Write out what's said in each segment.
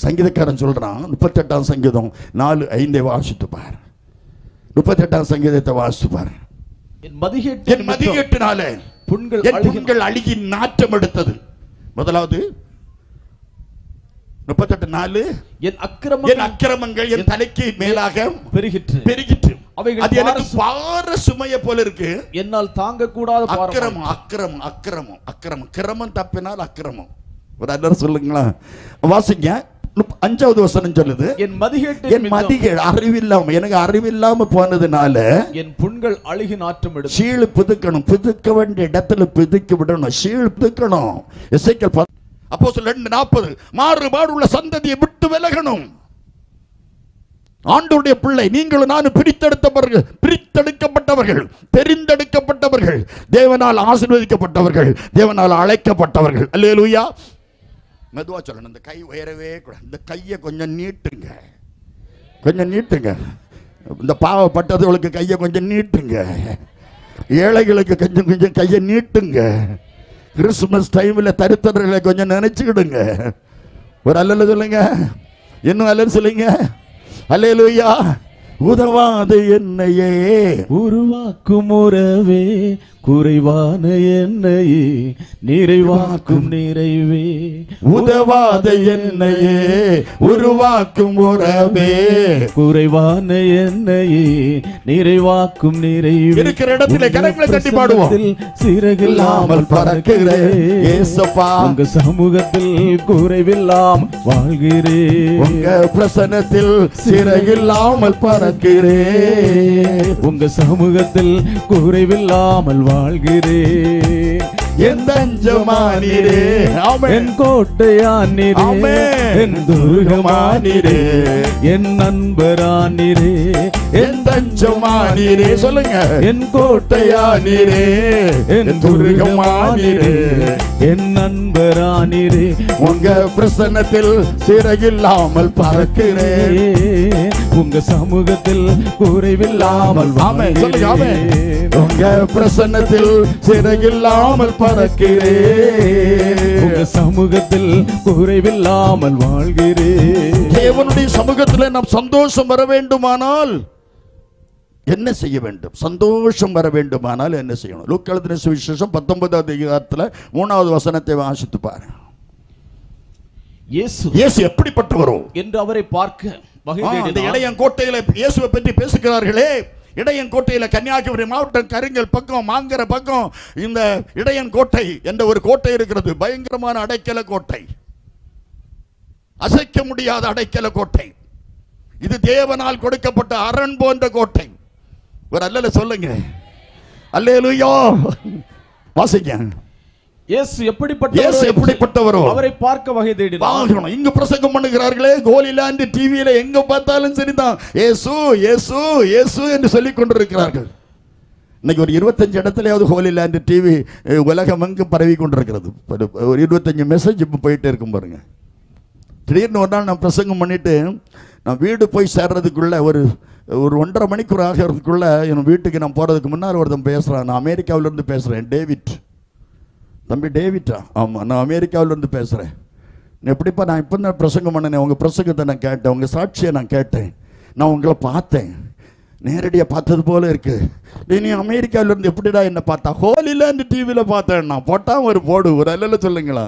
சங்கீதக்காரன் சொல்றான், 38ஆம் சங்கீதம் 4:5 வாசித்து பார். 38ஆம் சங்கீதத்தை வாசித்து பார். என் மதிகேட்டினாலே புண்கள் அழுகி நாற்றம் எடுத்தது. முதலாவது 38:4, என் அக்கிரமங்கள் என் தலைக்கு மேலாக பெருகிற்று. அது எனக்கு பார சுமையை போல இருக்கு, என்னால் தாங்க கூடாத கிரமம் தப்பினால் அக்கிரமம். ஒரு அண்ணர் சொல்லுங்களா, வாசிங்க. 5வது வசனம் சொல்லுது, என் மதிகேடு அறிவில்லாம, எனக்கு அறிவில்லாம போனதுனால என் புண்கள் அழுகி நாற்றம் எடுத்து. சீழ் பிதுக்கணும், பிதுக்க வேண்டிய இடத்துல பிதுக்கி விடணும், சீழ் பிதுக்கணும். எசேக்கியேல் அப்போஸ்தலர் 2:40, மாறுபாடு உள்ள சந்ததியை விட்டு விலகணும். ஆண்டவருடைய பிள்ளை நீங்களும் நானும் பிரித்தெடுக்கப்பட்டவர்கள், தெரிந்தெடுக்கப்பட்டவர்கள், தேவனால் ஆசீர்வதிக்கப்பட்டவர்கள், தேவனால் அழைக்கப்பட்டவர்கள். அல்லேலூயா. மெதுவா சொல்லணும். இந்த கை உயரவே கூடாது. இந்த கையை கொஞ்சம் நீட்டுங்க, கொஞ்சம் நீட்டுங்க. இந்த பாவப்பட்டவர்களுக்கு கையை கொஞ்சம் நீட்டுங்க, ஏழைகளுக்கு கொஞ்சம் கொஞ்சம் கையை நீட்டுங்க. கிறிஸ்துமஸ் டைமில் தரித்திரர்களை கொஞ்சம் நினைச்சுக்கிடுங்க. ஒரு அல்லல சொல்லுங்க, இன்னும் அல்ல சொல்லுங்க. அல்லேலூயா. உதவாது என்னையே உருவாக்கும் உறவே, குறைவான என்னையே நிறைவாக்கும் நிறைவே. உதவாத என்னையே உருவாக்கும் உறவே, குறைவான என்னையே நிறைவாக்கும் நிறைவே. இருக்கிற இடத்திலே கரங்களை தட்டி பாடுவோம். சிறகில்லாமல் பறக்கிறேன் ஏசப்பா, உங்க சமூகத்தில் குறைவில்லாமல் வாழ்கிறேன். உங்க பிரசன்னத்தில் சிறகில்லாமல் பறக்கிறேன். உங்க சமூகத்தில் குறைவில்லாமல் வாழ்கிறேன். என் தஞ்சமானீரே, என் கோட்டையானீரே, என் துர்கமானீரே, என் நண்பரானீரே, என் தஞ்சமானீரே. சொல்லுங்க, என் கோட்டையானீரே, என் துர்கமானீரே, என் நண்பரானீரே. உங்க பிரசன்னத்தில் சிறகில்லாமல் பறக்கிறேன். உங்க சமூகத்தில் குறைவில்லாமல் வாழ்கிறேன். உங்க பிரசன்னத்தில் சிறகில்லாமல் பறக்கிறேன். உங்க சமூகத்தில் குறைவில்லாமல் வாழ்கிறேன். தேவனுடைய சமூகத்தில் நாம் சந்தோஷம் வர வேண்டுமானால் என்ன செய்ய வேண்டும்? சந்தோஷம் வர வேண்டுமானால் என்ன செய்யணும்? லூக்கா எழுதின சுவிசேஷம் 19வது அதிகாரத்தில் 3வது வசனத்தை வாசித்து பாரு. இயேசு எப்படிப்பட்டவரோ என்று அவரை பார்க்க இந்த இடையங்கோட்டையில இயேசுவை பற்றி பேசுகிறார்களே. இடையங்கோட்டையில கன்னியாகுமரி மாவட்டம் கருங்கல் பக்கம், மாங்கர பக்கம் இந்த இடையங்கோட்டை என்ற ஒரு கோட்டை இருக்கிறது. பயங்கரமான அடைக்கல கோட்டை, அசைக்க முடியாத அடைக்கல கோட்டை. இது தேவனால் கொடுக்கப்பட்ட அரண் போன்ற கோட்டை. ஒரு அல்லல சொல்லுங்க, அல்லேலூயா. வாசிங்க. இயேசு எப்படிப்பட்டவரோ அவரை பார்க்க வகை தேடினார். இங்க பிரசங்கம் பண்ணுகிறார்களே, கோலிலாந்து டிவியில எங்க பார்த்தாலும் சரிதான் இயேசு இயேசு இயேசு என்று சொல்லிக் கொண்டிருக்கிறார்கள். இன்னைக்கு ஒரு 25 இடத்துலயாவது ஹோலிலாந்து டிவி உலகம் எங்கும் பரவி கொண்டிருக்கிறது. ஒரு 25 மெசேஜ் இப்போ போயிட்டே இருக்கும் பாருங்க. திடீர்னு ஒரு நாள் நான் பிரசங்கம் பண்ணிட்டு நான் வீடு போய் சேர்றதுக்குள்ள ஒரு 1.5 மணிக்கூர் ஆகிறதுக்குள்ள என் வீட்டுக்கு நான் போறதுக்கு முன்னால் ஒருத்தன் பேசுறான். நான் அமெரிக்காவிலிருந்து பேசுறேன், டேவிட். தம்பி டேவிட்டா? ஆமாம், நான் அமெரிக்காவிலேருந்து பேசுகிறேன். எப்படிப்பா? நான் இப்போ தான் பிரசங்கம் பண்ணினேன், உங்கள் பிரசங்கத்தை நான் கேட்டேன், உங்கள் சாட்சியை நான் கேட்டேன், நான் உங்களை பார்த்தேன், நேரடியாக பார்த்தது போல இருக்கு. நீ அமெரிக்காவிலேருந்து எப்படிடா என்ன பார்த்தா? ஹோலிலாந்து டிவியில் பார்த்தேன். நான் போட்டால் ஒரு போடு, ஒரு அல்ல சொல்லுங்களா?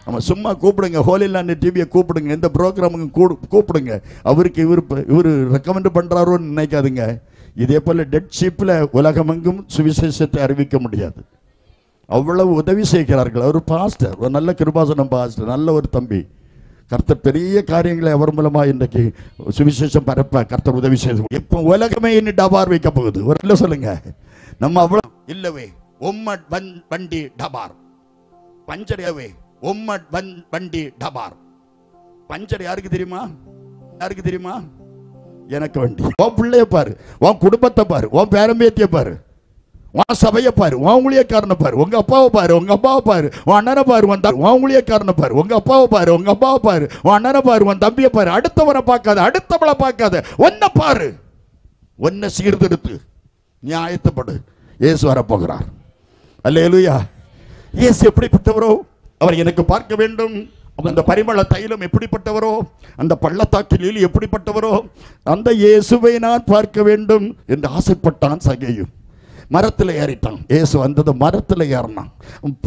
ஆமாம், சும்மா கூப்பிடுங்க, ஹோலிலாந்து டிவியை கூப்பிடுங்க, எந்த ப்ரோக்ராமுக்கும் கூப்பிடுங்க. அவருக்கு இவர் ரெக்கமெண்ட் பண்ணுறாரோன்னு நினைக்காதுங்க. இதே போல் டெட் ஷிப்பில் உலகமெங்கும் சுவிசேஷத்தை அறிவிக்க முடியாது. அவ்வளவு உதவி செய்கிறார்கள். அவர் பாஸ்டர், ஒரு நல்ல கிருபாசனம் பாஸ்டர், நல்ல ஒரு தம்பி. கர்த்தர் பெரிய காரியங்களை அவர் மூலமா இன்றைக்கு சுவிசேஷம் பரப்ப கர்த்தர் உதவி செய்து. இப்போ உலகமே இன்னும் டபார் வைக்க போகுது. ஒரு இல்லை சொல்லுங்க, நம்ம அவ்வளவு இல்லவே. ஒம்மட் வண்டி டபார் பஞ்சரவே. ஒம்மட் வண்டி டபார் பஞ்சர் யாருக்கு தெரியுமா? யாருக்கு தெரியுமா? எனக்கு வண்டி. உன் பிள்ளைய பாரு, உன் குடும்பத்தை பாரு, உன் பேரம்பேத்திய பாரு, உன் சபையை பாரு, உன் ஊழியக்காரனை பாரு, உங்க அப்பாவை பாரு, உங்க அப்பாவை பாரு, உன் அண்ணனை பாரு, உன் ஊழியக்காரனை பாரு, உங்க அப்பாவை பாரு, உங்க அப்பாவை பாரு, உன் அண்ணனை பாரு, உன் தம்பியை பாரு. அடுத்தவரை பார்க்காத, அடுத்தவளை பார்க்காத, ஒன்ன பாரு, ஒன்ன சீர்திருத்து, நியாயத்தப்படு. இயேசு வரப்போகிறார். அல்லேலூயா. இயேசு எப்படிப்பட்டவரோ அவர் எனக்கு பார்க்க வேண்டும். அந்த பரிமள தைலம் எப்படிப்பட்டவரோ, அந்த பள்ளத்தாக்கில் எப்படிப்பட்டவரோ, அந்த இயேசுவை நான் பார்க்க வேண்டும் என்று ஆசைப்பட்டான் சகேயு. மரத்தில் ஏறிட்டான். இயேசு வந்தது மரத்தில் ஏறினான்.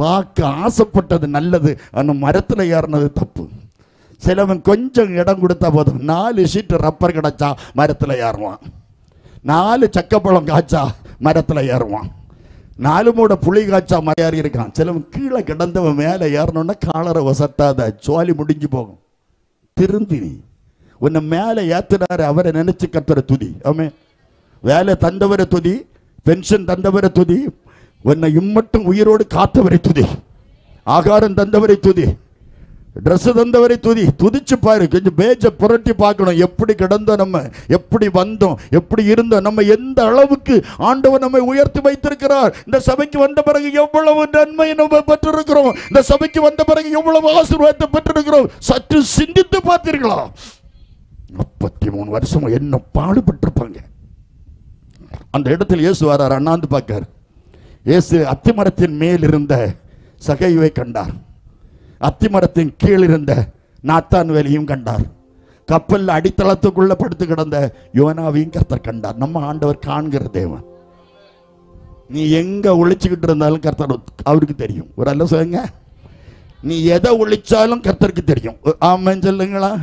பார்க்க ஆசைப்பட்டது நல்லது, ஆனால் மரத்தில் ஏறினது தப்பு. சிலவன் கொஞ்சம் இடம் கொடுத்தா போதும், 4 ஷீட்டு ரப்பர் கிடைச்சா மரத்தில் ஏறுவான், 4 சக்கப்பழம் காய்ச்சா மரத்தில் ஏறுவான், 4 மூட புளி காய்ச்சா ஏறி இருக்கான். சிலவன் கீழே கிடந்தவன் மேலே ஏறணுன்னா காலரை வசத்தாத, சோழி முடிஞ்சு போகும். திருந்தி உன்னை மேலே ஏத்துனாரு, அவரை நினைச்சு கத்துற துதி. ஆமே, வேலை தந்தவரை துதி, பென்ஷன் தந்தவரை துதி, உன்னை இம்மட்டும் உயிரோடு காத்தவரை துதி, ஆகாரம் தந்தவரை துதி, ட்ரெஸ் தந்தவரை துதி. துதிச்சு பாரு, கொஞ்சம் பேஜ புரட்டி பார்க்கணும். எப்படி கிடந்தோம், நம்ம எப்படி வந்தோம், எப்படி இருந்தோம், நம்ம எந்த அளவுக்கு ஆண்டவர் நம்மை உயர்த்தி வைத்திருக்கிறார். இந்த சபைக்கு வந்த பிறகு எவ்வளவு நன்மை நம்ம பெற்றிருக்கிறோம், இந்த சபைக்கு வந்த பிறகு எவ்வளவு ஆசீர்வாதத்தை பெற்றிருக்கிறோம். சற்று சிந்தித்து பார்த்தீர்களா? 33 வருஷம் என்ன பாடுபட்டிருப்பாங்க. அந்த இடத்தில் இயேசு வரார், அண்ணாந்து பார்க்கார். இயேசு அத்திமரத்தின் மேல் இருந்த சகைவை கண்டார், அத்திமரத்தின் கீழ் இருந்த நாத்தான் வேலையும் கண்டார், கப்பல் அடித்தளத்துக்குள்ள படுத்து கிடந்த யோனாவையும் கர்த்தர் கண்டார். நம்ம ஆண்டவர் காண்கிற தேவன். நீ எங்க ஒளிச்சுக்கிட்டு இருந்தாலும் கர்த்தர் அவருக்கு தெரியும். ஒரு அல்ல சொல்லுங்க, நீ எதை ஒளிச்சாலும் கர்த்தருக்கு தெரியும். ஆமாம் சொல்லுங்களா?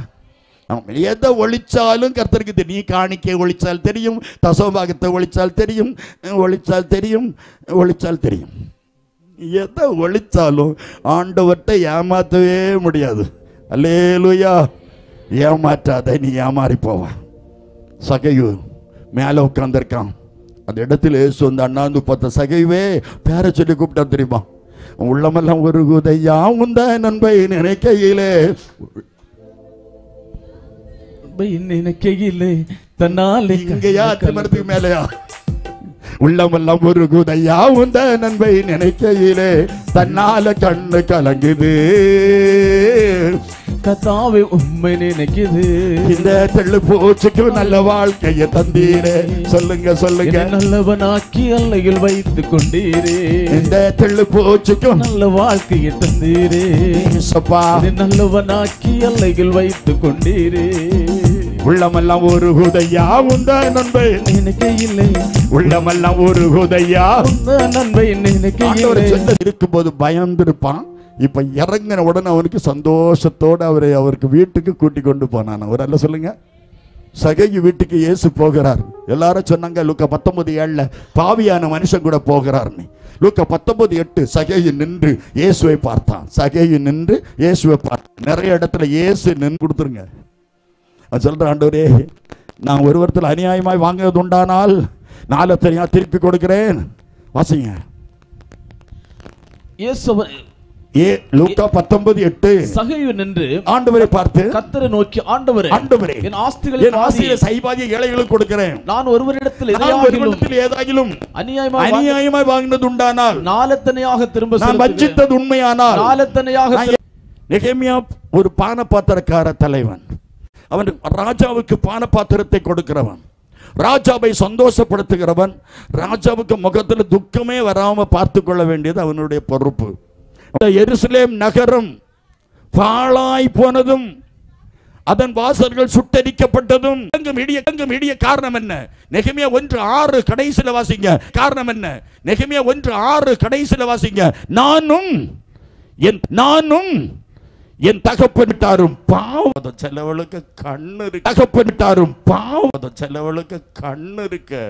எதை ஒளிச்சாலும் கர்த்தருக்கு தெரியும். நீ காணிக்கை ஒளிச்சால் தெரியும், தசோபாகத்தை ஒளிச்சால் தெரியும், ஒளிச்சால் தெரியும், ஒளிச்சால் தெரியும். எதை ஒளிச்சாலும் ஆண்டவர்கிட்ட ஏமாற்றவே முடியாது. அல்லேலூயா. ஏமாற்றாத, நீ ஏமாறி போவ. சகையு மேலே உட்கார்ந்திருக்கான். அந்த இடத்துல இயேசு வந்து அண்ணாந்து பார்த்த சகைவே பேரை சொல்லி கூப்பிட்டா தெரியுமா? உள்ளமெல்லாம் ஒரு குதையா உந்த நண்பை நினைக்கையிலே நினைக்கையிலே தன்னாலே இங்கயா அத்திமரத்துக்கு மேலையா? உள்ளமெல்லாம் ஒரு குதையா உந்த நண்பை நினைக்கையிலே தன்னால கண்ணு கலங்குது. கத்தாவே உண்மை நினைக்குது. இந்த தெள்ளு பூச்சிக்கு நல்ல வாழ்க்கையை தந்தீரே. சொல்லுங்க சொல்லுங்க. நல்லவனாக்கி அல்லையில் வைத்து கொண்டீரே. இந்த தெள்ளு பூச்சிக்கு நல்ல வாழ்க்கையை தந்தீரே. நல்லவனாக்கி அல்லையில் வைத்து கொண்டீரே. உள்ளமெல்லாம் ஒரு குதையா உந்த நண்பை நினைக்கையில்லை. உள்ளமெல்லாம் ஒரு குதையா உந்த நண்பை நினைக்கையில்லை. இருக்கும்போது பயந்திருப்பான். இப்ப இறங்கின உடனே அவனுக்கு சந்தோஷத்தோடு அவருக்கு வீட்டுக்கு கூட்டி கொண்டு போனான். ஒரு அல்ல சொல்லுங்க. சகையு வீட்டுக்கு இயேசு போகிறார். எல்லாரும் சொன்னாங்க லூக்கா 19:7 பாவியான மனுஷன் கூட போகிறார்னு. லூக்கா 19:8 சகையு நின்று இயேசுவை பார்த்தான். சகையு நின்று இயேசுவை பார்த்தான். நிறைய இடத்துல இயேசு நின்று கொடுத்துருங்க. சொல்ற ஆண்டவரே, நான் ஒரு வருடத்தில் அநியாயமாய் வாங்குவது உண்டானால் 4 தனியா திருப்பி கொடுக்கிறேன். வாசிங்க. லூக்கா 19:8 சகையு நின்று ஆண்டவரை பார்த்து கர்த்தரை நோக்கி, ஆண்டவரே, ஆண்டவரே, என் ஆஸ்திகளை சைபாதியை ஏழைகளுக்கு கொடுக்கிறேன். நான் ஒருவரிடத்தில் ஏதாகிலும் அநியாயமாய் வாங்கினது உண்டானால் 4 தனியாக திரும்ப நான் வஞ்சித்தது உண்மையானால் 4 தனியாக. நெகேமியா ஒரு பானபாத்திரக்கார தலைவன். அவன் ராஜாவுக்கு பானபாத்திரத்தை கொடுக்கிறவன், ராஜாவை சந்தோஷப்படுத்துகிறவன், ராஜாவுக்கு முகத்தில் துக்கமே வராம பார்த்து கொள்ள வேண்டியது அவனுடைய பொறுப்பு. எருசலேம் நகரம் பாழாய் போனதும் அதன் வாசல்கள் சுட்டரிக்கப்பட்டதும் இடிய காரணம் என்ன? நெகேமியா 1:6 கடைசில வாசிங்க. காரணம் என்ன? நெகேமியா 1:6 கடைசில வாசிங்க. நானும் என் தகப்பனிட்டாரும் பாவம். செலவளுக்கு கண்ணு இருக்கு. தகப்பனிட்டாரும் பாவம். செலவளுக்கு கண்ணு இருக்கு.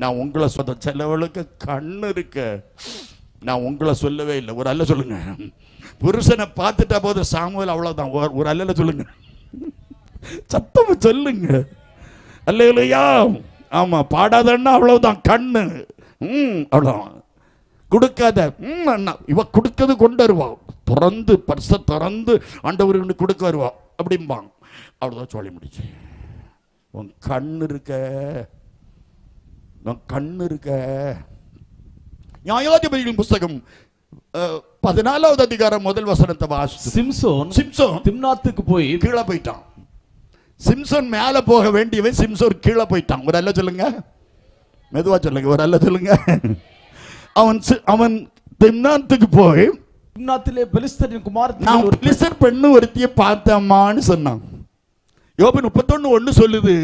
நான் உங்களை செலவளுக்கு கண்ணு இருக்கு. நான் உங்களை சொல்லவே இல்லை. ஒரு அல்ல சொல்லுங்க. புருஷனை பார்த்துட்டா போது சாமுவேல் அவ்வளவுதான். ஒரு அல்ல சொல்லுங்க. சத்தம் சொல்லுங்க. அல்லேலூயா. ஆமா, பாடாதன்னா அவ்வளவுதான். கண்ணு அவ்வளவுதான். கொடுக்காத அண்ணா இவ கொடுக்கறது கொண்டு வருவா. திறந்து பர்ச திறந்து ஆண்டவருக்கு கொடுக்க வருவா அப்படிம்பாங்க. அவ்வளோதான் சொல்லி முடிச்சு. உன் கண்ணு இருக்க, உன் கண்ணு இருக்க. நியாயாதிபதிகளின் புஸ்தகம் 14வது அதிகாரம் 1 வசனத்தை வாசி. சிம்சோன் திம்னாத்துக்கு போய் கீழே போயிட்டான். சிம்சோன் மேல போக வேண்டியவன் சிம்சோன் கீழே போயிட்டான். ஒரு அல்ல சொல்லுங்க, மெதுவா சொல்லுங்க. ஒரு அல்ல சொல்லுங்க. அவன் திம்னாத்துக்கு போய் திம்னாத்திலே பெலிஸ்தரின் நான் குமாரத்திகள் ஒரு பெலிஸ்தர் பெண்ணு ஒருத்தியை பார்த்தம்மான்னு சொன்னான். யோபு 31:1 சொல்லுது,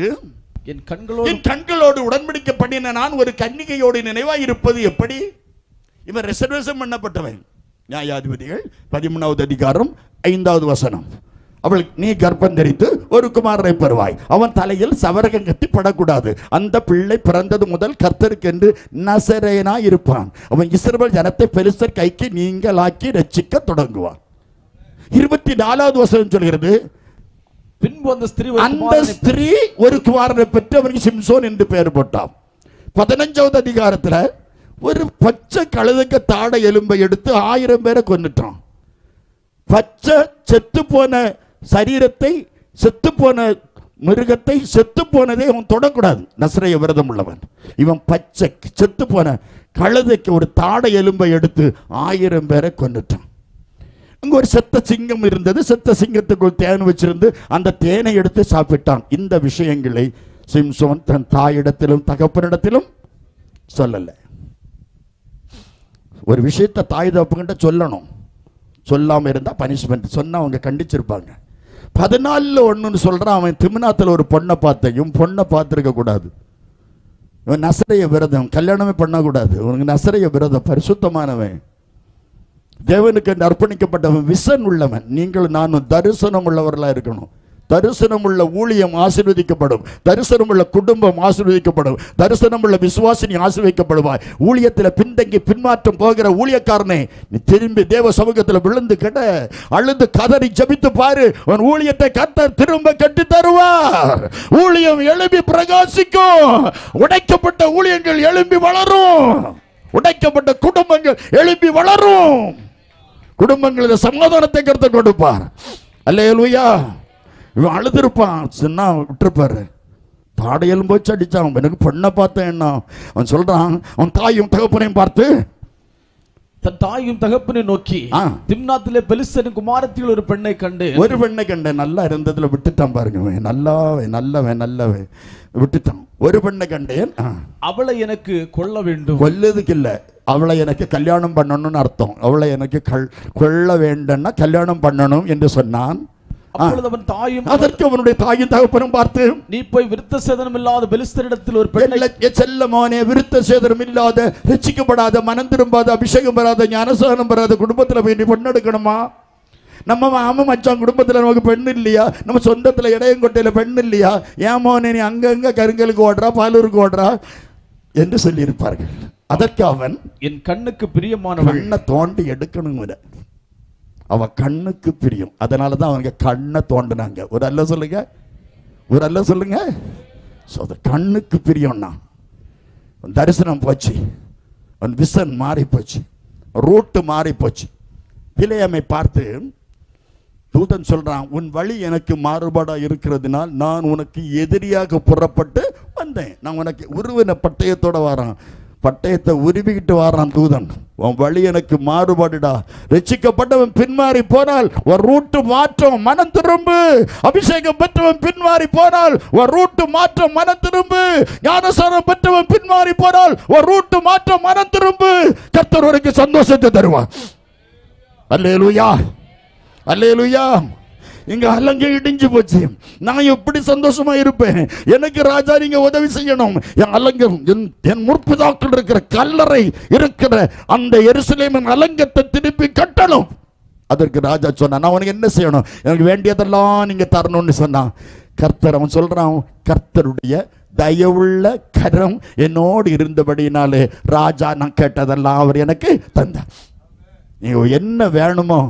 என் கண்களோடு என் கண்களோடு உடன்படிக்கை பண்ணின நான் ஒரு கன்னிகையோடு நினைவாய் இருப்பது எப்படி? இவன் ரிசர்வேஷன் பண்ணப்பட்டவன். நியாயாதிபதிகள் 13வது அதிகாரம் 5வது வசனம். அவள் நீ கர்ப்பம் தரித்து ஒரு குமாரனை பெறுவாய், அவன் தலையில் சவரகம் கட்டி படக்கூடாது, அந்த பிள்ளை பிறந்தது முதல் கர்த்தருக்கென்று நசரேயனா இருப்பான், அவன் இஸ்ரவேல் ஜனத்தை பெலிஸ்தர் கைக்கு நீங்களாக்கி ரட்சிக்க தொடங்குவான். 24வது வசனம் சொல்கிறது, பின்பு அந்த ஸ்திரீ ஒரு குமாரனை பெற்று அவனுக்கு சிம்சோன் என்று பெயர் போட்டான். 15வது அதிகாரத்தில் ஒரு பச்சை கழுதைக்கு தாடை எலும்பை எடுத்து 1000 பேரை கொன்னுட்டான். பச்சை செத்து போன சரீரத்தை, செத்து போன மிருகத்தை, செத்து போனதை அவன் தொடக்கூடாது, நசரேய விரதம் உள்ளவன். இவன் பச்சை செத்து போன கழுதைக்கு ஒரு தாடை எலும்பை எடுத்து 1000 பேரை கொன்னுட்டான். அங்க ஒரு செத்த சிங்கம் இருந்தது, செத்த சிங்கத்துக்குள் தேன் வச்சிருந்து அந்த தேனை எடுத்து சாப்பிட்டான். இந்த விஷயங்களை சிம்சோன் தன் தாயிடத்திலும் தகப்பனிடத்திலும் சொல்லல. ஒரு விஷயத்தை தாய் தகப்பன்கிட்ட சொல்லணும், சொல்லாம இருந்தா பனிஷ்மெண்ட், சொன்னா அவங்க கண்டிச்சிருப்பாங்க. 14:1 சொல்றான், அவன் திம்னாத்துல ஒரு பொண்ணை பார்த்தேன், பொண்ணை பார்த்திருக்க கூடாது, இவன் நசரேய விரதம், கல்யாணமே பண்ணக்கூடாது, உனக்கு நசரேய விரதம், பரிசுத்தமானவன், தேவனுக்கு என்று அர்ப்பணிக்கப்பட்டவன், விசன் உள்ளவன். நீங்கள் நானும் தரிசனம் உள்ளவர்களா இருக்கணும். தரிசனம் உள்ள ஊழியம் ஆசீர்வதிக்கப்படும், தரிசனம் உள்ள குடும்பம் ஆசீர்வதிக்கப்படும், தரிசனம் உள்ள விசுவாசினி ஆசீர்வதிக்கப்படுவாய். ஊழியத்தில் பின்தங்கி பின்மாற்றம் போகிற ஊழியக்காரனே, நீ திரும்பி தேவ சமூகத்தில் விழுந்து கிட அழுது கதறி ஜபித்து பாரு, உன் ஊழியத்தை கர்த்தர் திரும்ப கட்டி தருவார். ஊழியம் எழும்பி பிரகாசிக்கும், உடைக்கப்பட்ட ஊழியங்கள் எழும்பி வளரும், உடைக்கப்பட்ட குடும்பங்கள் எழும்பி வளரும், குடும்பங்களில் சமாதானத்தை கர்த்தர் கொடுப்பார். அல்லேலூயா. இவன் அழுதுருப்பான், சின்ன விட்டுருப்பாரு, தாடையெல்லாம் போச்சு அடிச்சான், எனக்கு பொண்ணை பார்த்தேன் என்ன. அவன் சொல்றான், அவன் தாயும் தகப்பனையும் பார்த்து, தன் தாயும் தகப்பனை நோக்கி, திம்னாத்திலே பெலிஸ்தரின் குமாரத்திகள் ஒரு பெண்ணை கண்டு, ஒரு பெண்ணை கண்டேன், நல்லா இருந்ததுல விட்டுட்டான் பாருங்க, நல்லவன் நல்லவன் நல்லவன் விட்டுட்டான். ஒரு பெண்ணை கண்டேன், அவளை எனக்கு கொல்ல வேண்டும். கொல்லதுக்கு இல்ல, அவளை எனக்கு கல்யாணம் பண்ணணும்னு அர்த்தம். அவளை எனக்கு கொல்ல வேண்டும்னா கல்யாணம் பண்ணணும் என்று சொன்னான். அதற்கு அவனுடைய தாயும் தகப்பனும் பார்த்து, நீ போய் விருத்த சேதனம் இல்லாத பெலிஸ்தரிடத்தில் ஒரு பெண்ணை, செல்லமானே விருத்த சேதனம் இல்லாத, ரட்சிக்கப்படாத, மனம் திரும்பாத, அபிஷேகம் பெறாத, ஞானசானம் பெறாத குடும்பத்தில் போய் நீ பெண் எடுக்கணுமா? நம்ம மாமன் மச்சான் குடும்பத்தில் நமக்கு பெண் இல்லையா? நம்ம சொந்தத்தில் இடையங்கொட்டையில் பெண் இல்லையா? ஏன் மோனே நீ அங்கங்க கருங்கலுக்கு ஓடுறா, பாலூருக்கு ஓடுறா என்று சொல்லி இருப்பார்கள். அதற்கு அவன், என் கண்ணுக்கு பிரியமான கண்ணை தோண்டி எடுக்கணும், அவ கண்ணுக்கு பிரியம், அதனாலதான் அவங்க கண்ணை தோண்டினாங்க. ஒரு அல்ல சொல்லுங்க, ஒரு அல்ல சொல்லுங்க. கண்ணுக்கு பிரியம்னா தரிசனம் போச்சு, விசன் மாறி போச்சு, ரூட்டு மாறி போச்சு. பிலேயாமை பார்த்து தூதன் சொல்றான், உன் வழி எனக்கு மாறுபாடா இருக்கிறதுனால் நான் உனக்கு எதிரியாக புறப்பட்டு வந்தேன். நான் உனக்கு உருவின பட்டயத்தோட வரான், பட்டயத்தை உருவிக்கிட்டு வாரான் தூதன். உன் வழி எனக்கு மாறுபாடுடா, ரட்சிக்கப்பட்டவன் பின்மாறி போனால் ஒரு ரூட்டு மாற்றம், மனம் திரும்பு. அபிஷேகம் பெற்றவன் பின்மாறி போனால் ஒரு ரூட்டு மாற்றம், மனம் திரும்பு. ஞானசாரம் பெற்றவன் பின்மாறி போனால் ஒரு ரூட்டு மாற்றம், மனம் திரும்பு. கர்த்தர் உனக்கு சந்தோஷத்தை தருவார். அல்லேலூயா, அல்லேலூயா. இங்க அலங்க இடிஞ்சு போச்சு, நான் எப்படி சந்தோஷமா இருப்பேன்? எனக்கு ராஜா நீங்க உதவி செய்யணும். என் அலங்கம், என் முற்பிதாக்கள் இருக்கிற கல்லறை இருக்கிற அந்த எருசலேமின் அலங்கத்தை திருப்பி கட்டணும். அதற்கு ராஜா சொன்னான், நான் உனக்கு என்ன செய்யணும்? எனக்கு வேண்டியதெல்லாம் நீங்க தரணும்னு சொன்னான். கர்த்தர், அவன் சொல்றான், கர்த்தருடைய தயவுள்ள கரம் என்னோடு இருந்தபடினாலே ராஜா நான் கேட்டதெல்லாம் அவர் எனக்கு தந்தார். நீங்க என்ன வேணுமோ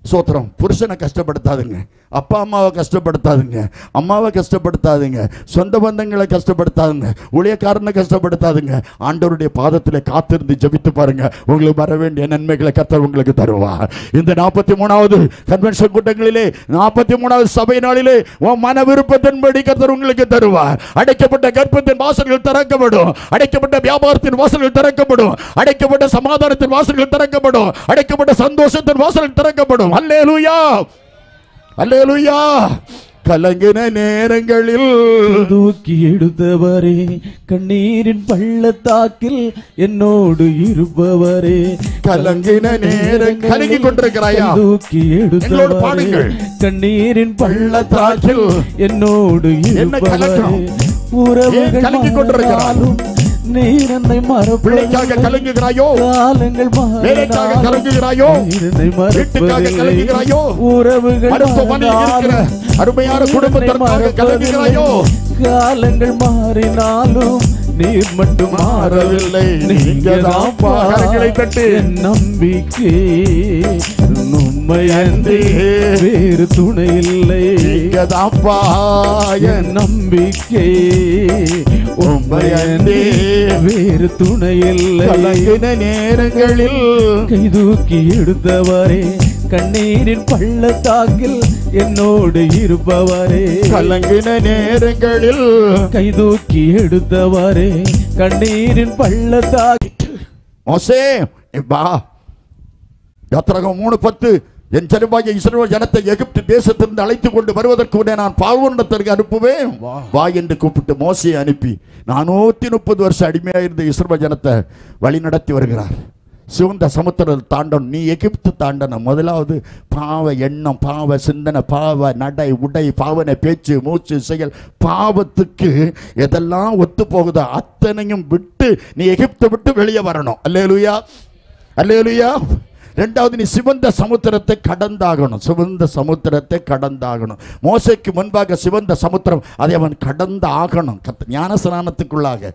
சோத்திரம். புருஷனை கஷ்டப்படுத்தாதுங்க, அப்பா அம்மாவை கஷ்டப்படுத்தாதுங்க, அம்மாவை கஷ்டப்படுத்தாதுங்க, சொந்த பந்தங்களை கஷ்டப்படுத்தாதுங்க, ஊழியக்காரனை கஷ்டப்படுத்தாதுங்க. ஆண்டவருடைய பாதத்தில் காத்திருந்து ஜெபித்து பாருங்க, உங்களுக்கு வர வேண்டிய நன்மைகளை கர்த்தர் உங்களுக்கு தருவார். இந்த 43வது கன்வென்ஷன் கூட்டங்களிலே, 43வது சபை நாளிலே உன் மன விருப்பத்தின்படி கர்த்தர் உங்களுக்கு தருவார். அடைக்கப்பட்ட கர்ப்பத்தின் வாசல்கள் திறக்கப்படும், அடைக்கப்பட்ட வியாபாரத்தின் வாசல்கள் திறக்கப்படும், அடைக்கப்பட்ட சமாதானத்தின் வாசல்கள் திறக்கப்படும், அடைக்கப்பட்ட சந்தோஷத்தின் வாசல்கள் திறக்கப்படும். அல்லேலூயா, அல்லேலூயா. கலங்கின நேரங்களில் தூக்கி எடுத்தவரே, கண்ணீரின் பள்ளத்தாக்கில் என்னோடு இருப்பவரே, கலங்கின நேரம் கலங்கி கொண்டிருக்கிறாயா? தூக்கி எடுத்தவரே, கண்ணீரின் பள்ளத்தாக்கில் என்னோடு இருப்பவரே, உறவுகள் கலங்கி கொண்டிருக்கிறாலும் நீர் என்னை பிள்ளைக்காக கலங்குகிறாயோ? காலங்கள் வேலைக்காக கலங்குகிறாயோ? வீட்டுக்காக கலங்குகிறாயோ? உறவுகள் அருமையான குடும்பத்திற்காக கலங்குகிறாயோ? காலங்கள் மாறினாலும் நீர் மட்டும் மாறவில்லை. நீங்கதான் பாடங்களை தட்டு நம்பிக்கை, உண்மையன்றி வேறு துணை இல்லை. நீங்கதாப்பா என் நம்பிக்கை, உண்மையன்றி வேறு துணை இல்லை. கலங்கின நேரங்களில் கை தூக்கி எடுத்தவரே, கண்ணீரின் பள்ளத்தாக்கில் என்னோடு இருப்பவரே, கலங்கின நேரங்களில் கை தூக்கி எடுத்தவரே, கண்ணீரின் பள்ளத்தாக்கில். மோசே வா, யாத்திராகமம் 3:10, என் ஜனமாகிய இஸ்ரவேல் ஜனத்தை எகிப்து தேசத்திலிருந்து அழைத்து கொண்டு வருவதற்கு உடனே நான் பார்வோனிடத்திற்கு அனுப்புவேன் வா என்று கூப்பிட்டு மோசையை அனுப்பி 430 வருஷம் அடிமையாக இருந்த இஸ்ரவேல் ஜனத்தை வழி நடத்தி வருகிறார். சிவந்த சமுத்திரம் தாண்டணும். நீ எகிப்து தாண்டணும். முதலாவது பாவ எண்ணம், பாவ சிந்தனை, பாவ நடை உடை, பாவனை பேச்சு மூச்சு செயல், பாவத்துக்கு எதெல்லாம் ஒத்து போகுதோ அத்தனையும் விட்டு நீ எகிப்தை விட்டு வெளியே வரணும். அல்லேலூயா, அல்லேலூயா. ரெண்டாவது, நீ சிவந்த சமுத்திரத்தை கடந்தாகணும். சிவந்த சமுத்திரத்தை கடந்தாகணும். மோசைக்கு முன்பாக சிவந்த சமுத்திரம், அதை அவன் கடந்து ஆகணும். ஞானஸ்நானத்துக்குள்ளாக.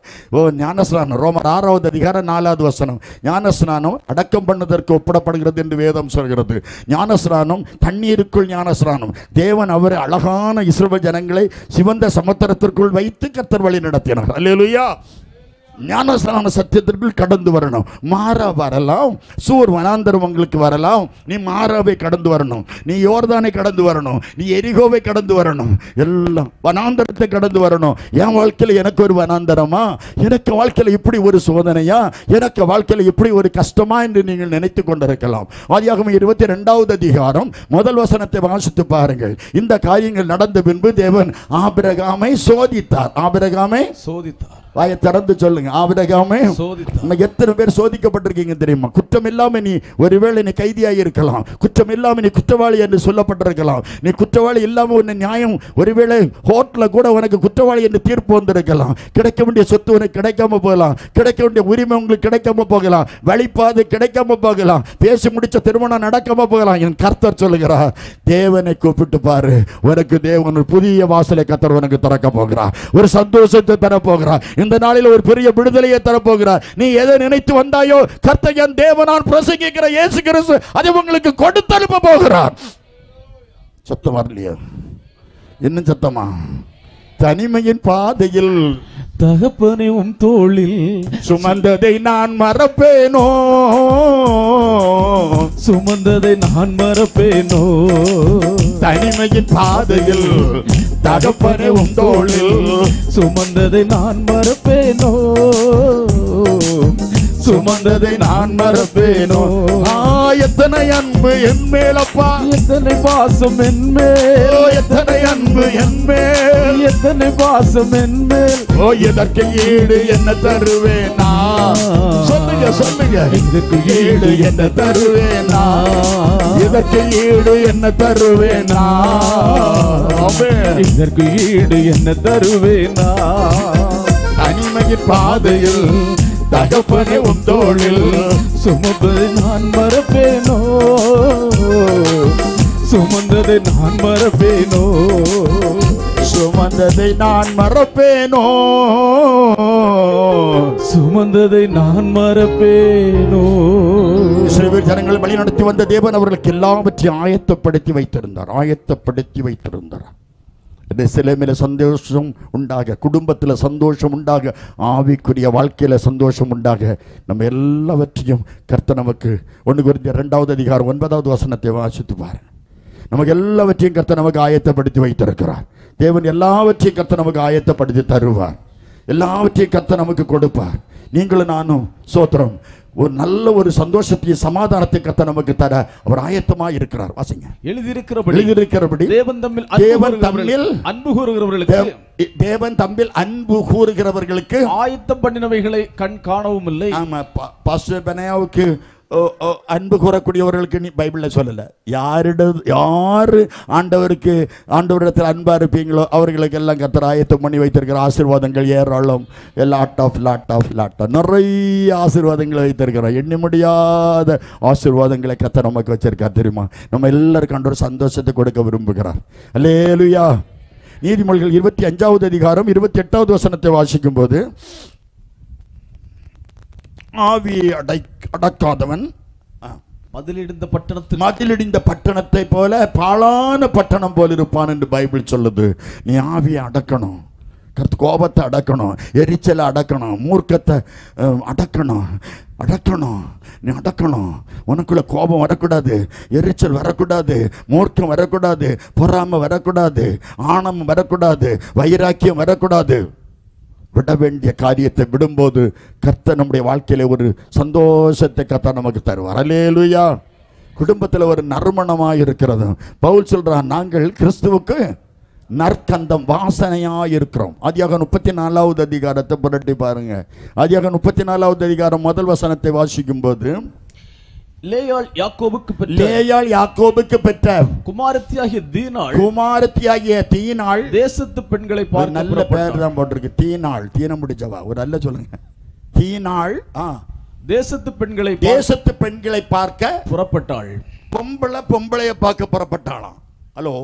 ஞானஸ்நானம் ரோமர் 6வது அதிகாரம் 4வது வசனம். ஞானஸ்நானம் அடக்கம் பண்ணுவதற்கு ஒப்பிடப்படுகிறது என்று வேதம் சொல்கிறது. ஞானஸ்நானம் தண்ணீருக்குள் ஞானஸ்நானம். தேவன் அவர் அழகான இஸ்ரவேல் ஜனங்களை சிவந்த சமுத்திரத்திற்குள் வைத்து கர்த்தர் வழி நடத்தினார். அல்லேலூயா. ஞானஸ்நான சத்தியத்திற்குள் கடந்து வரணும். மாறா வரலாம், சூர் வனாந்தரம் உங்களுக்கு வரலாம். நீ மாறாவை கடந்து வரணும், நீ யோர்தானை கடந்து வரணும், நீ எரிகோவை கடந்து வரணும், எல்லாம் வனாந்தரத்தை கடந்து வரணும். என் வாழ்க்கையில் எனக்கு ஒரு வனாந்தரமா, எனக்கு வாழ்க்கையில் இப்படி ஒரு சோதனையா, எனக்கு வாழ்க்கையில் இப்படி ஒரு கஷ்டமா என்று நீங்கள் நினைத்து கொண்டிருக்கலாம். ஆதியாகமம் 22வது அதிகாரம் 1 வசனத்தை வாசித்து பாருங்கள். இந்த காரியங்கள் நடந்த பின்பு தேவன் ஆபிரகாமை சோதித்தார். ஆபிரகாமை சோதித்தார். வாயை திறந்து சொல்லுங்க, ஆபிரகாமே. எத்தனை பேர் சோதிக்கப்பட்டிருக்கீங்க தெரியுமா? குற்றம் இல்லாம நீ ஒருவேளை நீ கைதியாகி இருக்கலாம், குற்றம் இல்லாம நீ குற்றவாளி என்று சொல்லப்பட்டிருக்கலாம். நீ குற்றவாளி இல்லாம உன்னை நியாயம், ஒருவேளை கோர்ட்ல கூட உனக்கு குற்றவாளி என்று தீர்ப்பு வந்திருக்கலாம். கிடைக்க வேண்டிய சொத்து உனக்கு கிடைக்காம போகலாம், கிடைக்க வேண்டிய உரிமை உங்களுக்கு கிடைக்காம போகலாம், வழிபாதை கிடைக்காம போகலாம், பேசி முடிச்ச திருமணம் நடக்காம போகலாம். என் கர்த்தர் சொல்லுகிறார், தேவனை கூப்பிட்டு பாரு, உனக்கு தேவன் ஒரு புதிய வாசலை கர்த்தர் உனக்கு திறக்க போகிறார், ஒரு சந்தோஷத்தை தர போகிறார். இந்த நாளில் ஒரு பெரிய விடுதலையை தரப்போகிறார். நீ எதை நினைத்து வந்தாயோ கர்த்தர் என் தேவனான் பிரசங்கிக்கிற இயேசு கிறிஸ்து அதை உங்களுக்கு கொடுத்து அனுப்ப போகிறார். சத்தம் வரலையா? இன்னும் சத்தமா? தனிமையின் பாதையில் தகப்பனே உம் தோளில் சுமந்ததை நான் மறப்பேனோ, சுமந்ததை நான் மறப்பேனோ. தனிமையின் பாதையில் தகப்பனே உம் தோளில் சுமந்ததை நான் மறப்பேனோ, சுமந்ததை நான் மறப்பேனோ. எத்தனை அன்பு என் மேலப்பா, எத்தனை பாசம் என் மேல், எத்தனை அன்பு என் மேல், எத்தனை பாசம் என் மேல். இதற்கு ஈடு என்ன தருவேனா? சொல்லுங்க சொல்லுங்க. இதற்கு ஈடு என்ன தருவேனா? இதற்கு ஈடு என்ன தருவேனா? இதற்கு ஈடு என்ன தருவேனா? தனிமையின் பாதையில் தகப்பனே உம் தோளில் சுமந்ததை நான் மறப்பேனோ, சுமந்ததை நான் மறப்பேனோ, சுமந்ததை நான் மறப்பேனோ, சுமந்ததை நான் மறப்பேனோ. இஸ்ரவேல் ஜனங்களை வழி நடத்தி வந்த தேவன் அவர்களுக்கு எல்லாவற்றையும் ஆயத்தப்படுத்தி வைத்திருந்தார். ஆயத்தப்படுத்தி வைத்திருந்தார். சிலைமையில சந்தோஷம் உண்டாக, குடும்பத்தில் சந்தோஷம் உண்டாக, ஆவிக்குரிய வாழ்க்கையில சந்தோஷம் உண்டாக, நம்ம எல்லாவற்றையும் கர்த்தர் நமக்கு 1 கொரிந்தியர் 2வது அதிகாரம் 9வது வசனத்தை வாசித்து பாருங்க. நமக்கு எல்லாவற்றையும் கர்த்தர் நமக்கு ஆயத்தப்படுத்தி வைத்திருக்கிறார். தேவன் எல்லாவற்றையும் கர்த்தர் நமக்கு ஆயத்தப்படுத்தி தருவார். எல்லாவற்றையும் கர்த்தர் நமக்கு கொடுப்பார். நீங்களும் நானும் சோத்திரம் ஒரு நல்ல ஒரு சந்தோஷத்தையும் சமாதானத்தை கர்த்தர் நமக்கு தர அவர் ஆயத்தமாக இருக்கிறார். வாசிங்க. எழுதியிருக்கிறபடி தேவன் தம்மில் அன்பு கூறுகிறவர்களுக்கு ஆயத்தம் பண்ணினவைகளை கண் காணவும் இல்லை. ஆமா, பாஸ்டர் பெனாயாவுக்கு அன்பு கூறக்கூடியவர்களுக்கு நீ பைபிள்ல சொல்லல. யாரு ஆண்டவரிடத்தில் அன்பா இருப்பீங்களோ அவர்களுக்கு எல்லாம் கர்த்தர் ஆயத்தம் பண்ணி வைத்திருக்கிற ஆசீர்வாதங்கள் ஏராளம். லாட் ஆஃப் நிறைய ஆசீர்வாதங்களை வைத்திருக்கிறோம். எண்ணி முடியாத ஆசீர்வாதங்களை கர்த்தர் நமக்கு வச்சிருக்கார். தெரியுமா? நம்ம எல்லாருக்கும் ஆண்டவர் சந்தோஷத்தை கொடுக்க விரும்புகிறார். அல்லேலூயா. நீதிமொழிகள் 25வது அதிகாரம் 28வது வசனத்தை வாசிக்கும் போது, ஆவியை அடக்காதவன் மதிலிடிந்த பட்டணத்தை போல பாழான பட்டணம் போல இருப்பான் என்று பைபிள் சொல்லுது. நீ ஆவியை அடக்கணும், கோபத்தை அடக்கணும், எரிச்சலை அடக்கணும், மூர்க்கத்தை அடக்கணும். நீ அடக்கணும். உனக்குள்ள கோபம் வரக்கூடாது, எரிச்சல் வரக்கூடாது, மூர்க்கம் வரக்கூடாது, பொறாமை வரக்கூடாது, ஆணவம் வரக்கூடாது, வைராக்கியம் வரக்கூடாது. விட வேண்டிய காரியத்தை விடும்போது கர்த்தர் நம்முடைய வாழ்க்கையில ஒரு சந்தோஷத்தை கர்த்தர் நமக்கு தருவார். அல்லேலூயா. குடும்பத்தில் ஒரு நறுமணமாக இருக்கிறது. பவுல் சொல்றான், நாங்கள் கிறிஸ்துவுக்கு நற்கந்தம் வாசனையாக இருக்கிறோம். ஆதியாகமம் 34வது அதிகாரத்தை புரட்டி பாருங்க. ஆதியாகமம் 34வது அதிகாரம் முதல் வசனத்தை வாசிக்கும் போது, லேயாள் யாக்கோபுக்கு பெற்ற குமாரத்தியாகிய தீனாள் தேசத்து பெண்களை பார்த்து, நல்ல பேர் தான் போட்டிருக்கு. தீனாள், தீனம் முடிச்சவா, ஒரு நல்ல சொல்லுங்க. தீனாள் தேசத்து பெண்களை பார்க்க புறப்பட்டாள். பொம்பளைய பார்க்க புறப்பட்டாளாம். ஹலோ,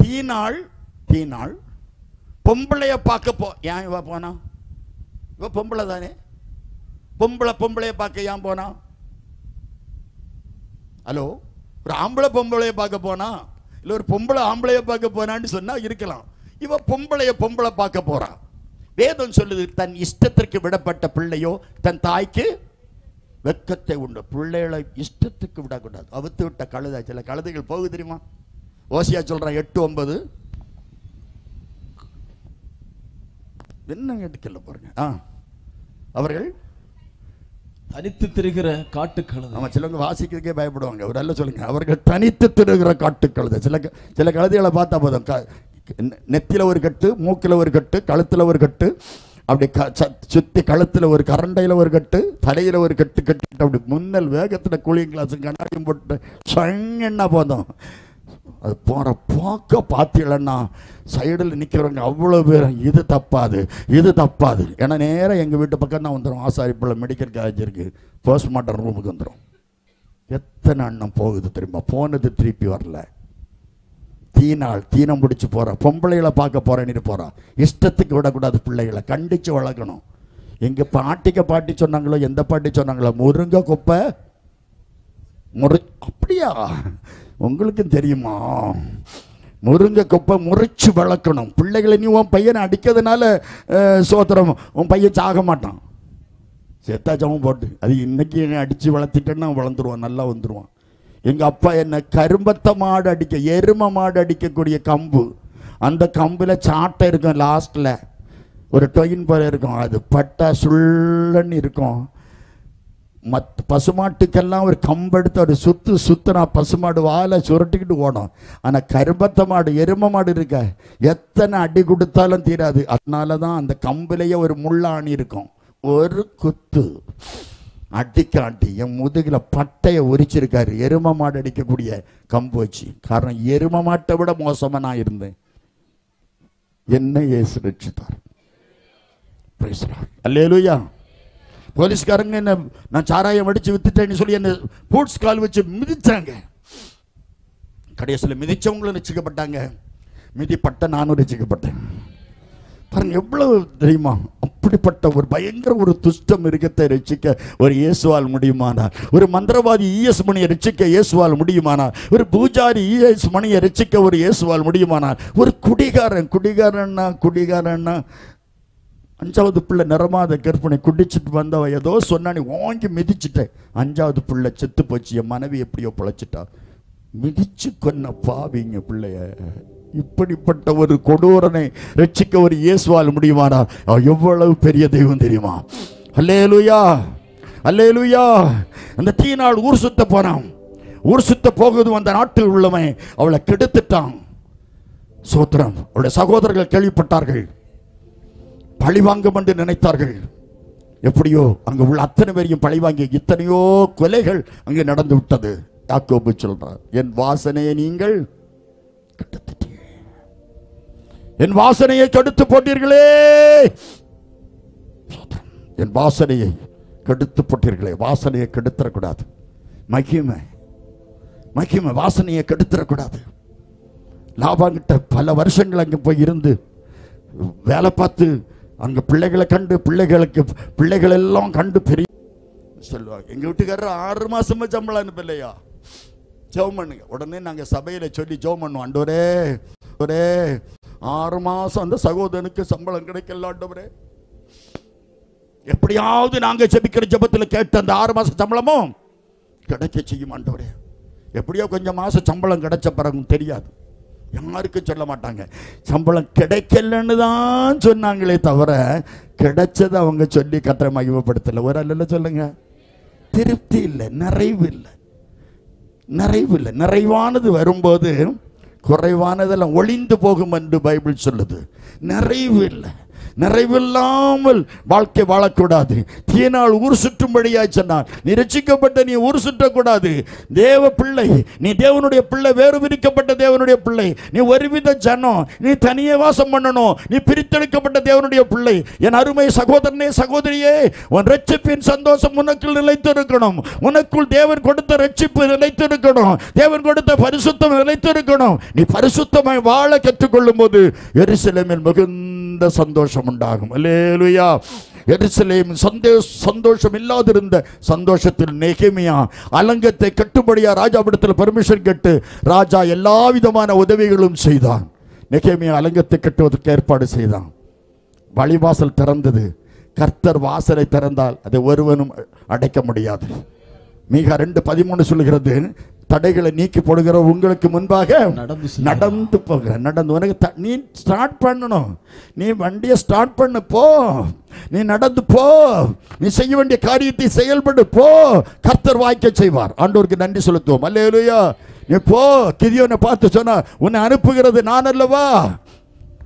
தீனாள் பொம்பளைய பார்க்க ஏன் இவ போனா? இவ பொம்பளை தானே. பொம்பளைய பார்க்க ஏன் போனா? ஹலோ, ஒரு ஆம்பளை பொம்பளைய பார்க்க போனா, இல்ல ஒரு பொம்பளை ஆம்பளைய பார்க்க போனான்னு சொன்னா இருக்கலாம். இவ பொம்பளை பார்க்க போறா. வேதம் சொல்லுது, தன் இஷ்டத்திற்கு விடப்பட்ட பிள்ளையோ தன் தாய்க்கு வெட்கத்தை உண்டு. பிள்ளைகளை இஷ்டத்துக்கு விடக்கூடாது. அவுத்து விட்ட கழுதை, சில கழுதைகள் போகுது தெரியுமா? ஓசியா சொல்றான் 8:9. என்ன எடுக்கல பாருங்க. அவர்கள் தனித்து திரிகிற காட்டுக்கழுதை. நம்ம சிலவங்க வாசிக்கிறதுக்கே பயப்படுவாங்க. ஒரு நல்ல சொல்லுங்க, அவர்கள் தனித்து திரிகிற காட்டுக்கழுதை. சில கழுதைகளை பார்த்தா போதும், நெத்தில ஒரு கட்டு, மூக்கில் ஒரு கட்டு, கழுத்துல ஒரு கட்டு, அப்படி சுத்தி கழுத்துல ஒரு கரண்டையில ஒரு கட்டு, தலையில ஒரு கட்டு கட்டிட்டு அப்படி முன்னல் வேகத்துல கூலிங் கிளாஸ் கண்ணாடியும் போட்டு சொன்னா போதும். அது போற போக்க பார்த்தீங்கன்னா சைடில் நிற்கிறவங்க அவ்வளோ பேர் இது தப்பாது. ஏன்னா நேரம் எங்கள் வீட்டு பக்கம் தான் வந்துடும். ஆசாரிப்பள்ள மெடிக்கல் காலேஜ் இருக்கு, போஸ்ட்மார்ட்டம் ரூமுக்கு வந்துடும். எத்தனை அண்ணன் போகுது தெரியுமா? போனது திருப்பி வரல. தீனம் பிடிச்சி போறா. பொம்பளைகளை பார்க்க போறேன்னு போறா. இஷ்டத்துக்கு விடக்கூடாது. பிள்ளைகளை கண்டிச்சு வளர்க்கணும். எங்க பாட்டி சொன்னாங்களோ, எந்த பாட்டி சொன்னாங்களோ, முருங்கை குப்பை அப்படியா? உங்களுக்கும் தெரியுமா? முருங்கை குப்பை முறிச்சு வளர்க்கணும். பிள்ளைகளை நீ உன் பையனை அடிக்கிறதுனால சோத்திரம், உன் பையன் சாக மாட்டான். செத்தாச்சமும் போட்டு அது இன்னைக்கு அடிச்சு வளர்த்திட்டேன்னா வளர்ந்துருவான், நல்லா வந்துடுவான். எங்க அப்பா என்ன கரும்பத்த மாடு அடிக்க, எரும மாடு அடிக்கக்கூடிய கம்பு, அந்த கம்புல சாட்டை இருக்கும், லாஸ்ட்ல ஒரு டொயின் போல இருக்கும், அது பட்டா சுள்ளன்னு இருக்கும். பசுமாட்டுக்கெல்லாம் ஒரு கம்பெடுத்து ஒரு சுத்துனா பசுமாடு வாழை சுரட்டிக்கிட்டு ஓடும். ஆனால் கரும்பத்த மாடு, எரும மாடு இருக்க, எத்தனை அடி கொடுத்தாலும் தீராது. அதனால தான் அந்த கம்புலேயே ஒரு முள்ளாணி இருக்கும். ஒரு குத்து அடிக்காட்டி என் முதுகில் பட்டையை உரிச்சிருக்காரு, எரும மாடு அடிக்கக்கூடிய கம்பு வச்சு. காரணம், எரும மாட்டை விட மோசமாக நான் இருந்தேன். என்ன இயேசு ரட்சித்தார். அல்லேலூயா. போலீஸ்காரங்க என்ன நான் சாராயம் அடிச்சு வித்துட்டேன்னு சொல்லி என்ன பூட்ஸ் கால் வச்சு மிதிச்சாங்க. கடைசியில் மிதிச்சவங்களும் ரசிக்கப்பட்டாங்க, மிதிப்பட்ட நானும் ரசிக்கப்பட்டேன். பாருங்க எவ்வளவு தெரியுமா? அப்படிப்பட்ட ஒரு பயங்கர ஒரு துஷ்ட மிருகத்தை ரட்சிக்க ஒரு இயேசுவால் முடியுமானால், ஒரு மந்திரவாதி ES மணியை ரட்சிக்க இயேசுவால் முடியுமானால், ஒரு பூஜாரி ES மணியை ரட்சிக்க ஒரு இயேசுவால் முடியுமானால், ஒரு குடிகாரன்னா 5வது பிள்ளை நிறமாத கற்பனை குடிச்சிட்டு வந்தவ ஏதோ சொன்னா, நீ வாங்கி மிதிச்சுட்டேன். 5வது பிள்ளை செத்து போச்சு, என் மனைவி எப்படியோ பிழைச்சிட்டா. மிதிச்சு கொன்ன பாவிங்க பிள்ளைய. இப்படிப்பட்ட ஒரு கொடூரனை ரட்சிக்க ஒரு இயேசுவால் முடியுமானால் எவ்வளவு பெரிய தெய்வம் தெரியுமா? அல்லேலூயா. அல்லேலூயா. அந்த தீனாள் ஊர் சுத்த போனான். ஊர் சுத்த போகுது அந்த நாட்டில் உள்ளவன் அவளை கெடுத்துட்டான். சோத்திரம். அவளுடைய சகோதரர்கள் கேள்விப்பட்டார்கள், பழிவாங்கும் என்று நினைத்தார்கள். எப்படியோ அங்கு உள்ள அத்தனை பேரையும் பழிவாங்கி இத்தனையோ கொலைகள் அங்கு நடந்து விட்டது. யாக்கோபு சொல்றார், என் வாசனையை நீங்கள் கெடுத்துட்டீர்கள், என் வாசனையை கெடுத்து போட்டீர்களே, என் வாசனையை கெடுத்து போட்டீர்களே. வாசனையை கெடுத்துடக்கூடாது. மகிமை மகிமை வாசனையை கெடுத்துடக்கூடாது. லாபாங்கிட்ட பல வருஷங்கள் அங்கே போய் இருந்து வேலை பார்த்து அங்கே பிள்ளைகளை கண்டு பிள்ளைகள் எல்லாம் கண்டு பெரிய சொல்லுவாங்க, எங்கள் வீட்டுக்காரர் 6 மாசமா சம்பளம் அனுப்பலையா, ஜெபம் பண்ணுங்க. உடனே நாங்கள் சபையில் சொல்லி ஜெபம் பண்ணுவோம், ஆண்டவரே ஒரே 6 மாசம் அந்த சகோதரனுக்கு சம்பளம் கிடைக்கல ஆண்டவரே, எப்படியாவது நாங்கள் ஜெபிக்கிற ஜெபத்தில் கேட்டு அந்த 6 மாசம் சம்பளமும் கிடைக்க செய்யும் ஆண்டவரே. எப்படியோ கொஞ்சம் மாசம் சம்பளம் கிடைச்ச பிறகு தெரியாது, யாருக்கும் சொல்ல மாட்டாங்க. சம்பளம் கிடைக்கலன்னு தான் சொன்னாங்களே தவிர கிடைச்சதை அவங்க சொல்லி கர்த்தரை மகிமைப்படுத்தல. ஒரு அல்ல சொல்லுங்க, திருப்தி இல்லை, நிறைவு இல்லை, நிறைவு இல்லை. நிறைவானது வரும்போது குறைவானதெல்லாம் ஒளிந்து போகும் என்று பைபிள் சொல்லுது. நிறைவு இல்லை, நிறைவில்லாமல் வாழ்க்கை வாழக்கூடாது. தீனால் ஊர் சுற்றும்படியாய் சொன்னார். நீ ரட்சிக்கப்பட்ட நீ ஊர் சுற்றக்கூடாது. தேவ பிள்ளை, நீ தேவனுடைய பிள்ளை, வேறு பிரிக்கப்பட்ட தேவனுடைய பிள்ளை, நீ ஒருவித ஜனம், நீ தனியே வாசம் பண்ணணும், நீ பிரித்தெடுக்கப்பட்ட தேவனுடைய பிள்ளை. என் அருமை சகோதரனே சகோதரியே, உன் ரட்சிப்பின் சந்தோஷம் உனக்குள் நிலைத்திருக்கணும். உனக்குள் தேவன் கொடுத்த ரட்சிப்பு நிலைத்திருக்கணும், தேவன் கொடுத்த பரிசுத்தம் நிலைத்திருக்கணும். நீ பரிசுத்தமாய் வாழ கற்றுக்கொள்ளும் போது எருசலேமில் மிகுந்த சந்தோஷம் உண்டாகும். அல்லேலூயா. எருசலேம் சந்தோஷம் இல்லாதிருந்த சந்தோஷத்தில் நெகேமியா அலங்கத்தை கட்டும்படியா ராஜாவிடத்தில் பெர்மிஷன் கேட்டு ராஜா எல்லா விதமான உதவிகளும் செய்தான். நெகேமியா அலங்கத்தை கட்டுவதற்கு ஏற்பாடு செய்தான். வழிவாசல் திறந்தது. கர்த்தர் வாசலை திறந்தால் அதை ஒருவனும் அடைக்க முடியாது. மீகா 2:13 சொல்லுகிறது, தடைகளை நீக்கி போடுகிற உங்களுக்கு முன்பாக நடந்து போகிற. நடந்து உனக்கு நீ ஸ்டார்ட் பண்ணணும். நீ வண்டியை ஸ்டார்ட் பண்ணு, போ, நீ நடந்து போ, நீ செய்ய வேண்டிய காரியத்தை செயல்படு, போ, கர்த்தர் வாய்க்க செய்வார். ஆண்டவருக்கு நன்றி செலுத்துவோம். அல்லேலூயா. நீ போ. கிதியோனை பார்த்து சொன்னா, உன்னை அனுப்புகிறது நான் அல்லவா,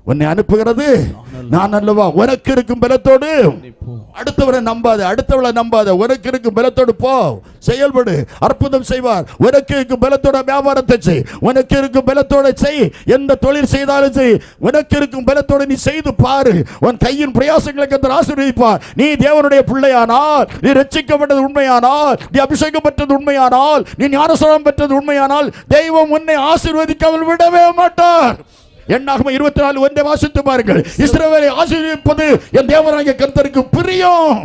உன்னை அனுப்புகிறது நான் அல்லவா, உனக்கு இருக்கும் பலத்தோடு அடுத்தவரை நம்பாத, அடுத்தவளை நம்பாத, உனக்கு இருக்கும் பலத்தோடு போ, செயல்படு, அற்புதம் செய்வார். உனக்கு இருக்கும் பலத்தோட வியாபாரத்தை செய், உனக்கு இருக்கும் பலத்தோட செய், எந்த தொழில் செய்தாலும் செய், உனக்கு இருக்கும் பலத்தோட நீ செய்து பாரு, உன் கையின் பிரயாசங்களுக்கு கர்த்தர் ஆசீர்வதிப்பார். நீ தேவனுடைய பிள்ளையானால், நீ ரட்சிக்கப்பட்டது உண்மையானால், நீ அபிஷேகம் பெற்றது உண்மையானால், நீ ஞானஸ்நானம் பெற்றது உண்மையானால், தெய்வம் உன்னை ஆசீர்வதிக்காமல் விடவே மாட்டார். என்னாகமம் 24:1 வாசித்து பாருங்கள். இஸ்ரவேலை ஆசீர்வதிப்பது என் தேவனாகிய கர்த்தருக்கு பிரியம்.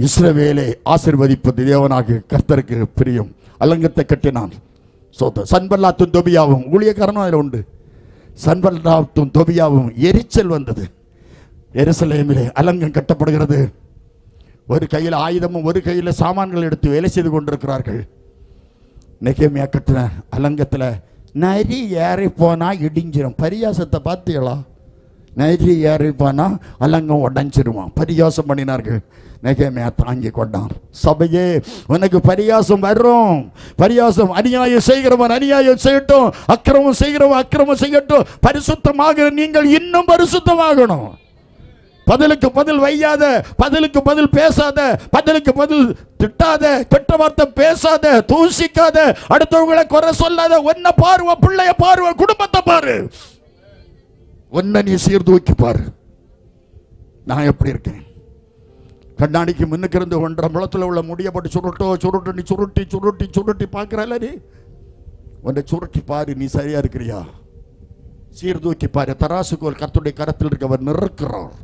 இஸ்ரவேலை ஆசீர்வதிப்பது தேவனாகிய கர்த்தருக்கு பிரியம். அலங்கத்தை கட்டினான். சன்பல்லாத்தும் தொபியாவும் ஊழியக்காரனும் அதில் உண்டு. சன்பல்லாத்தும் தொபியாவும் எரிச்சல் வந்தது. எருசலேமிலே அலங்கம் கட்டப்படுகிறது. ஒரு கையில் ஆயுதமும் ஒரு கையில் சாமான்கள் எடுத்து வேலை செய்து கொண்டிருக்கிறார்கள். நெகேமியா கட்டின அலங்கத்தில் நரி ஏறி போனா இடிஞ்சிரும். பரியாசத்தை பார்த்தீங்களா? நரி ஏறி போனா அலங்கம் உடைஞ்சிருவான். பரியாசம் பண்ணினார்கள். நெகேமியா தாங்கி கொண்டான். சபையே, உனக்கு பரியாசம் வரும். பரியாசம், அநியாயம் செய்கிறவன் அநியாயம் செய்யட்டும், அக்கிரமம் செய்கிறவன் அக்கிரமம் செய்யட்டும். பரிசுத்தமாக நீங்கள் இன்னும் பரிசுத்தமாகணும். பதிலுக்கு பதில் வையாத, பதிலுக்கு பதில் பேசாத, பதிலுக்கு பதில் திட்டாத, கெட்ட வார்த்தை பேசாத, தூசிக்காத, அடுத்தவங்களை குறை சொல்லாத. ஒன்ன பாருவ, பிள்ளைய பாருவ, குடும்பத்தை பாரு, ஒன்ன நீ சீர்தூக்கி பாரு. நான் எப்படி இருக்கேன்? கண்ணாடிக்கு முன்னுக்கு இருந்து 1.5 முழத்துல உள்ள முடிய போட்டு சுருட்டு நீ சுருட்டி சுருட்டி சுருட்டி பார்க்கறல, நீ உன்னை சுருட்டி பாரு, நீ சரியா இருக்கிறியா? சீர்தூக்கி பாரு. தராசுகோல் கர்த்தருடைய கரத்தில் இருக்கவர் நிற்கிறார்.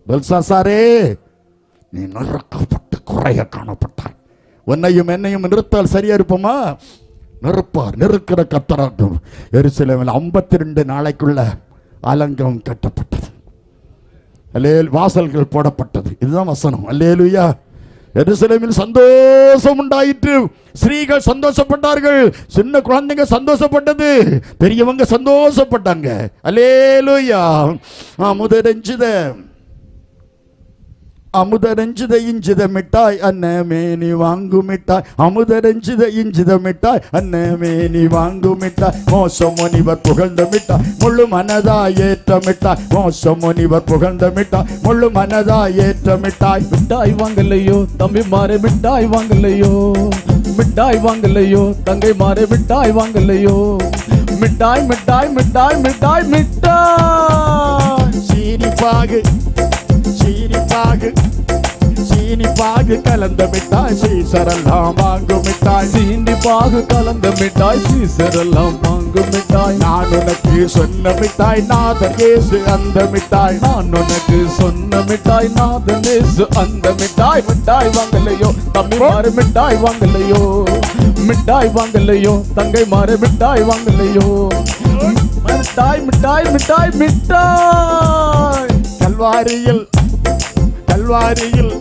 பெல்சாசாரே, நீ நறுக்கப்பட்டு குறைய காணப்பட்டாய். உன்னையும் என்னையும் நிறுத்தால் சரியா இருப்போமா? நிறுப்பார். நிறுக்கிற கர்த்தராகும். எருசலேமில் 52 நாளைக்குள்ள அலங்கம் கட்டப்பட்டது. வாசல்கள் போடப்பட்டது. இதுதான் வசனம். அல்லேலூயா. எருசலேமில் சந்தோஷம் உண்டாயிற்று. ஸ்ரீகள் சந்தோஷப்பட்டார்கள், சின்ன குழந்தைங்க சந்தோஷப்பட்டது, பெரியவங்க சந்தோஷப்பட்டாங்க. அல்லேலூயா. முதரஞ்சித അമുതരഞ്ചിത ഇഞ്ചിത മിഠായി അന്നമേനി വാങ്ങുമിഠായി അമുതരഞ്ചിത ഇഞ്ചിത മിഠായി അന്നമേനി വാങ്ങുമിഠായി മോശമുനിവർ പുകഴ്ந்த മിഠായി മുള്ളു മനതായി ഏറ്റ മിഠായി മോശമുനിവർ പുകழ்ந்த மிட்டாய் முள்ளு மனதாய் ஏற்ற மிட்டாய் மிட்டாய் வாங்கலையோ தம்பி மாறே மிட்டாய் வாங்கலையோ மிட்டாய் வாங்கலையோ தங்கை மாறே மிட்டாய் வாங்கலையோ மிட்டாய் மிட்டாய் மிட்டாய் மிட்டாய் மிட்டாய் சீனிப்பாகு சீனிப்பாகு சீனிப்பாகு கலந்த மிட்டாய் சீசரெல்லாம் வாங்கும் மிட்டாய் சீனிப்பாகு கலந்த மிட்டாய் சீசரெல்லாம் வாங்கும் மிட்டாய் நான் உனக்கு சொன்ன மிட்டாய் நாதன் இயேசு அந்த மிட்டாய் நான் உனக்கு சொன்ன மிட்டாய் நாதன் இயேசு அந்த மிட்டாய் மிட்டாய் வாங்கலையோ தம்பி மாறு மிட்டாய் வாங்கலையோ மிட்டாய் வாங்கலையோ தங்கை மாறு மிட்டாய் வாங்கலையோ மிட்டாய் மிட்டாய் மிட்டாய் மிட்டாய் கல்வாரியில் கல்வாரியில்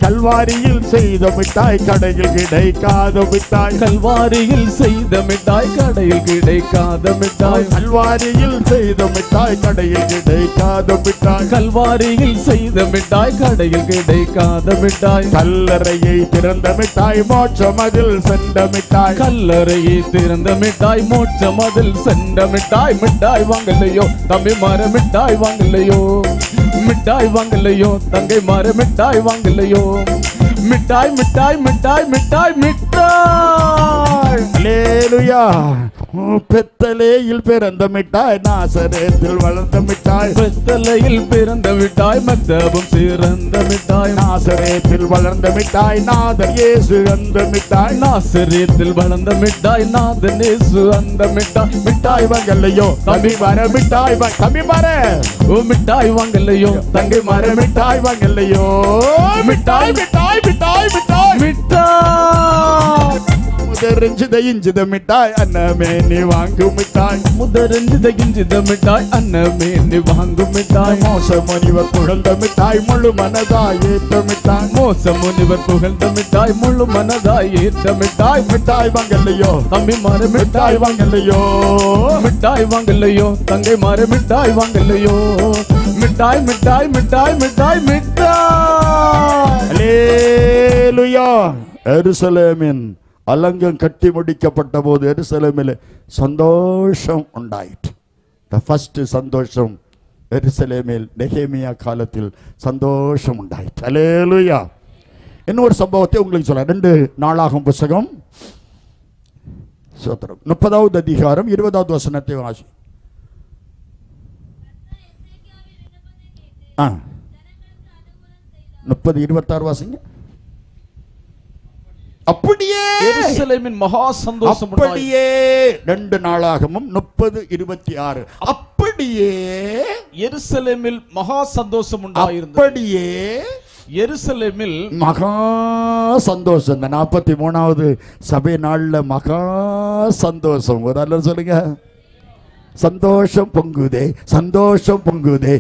கல்வாரியில் செய்த மிட்டாய் கடையில் கிடைக்காத மிட்டாய் கல்வாரியில் செய்த மிட்டாய் கடையில் கிடைக்காத மிட்டாய் கல்வாரியில் செய்த மிட்டாய் கடையில் கிடைக்காத மிட்டாய் கல்வாரியில் செய்த மிட்டாய் கடையில் கிடைக்காத மிட்டாய் கல்லறையை திறந்த மிட்டாய் மோட்சம் அதில் சென்ற மிட்டாய் கல்லறையை திறந்த மிட்டாய் மோட்சம் அதில் சென்ற மிட்டாய் மிட்டாய் வாங்கலையோ தம்பி மாற மிட்டாய் வாங்கலையோ மிட்டாய் வாங்கலையோ தங்கை மாற மிட்டாய் வாங்கலையோ மிட்டாய் மிட்டாய் மிட்டாய் மிட்டாய் மிட்டாய் அல்லேலூயா பெத்தலேயில் பிறந்த மிட்டாய் நாசரேத்தில் வளர்ந்த மிட்டாய் பெத்தலையில் பிறந்த மிட்டாய் மத்தபம் சிறந்த மிட்டாய் நாசரேத்தில் வளர்ந்த மிட்டாய் நாதன் இயேசு அந்த மிட்டாய் நாசரேத்தில் வளர்ந்த மிட்டாய் நாதன் இயேசு அந்த மிட்டாய் மிட்டாய் வாங்கலையோ தம்பி வர மிட்டாய் தம்பி வர ஓ மிட்டாய் வாங்கலையோ தங்கை மர மிட்டாய் வாங்கலையோ மிட்டாய் மிட்டாய் மிட்டாய் மிட்டாய் மிட்டாய் முதறிஞ்சித இஞ்சித மிட்டாய் அன்னமே நீ வாங்கும் மிட்டாய் முதறிஞ்சித இஞ்சித மிட்டாய் அன்னமே நீ வாங்கும் மிட்டாய் மோசமுனிவர் புகழ்ந்த மிட்டாய் முழு மனதாய் ஏற்ற மிட்டாய் மோசமுனிவர் புகழ்ந்த மிட்டாய் முழு மனதாய் ஏற்ற மிட்டாய் மிட்டாய் வாங்கலையோ தம்பி மாறு மிட்டாய் வாங்கலையோ மிட்டாய் வாங்கலையோ தங்கை மாறு மிட்டாய் வாங்கலையோ மிட்டாய் மிட்டாய் மிட்டாய் மிட்டாய் மிட்டாய் அல்லேலூயா எருசலேமின் அலங்கம் கட்டி முடிக்கப்பட்ட போது எருசலேமில் சந்தோஷம் உண்டாயிற்று. ஃபர்ஸ்ட் சந்தோஷம் எருசலேமில் நெகேமியா காலத்தில் சந்தோஷம் உண்டாயிற்று. அல்லேலூயா. இன்னொரு சம்பவத்தை உங்களுக்கு சொல்ல 2 நாளாகும் புத்தகம் 30வது அதிகாரம் 20வது வசனத்தை வாசி. 30-26 வாசிங்க. அப்படியே எருசலேமின் மகா சந்தோஷம் அப்படியே 2 நாளாகமும் 30-26 அப்படியே எருசலேமில் மகா சந்தோஷம் உண்டாயிருந்தது. அப்படியே எருசலேமில் மகா சந்தோஷம். இந்த 43வது சபை நாள்ல மகா சந்தோஷம். ஒரு அல்ல சொல்லுங்க. சந்தோஷம் பொங்குதே சந்தோஷம் பொங்குதே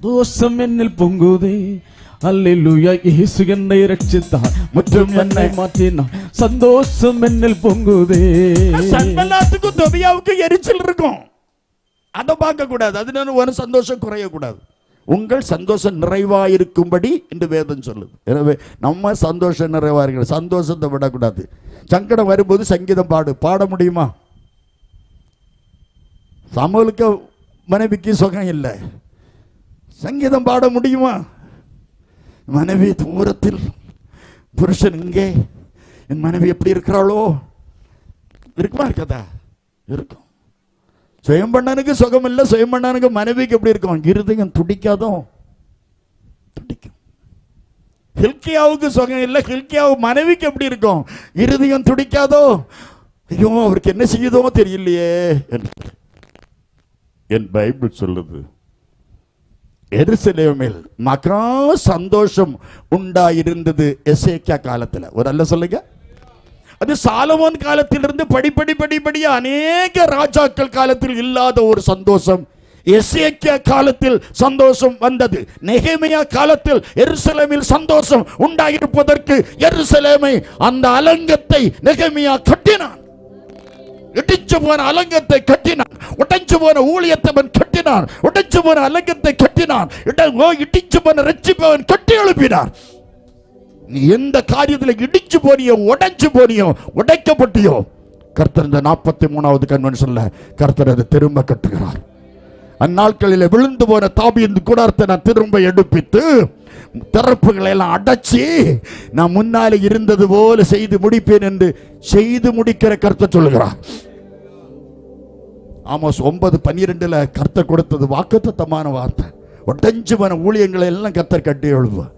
தோஷம் என்னில் பொங்குதே அல்லேலூயா இயேசு என்னை ரட்சித்தார் முற்றும் என்னை மாற்றினார் சந்தோஷம் என்னில் பொங்குதே. சன்பல்லாத்துக்கும் தொபியாவுக்கும் எரிச்சல் இருக்கும். அதை பார்க்க கூடாது. அதனால ஒரு சந்தோஷம் குறைய கூடாது. உங்கள் சந்தோஷம் நிறைவாயிருக்கும்படி என்று வேதம் சொல்லுது. எனவே நம்ம சந்தோஷம் நிறைவா இருக்கிற சந்தோஷத்தை விடக்கூடாது. சங்கடம் வரும்போது சங்கீதம் பாட முடியுமா? சமூலுக்கு மனைவிக்கு சுகம் இல்லை. சங்கீதம் பாட முடியுமா? மனைவி தூரத்தில், புருஷன் இங்கே, என் மனைவி எப்படி இருக்கிறாளோ இருக்குமா? இருக்காதா? இருக்கும். சுயம் பண்ணனுக்கு சுகம் இல்லை. சுயம் பண்ணனுக்கு மனைவிக்கு எப்படி இருக்கும்? இருதயம் துடிக்காதோ? துடிக்கும். ஹில்கியாவுக்கு சுகம் இல்லை. ஹில்கியாவு மனைவிக்கு எப்படி இருக்கும்? இருதயம் துடிக்காதோ? ஐயோ அவருக்கு என்ன செய்யுதோ தெரியலையே. என் பைபிள் சொல்லுது எருசலேமில் மகா சந்தோஷம் உண்டாயிருந்தது எசேக்கியா காலத்தில். ஒரு அல்ல சொல்லுங்க. அது சாலமோன் காலத்திலிருந்து படிப்படியா அநேக ராஜாக்கள் காலத்தில் இல்லாத ஒரு சந்தோஷம் எசேக்கியா காலத்தில் சந்தோஷம் வந்தது. நெகேமியா காலத்தில் எருசலேமில் சந்தோஷம் உண்டாயிருப்பதற்கு எருசலேமை அந்த அலங்கத்தை நெகேமியா கட்டினான். இடிச்சு போன அலங்கத்தை கட்டினான். உடைஞ்சு போன ஊழியத்தை கட்டினான். கட்டினார். உடைச்சு போன அலங்கத்தை கட்டினார். இடிச்சு போன ரட்சிப்பவன் கட்டி எழுப்பினார். நீ எந்த காரியத்தில் இடிச்சு போனியோ, உடைச்சு போனியோ, உடைக்கப்பட்டியோ, கர்த்தர் இந்த 43வது கன்வென்ஷன்ல கர்த்தர் அதை திரும்ப கட்டுகிறார். அந்நாட்களில் விழுந்து போன தாபீது கூடாரத்தை நான் திரும்ப எடுப்பித்து திறப்புகளை எல்லாம் அடைச்சி நான் முன்னாலே இருந்தது போல செய்து முடிப்பேன் என்று செய்து முடிக்கிற கர்த்தர் சொல்லுகிறார். ஆமோஸ் 9:12 கர்த்தர் கொடுத்தது வாக்குத்தத்தமான வார்த்தை. உடைஞ்சு போன ஊழியங்களை எல்லாம் கர்த்தர் கட்டி எழுப்புவார்.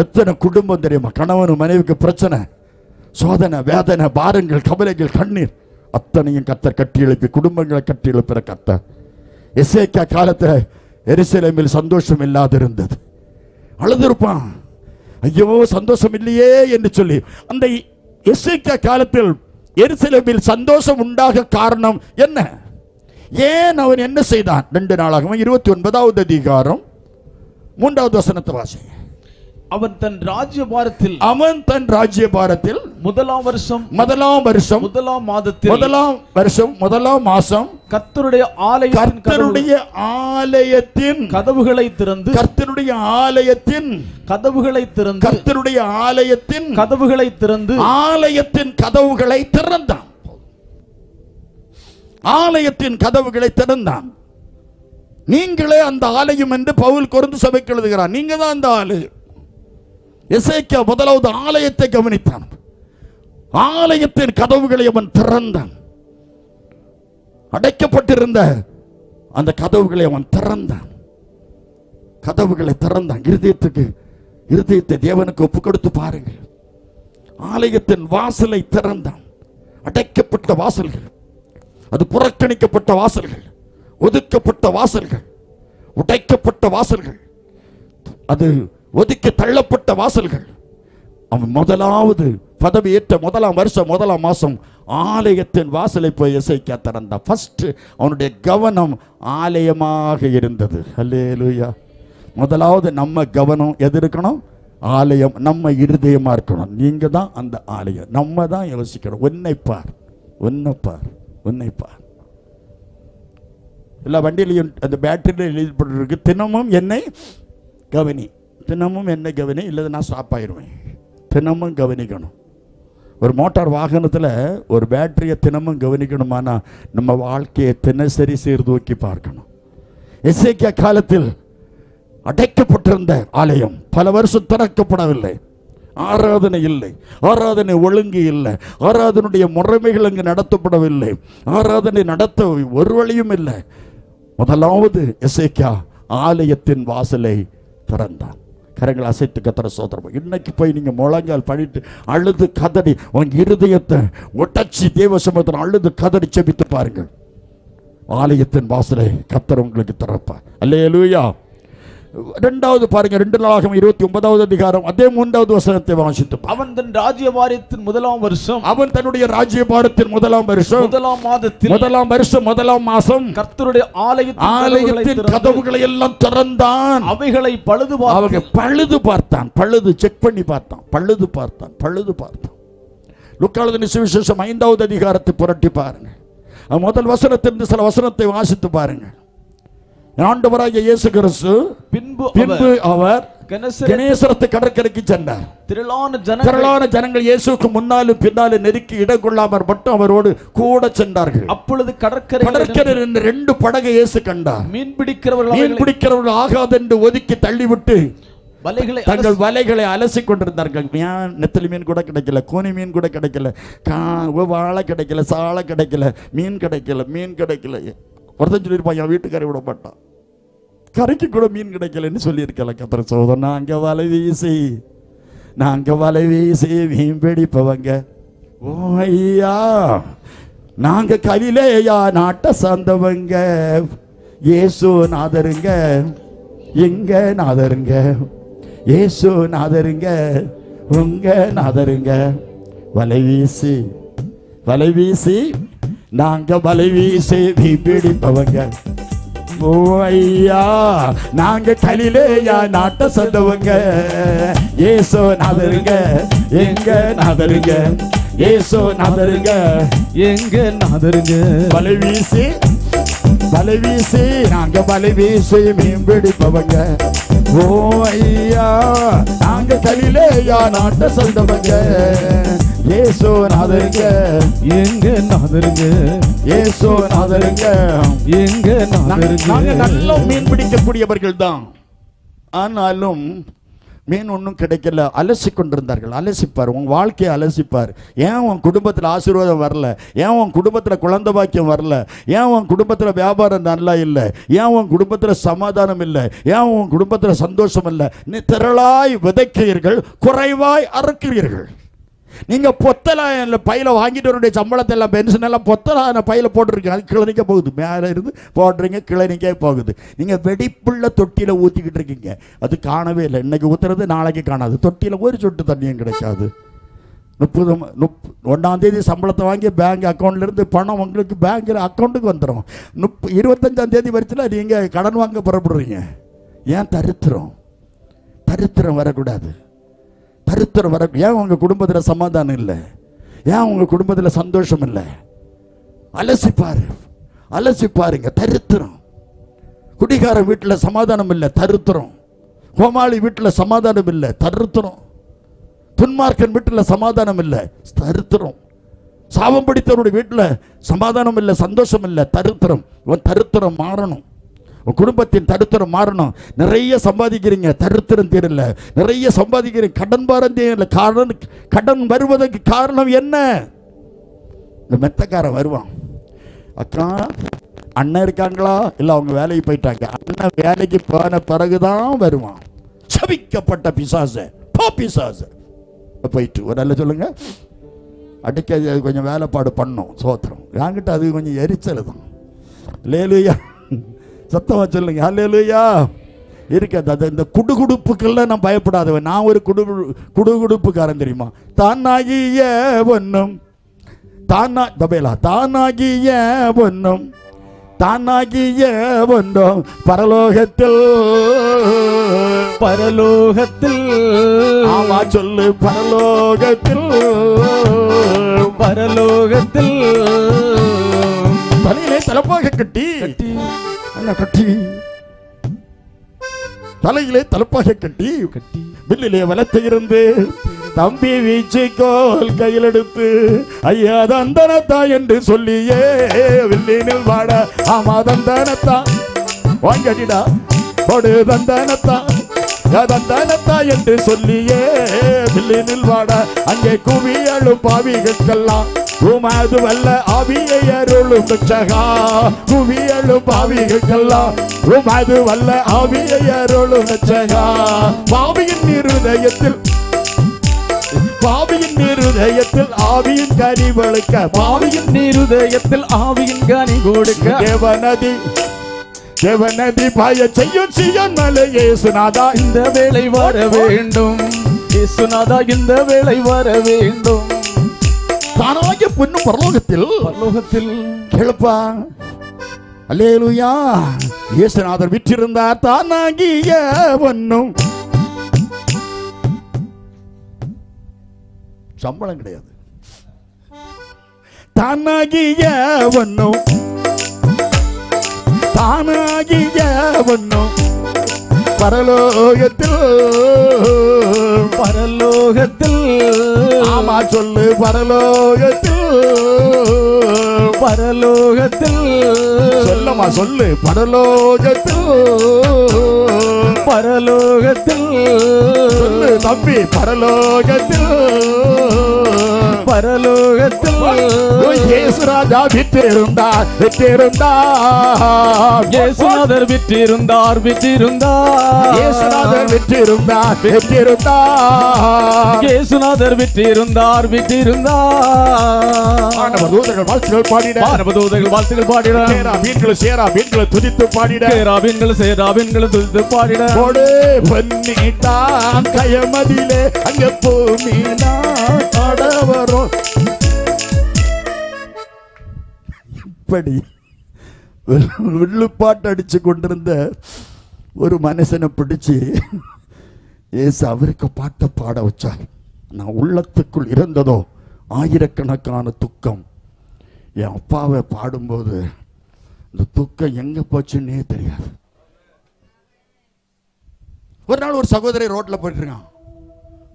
எத்தனை குடும்பம் தெரியுமா? கணவன் மனைவிக்கு பிரச்சனை, சோதனை, வேதனை, பாரங்கள், கவலைகள், கண்ணீர் அத்தனையும் கர்த்தர் கட்டி எழுப்பி குடும்பங்களை கட்டி எழுப்புற கர்த்தர். எசேக்கியா காலத்தில் எருசலேமில் சந்தோஷம் இல்லாதிருந்தது. அழுதுருப்பான், ஐயோ சந்தோஷம் இல்லையே என்று சொல்லி. அந்த எசேக்கியா காலத்தில் எருசலேமில் சந்தோஷம் உண்டாக காரணம் என்ன? ஏன் அவன் என்ன செய்தான்? 2 நாளாகமம் 29வது அதிகாரம் 3வது வசனத்தை வாசிங்க. அவன் தன் ராஜ்யபாரத்தில் முதலாம் வருஷம் முதலாம் மாதம் கர்த்தருடைய ஆலயத்தின் கதவுகளை திறந்து ஆலயத்தின் கதவுகளை திறந்தான். நீங்களே அந்த ஆலயம் என்று பவுல் கொரிந்து சபைக்கு எழுதுகிறார். நீங்க தான் அந்த ஆலயம். எசேக்கியா முதலாவது ஆலயத்தை கவனித்தான். ஆலயத்தின் கதவுகளை அவன் திறந்தான். அடைக்கப்பட்டிருந்த அந்த கதவுகளை அவன் திறந்தான். இருதயத்தை தேவனுக்கு ஒப்பு கொடுத்து பாருங்கள். ஆலயத்தின் வாசலை திறந்தான். அடைக்கப்பட்ட வாசல்கள், அது புறக்கணிக்கப்பட்ட வாசல்கள், ஒதுக்கப்பட்ட வாசல்கள், உடைக்கப்பட்ட வாசல்கள், அது ஒதுக்கி தள்ளப்பட்ட வாசல்கள். அவன் முதலாவது பதவி ஏற்ற முதலாம் வருஷம் முதலாம் மாசம் ஆலயத்தின் வாசலை போய் எசேக்கியா திறந்தான். ஃபர்ஸ்ட் அவனுடைய கவனம் ஆலயமாக இருந்தது. அல்லேலூயா. முதலாவது நம்ம கவனம் எது இருக்கணும்? ஆலயம். நம்ம இருதயமா இருக்கணும். நீங்க தான் அந்த ஆலயம். நம்ம தான் யோசிக்கணும். உன்னை பார். எல்லா வண்டியிலையும் அந்த பேட்டரியில் எழுதப்பட்டிருக்கு, தினமும் என்னை கவனி. தினமும் என்ன கவனி, இல்லை நான் ஸ்டாப் ஆயிடுவேன். தினமும் கவனிக்கணும். ஒரு மோட்டார் வாகனத்தில் ஒரு பேட்டரியை தினமும் கவனிக்கணுமானா நம்ம வாழ்க்கையை தினசரி சீர்தூக்கி பார்க்கணும். எசேக்கியா காலத்தில் அடைக்கப்பட்டிருந்த ஆலயம் பல வருஷம் திறக்கப்படவில்லை. ஆராதனை இல்லை, ஆராதனை ஒழுங்கு இல்லை, ஆராதனுடைய முறைமைகள் அங்கு நடத்தப்படவில்லை, ஆராதனை நடத்த ஒரு வழியும் இல்லை. முதலாவது எசேக்கியா ஆலயத்தின் வாசலை திறந்தான். கரங்களை அசைத்து கத்தர சோதரம். இன்னைக்கு போய் நீங்க முழங்கால் பண்ணிட்டு அழுது கதறி உங்க இருதயத்தை ஒட்டச்சி தேவ சமூகத்தில் அழுது கதறி செபித்து பாருங்கள். ஆலயத்தின் வாசலை கத்தர் உங்களுக்கு திறப்பார். அல்லேலூயா. இரண்டாவது பாருங்க, 2 நாளாகமம் 29வது அதிகாரம் அதே 3வது வசனத்தை வாசித்து. அவன் தன்னுடைய ராஜ்யபாரத்தின் முதலாம் வருஷம் முதலாம் மாதத்தில் முதலாம் மாசம் கர்த்தருடைய ஆலயத்தின் கதவுகளை எல்லாம் திறந்தான். அவைகளை பழுது பார்த்தான். செக் பண்ணி பார்த்தான். பழுது பார்த்தான். லூக்கா எழுதின சுவிசேஷம் 5வது அதிகாரத்தை புரட்டி பாருங்க. முதல் வசனத்திலிருந்து சில வசனத்தை வாசித்து பாருங்க. ஆண்டவராகிய இயேசு கிறிஸ்து பின்பு அவர் கெனேசரத்து கடற்கரைக்கு சென்றார். திரளான ஜனங்கள் இயேசுக்கு முன்னாலும் பின்னாலும் நெருக்கி இடம் கொள்ளாமற் மட்டும் அவரோடு கூட சென்றார்கள். அப்பொழுது கடற்கரையில் 2 படகை இயேசு கண்டார். மீன் பிடிக்கிறவர்கள் ஆகாதென்று ஒதுக்கி தள்ளிவிட்டு தங்கள் வலைகளை அலசி கொண்டிருந்தார்கள். நெத்தலி மீன் கூட கிடைக்கல, கோனி மீன் கூட கிடைக்கல, வாழை கிடைக்கல, சாலை கிடைக்கல, மீன் கிடைக்கல. ஒருத்தன் சொல்லியிருப்பான், என் வீட்டுக்காரை விட மாட்டான், கரைக்கு கூட மீன் கிடைக்கலன்னு சொல்லியிருக்கல. கத்திர சோதரன், நாங்க வலை வீசி மீன் பிடிப்பவங்க. ஓ ஐயா, நாங்க கலிலேயா நாட்டை சார்ந்தவங்க. இயேசு நாதருங்க, எங்க நாதருங்க, இயேசு நாதருங்க, உங்க நாதருங்க. வலை வீசி நாங்க வலை வீசி பிடிப்பவங்க. ஓ ஐயா, நாங்க கலிலேயா நாட்டை சார்ந்தவங்க. இயேசு நாதருங்க, எங்க நாதருங்க, இயேசு நாதருங்க, எங்க நாதருங்க. வலை வீசி வலை வீசி நாங்க வலை வீசி மீன் பிடிப்பவங்க. ஓ ஐயா நாங்க கலிலேயா நாட்ட சொல்றவங்க. ஏசோ நாதருங்க எங்க நாதருங்க, ஏசோ நாதருங்க எங்க நாதருங்க. நாங்க நல்ல மீன் பிடிக்கக்கூடியவர்கள் தான். ஆனாலும் மீன் ஒன்றும் கிடைக்கல. அலசி கொண்டிருந்தார்கள். அலசிப்பார், உன் வாழ்க்கையை அலசிப்பார். ஏன் உன் குடும்பத்தில் ஆசீர்வாதம் வரல? ஏன் உன் குடும்பத்தில் குழந்தை பாக்கியம் வரல? ஏன் உன் குடும்பத்தில் வியாபாரம் நல்லா இல்லை? ஏன் உன் குடும்பத்தில் சமாதானம் இல்லை? ஏன் உன் குடும்பத்தில் சந்தோஷம் இல்லை? நீ திரளாய் விதைக்கிறீர்கள், குறைவாய் அறுக்கிறீர்கள். நீங்க பொத்தலான பையில வாங்கிட்டு வரக்கூடிய சம்பளத்தை எல்லாம் பென்ஷன் எல்லாம் பொத்தலான பையில போட்டுருக்கீங்க. அது கிளனிக்க போகுது. மேலே இருந்து போடுறீங்க, கிளனிக்கே போகுது. நீங்க வெடிப்புள்ள தொட்டியில ஊத்திக்கிட்டு இருக்கீங்க. அது காணவே இல்லை. இன்னைக்கு ஊத்துறது நாளைக்கு காணாது. தொட்டியில ஒரு சொட்டு தண்ணியும் கிடைக்காது. 1ஆம் தேதி சம்பளத்தை வாங்கி பேங்க் அக்கௌண்ட்ல இருந்து பணம் உங்களுக்கு பேங்க் அக்கௌண்ட்டுக்கு வந்துடும். 25ஆம் தேதி வரைக்கும் நீங்க கடன் வாங்க புறப்படுறீங்க. ஏன்? தரித்திரம். தரித்திரம் வரக்கூடாது. தரித்திரம் வர. ஏன் உங்க குடும்பத்தில் சமாதானம் இல்லை? ஏன் உங்க குடும்பத்தில் சந்தோஷம் இல்லை? அலசிப்பாரு, அலசிப்பாருங்க. தரித்திரம். குடிகார வீட்டில் சமாதானம் இல்லை, தரித்திரம். கோமாளி வீட்டில் சமாதானம் இல்லை, தரித்திரம். துன்மார்க்கன் வீட்டில் சமாதானம் இல்லை, தரித்திரம். சாபம் பிடித்தவருடைய வீட்டில் சமாதானம் இல்லை, சந்தோஷம் இல்லை, தரித்திரம். உன் தரித்திரம் மாறணும். உன் குடும்பத்தின் தரித்திரம் மாறணும். நிறைய சம்பாதிக்கிறீங்க, தரித்திரம் தீரல. நிறைய சம்பாதிக்கிறீங்க, கடன் பாரம் தீரல. கடன் வருவதற்கு காரணம் என்ன? இந்த மெத்தக்காரன் வருவான். அக்கா அண்ணன் இருக்காங்களா? இல்லை, அவங்க வேலைக்கு போயிட்டாங்க. அண்ணன் வேலைக்கு போன பிறகுதான் வருவான். சபிக்கப்பட்ட பிசாசு, போ பிசாசு. போயிட்டு ஒரு நல்ல சொல்லுங்க, அடிக்க கொஞ்சம் வேலைப்பாடு பண்ணும். சோத்திரம். என்கிட்ட அது கொஞ்சம் எரிச்சல் தான். லேலுயா, சத்தமா சொல்லுங்க, ஹல்லேலூயா. இருக்காது இந்த குடுகுடுப்புக்கெல்லாம் நான் பயப்படாதவன். நான் ஒரு குடுகுடுப்புக்காரன் தெரியுமா? தானாகிய பொன்னும் தானாகிய பொன்னும் தானாகிய பொன்னும் பரலோகத்தில் பரலோகத்தில். ஆமா சொல்லு, பரலோகத்தில் பரலோகத்தில். தலையிலே தலப்பாக கட்டி தலையிலே தலப்பாக கட்டி வில்லிலே வலத்தை இருந்து தம்பி வீச்சுக்கோல் கையில் எடுத்து ஐயா தந்தனத்தா என்று சொல்லியே வில்லினில் வாட. ஆமா தந்தனத்தா வாங்கடிடா போடு தந்தனத்தா தந்தனத்தா என்று சொல்லியே வில்லினில் வாட. அங்கே குவியலும் பாவிகளுக்கெல்லாம் உமது வல்ல ஆவியை அருளும் ரட்சகா. குவியலும் பாவிகளுக்கெல்லாம் உமது வல்ல ஆவியை அருளும் ரட்சகா. பாவியின் இருதயத்தில் ஆவியின் கனி வளர்க்க. பாவியின் இருதயத்தில் ஆவியின் கனி கொடுக்க. தேவநதி பாய செய்யும் சீயோன் மலை. இயேசுநாதா இந்த வேளை வர வேண்டும். இயேசுநாதா இந்த வேளை வர வேண்டும். தானாகிய பொன்னும் பரலோகத்தில் கேளுப்பா. அல்லேலூயா. இயேசுநாதர் விற்றிருந்தார். தானாகிய பொன்னும். சம்பளம் கிடையாது. தானாகிய பொன்னும் தானாகிய பொன்னும் பரலோகத்தில் ஆமா சொல்லு, பரலோகத்தில் சொல்லமா சொல்லு, பரலோகத்தில் சொல்லு தம்பி, பரலோகத்தில் இயேசுராஜா விற்றிருந்தார். இயேசுநாதர் விற்றிருந்தார். இயேசுநாதர் விற்றிருந்தார். இயேசுநாதர் விற்றிருந்தார். தூதர்கள் வாழ்த்துகள் பாடிட. வாழ்த்துகள் பாடிட. சேராபீன்களை துதித்து பாடிட. சேராபீன்களை துதித்து பாடிட. போடு பொன்னிட்டான் கயமதிலே அங்க பூமினா ஆடவரும். இப்படி வில்லுப்பாட்டு அடிச்சு கொண்டிருந்த ஒரு மனுஷனை பிடிச்சு ஏசு அவருக்கு பாட்டை பாட வச்சார். நான் உள்ளத்துக்குள் இருந்ததோ ஆயிரக்கணக்கான துக்கம். என் அப்பாவை பாடும்போது இந்த துக்கம் எங்க போச்சுன்னே தெரியாது. ஒரு நாள் ஒரு சகோதரி ரோட்ல போயிட்டு இருக்கான்.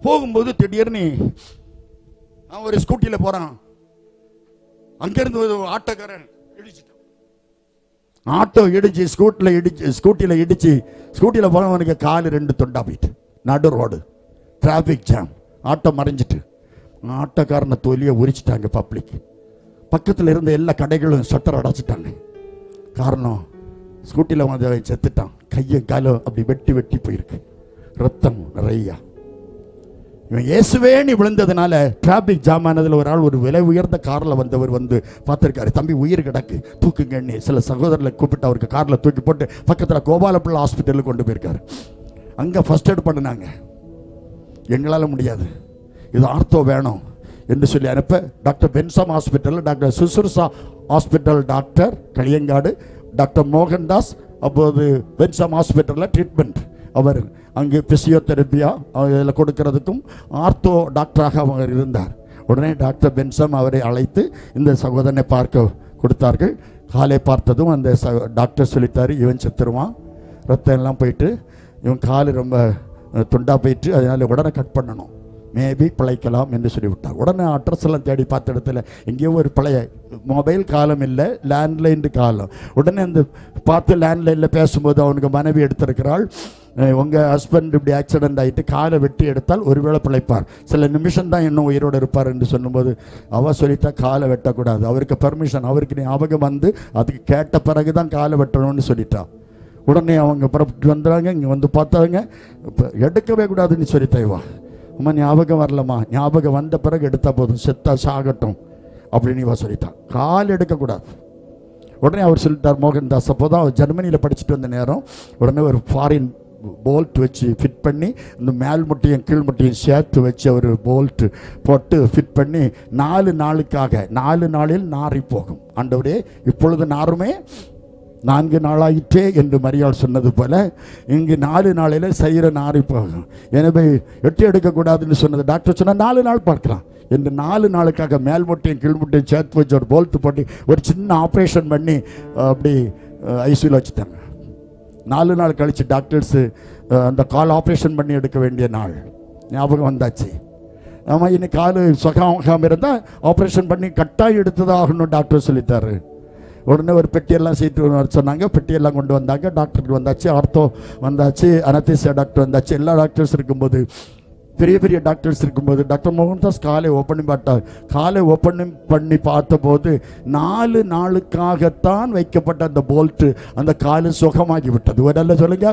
போகும்போது திடீர்னு அவன் ஒரு ஸ்கூட்டியில போறான். அங்கிருந்து ஒரு ஆட்டோக்காரன் இடிச்சிட்டான். ஆட்டோ இடிச்சு ஸ்கூட்டியில இடிச்சு ஸ்கூட்டியில போனவனுக்கு காலு 2 துண்டா போயிட்டு. நடு ரோடு, டிராபிக் ஜாம், ஆட்டோ மறைஞ்சிட்டு ஆட்டோக்காரனை தொலியை உரிச்சிட்டாங்க பப்ளிக். பக்கத்தில் இருந்த எல்லா கடைகளும் ஷட்டர் அடைச்சிட்டாங்க. காரணம், ஸ்கூட்டியில் வந்து செத்துட்டான். கையும் காலும் அப்படி வெட்டி வெட்டி போயிருக்கு, ரத்தம் நிறையா. இவன் இயேசுவேன்னு விழுந்ததுனால டிராபிக் ஜாம் ஆனதில் ஒரு ஆள் ஒரு விலை உயர்ந்த காரில் வந்தவர் வந்து பார்த்துருக்காரு. தம்பி உயிர் கிடக்கு, தூக்குங்கன்னு சில சகோதரர்களை கூப்பிட்டு அவருக்கு காரில் தூக்கி போட்டு பக்கத்தில் கோபாலப்பிள்ளை ஹாஸ்பிட்டலுக்கு கொண்டு போயிருக்காரு. அங்கே ஃபர்ஸ்ட் எய்ட் பண்ணினாங்க. எங்களால் முடியாது, இது ஆர்த்தோ வேணும் என்று சொல்லி அனுப்ப டாக்டர் பென்சம் ஹாஸ்பிட்டல், டாக்டர் சுசுர்சா hospital, doctor Kaliyankadu, doctor Mohandas அப்போது பென்சம் ஹாஸ்பிட்டலில் ட்ரீட்மெண்ட். அவர் அங்கே பிசியோதெரப்பியா இதில் கொடுக்கறதுக்கும் ஆர்த்தோ டாக்டராக அவர் இருந்தார். உடனே டாக்டர் பென்சம் அவரை அழைத்து இந்த சகோதரனை பார்க்க கொடுத்தார்கள். காலை பார்த்ததும் அந்த டாக்டர் சொல்லித்தார், இவன் செத்துருவான், ரத்தம் எல்லாம் போயிட்டு இவன் கால் ரொம்ப துண்டா போயிட்டு, அதனால உடனே கட் பண்ணணும், மேபி பிழைக்கலாம் என்று சொல்லிவிட்டார். உடனே அட்ரஸ் எல்லாம் தேடி பார்த்த இடத்துல எங்கேயோ ஒரு பழைய மொபைல் காலம் இல்லை, லேண்ட்லைன் காலம். உடனே அந்த பார்த்து லேண்ட்லைனில் பேசும்போது அவனுக்கு மனைவி எடுத்திருக்கிறாள், உங்கள் ஹஸ்பண்ட் இப்படி ஆக்சிடென்ட் ஆகிட்டு காலை வெட்டி எடுத்தால் ஒருவேளை பிழைப்பார், சில நிமிஷம் தான் இன்னும் உயிரோடு இருப்பார் என்று சொல்லும்போது அவள் சொல்லிட்டா காலை வெட்டக்கூடாது, அவருக்கு பெர்மிஷன், அவருக்கு ஞாபகம் வந்து அதுக்கு கேட்ட பிறகு தான் காலை வெட்டணும்னு சொல்லிட்டா. உடனே அவங்க புறப்பட்டு வந்துடுறாங்க. இங்கே வந்து பார்த்தாங்க, இப்போ எடுக்கவே கூடாதுன்னு சொல்லி தேவா. அம்மா ஞாபகம் வரலம்மா, ஞாபகம் வந்த பிறகு எடுத்தால் போதும், செத்தா சாகட்டும் அப்படின்னு இவ சொல்லிட்டான், கால் எடுக்கக்கூடாது. உடனே அவர் சொல்லிட்டார் மோகன்தாஸ். அப்போ தான் அவர் ஜெர்மனியில் படிச்சுட்டு வந்த நேரம். உடனே ஒரு ஃபாரின் போல்ட் வச்சு ஃபிட் பண்ணி இந்த மேல் முட்டையும் கீழ் முட்டையும் சேர்த்து வச்சு அவர் போல்ட்டு போட்டு ஃபிட் பண்ணி 4 நாளுக்காக 4 நாளில் நாரி போகும். ஆண்டவரே இப்பொழுது நாருமே 4 நாளாயிற்றே என்று மரியாள் சொன்னது போல இங்கு 4 நாளில் செய்கிற நாரி போகும். எனவே எட்டி எடுக்கக்கூடாதுன்னு சொன்னது டாக்டர் சொன்னால் 4 நாள் பார்க்கலாம் என்று 4 நாளுக்காக மேல் முட்டையும் கீழ் முட்டையும் சேர்த்து வச்சு ஒரு போல்ட்டு போட்டு ஒரு சின்ன ஆப்ரேஷன் பண்ணி அப்படி ஐசியூவில் வச்சுட்டாங்க. 4 நாள் கழித்து டாக்டர்ஸு அந்த கால் ஆப்ரேஷன் பண்ணி எடுக்க வேண்டிய நாள் ஞாபகம் வந்தாச்சு. ஆமாம், இன்னைக்கு கால் சுகமாகாமல் இருந்தால் ஆப்ரேஷன் பண்ணி கட்டாயம் எடுத்ததாகணும் டாக்டர் சொல்லித்தாரு. உடனே ஒரு பெட்டியெல்லாம் சீட்டு சொன்னாங்க, பெட்டியெல்லாம் கொண்டு வந்தாங்க. டாக்டருக்கு வந்தாச்சு, ஆர்த்தோ வந்தாச்சு, அனஸ்தீசியா டாக்டர் வந்தாச்சு. எல்லா டாக்டர்ஸ் இருக்கும்போது, பெரிய பெரிய டாக்டர்ஸ் இருக்கும்போது டாக்டர் மோகன்தாஸ் காலை ஓப்பன் பார்த்தார். காலை ஓப்பன் பண்ணி பார்த்தபோது 4 நாளுக்காகத்தான் வைக்கப்பட்ட அந்த போல்ட்டு அந்த காலு சுகமாகி விட்டது. ஒரு அல்ல சொல்லுங்க,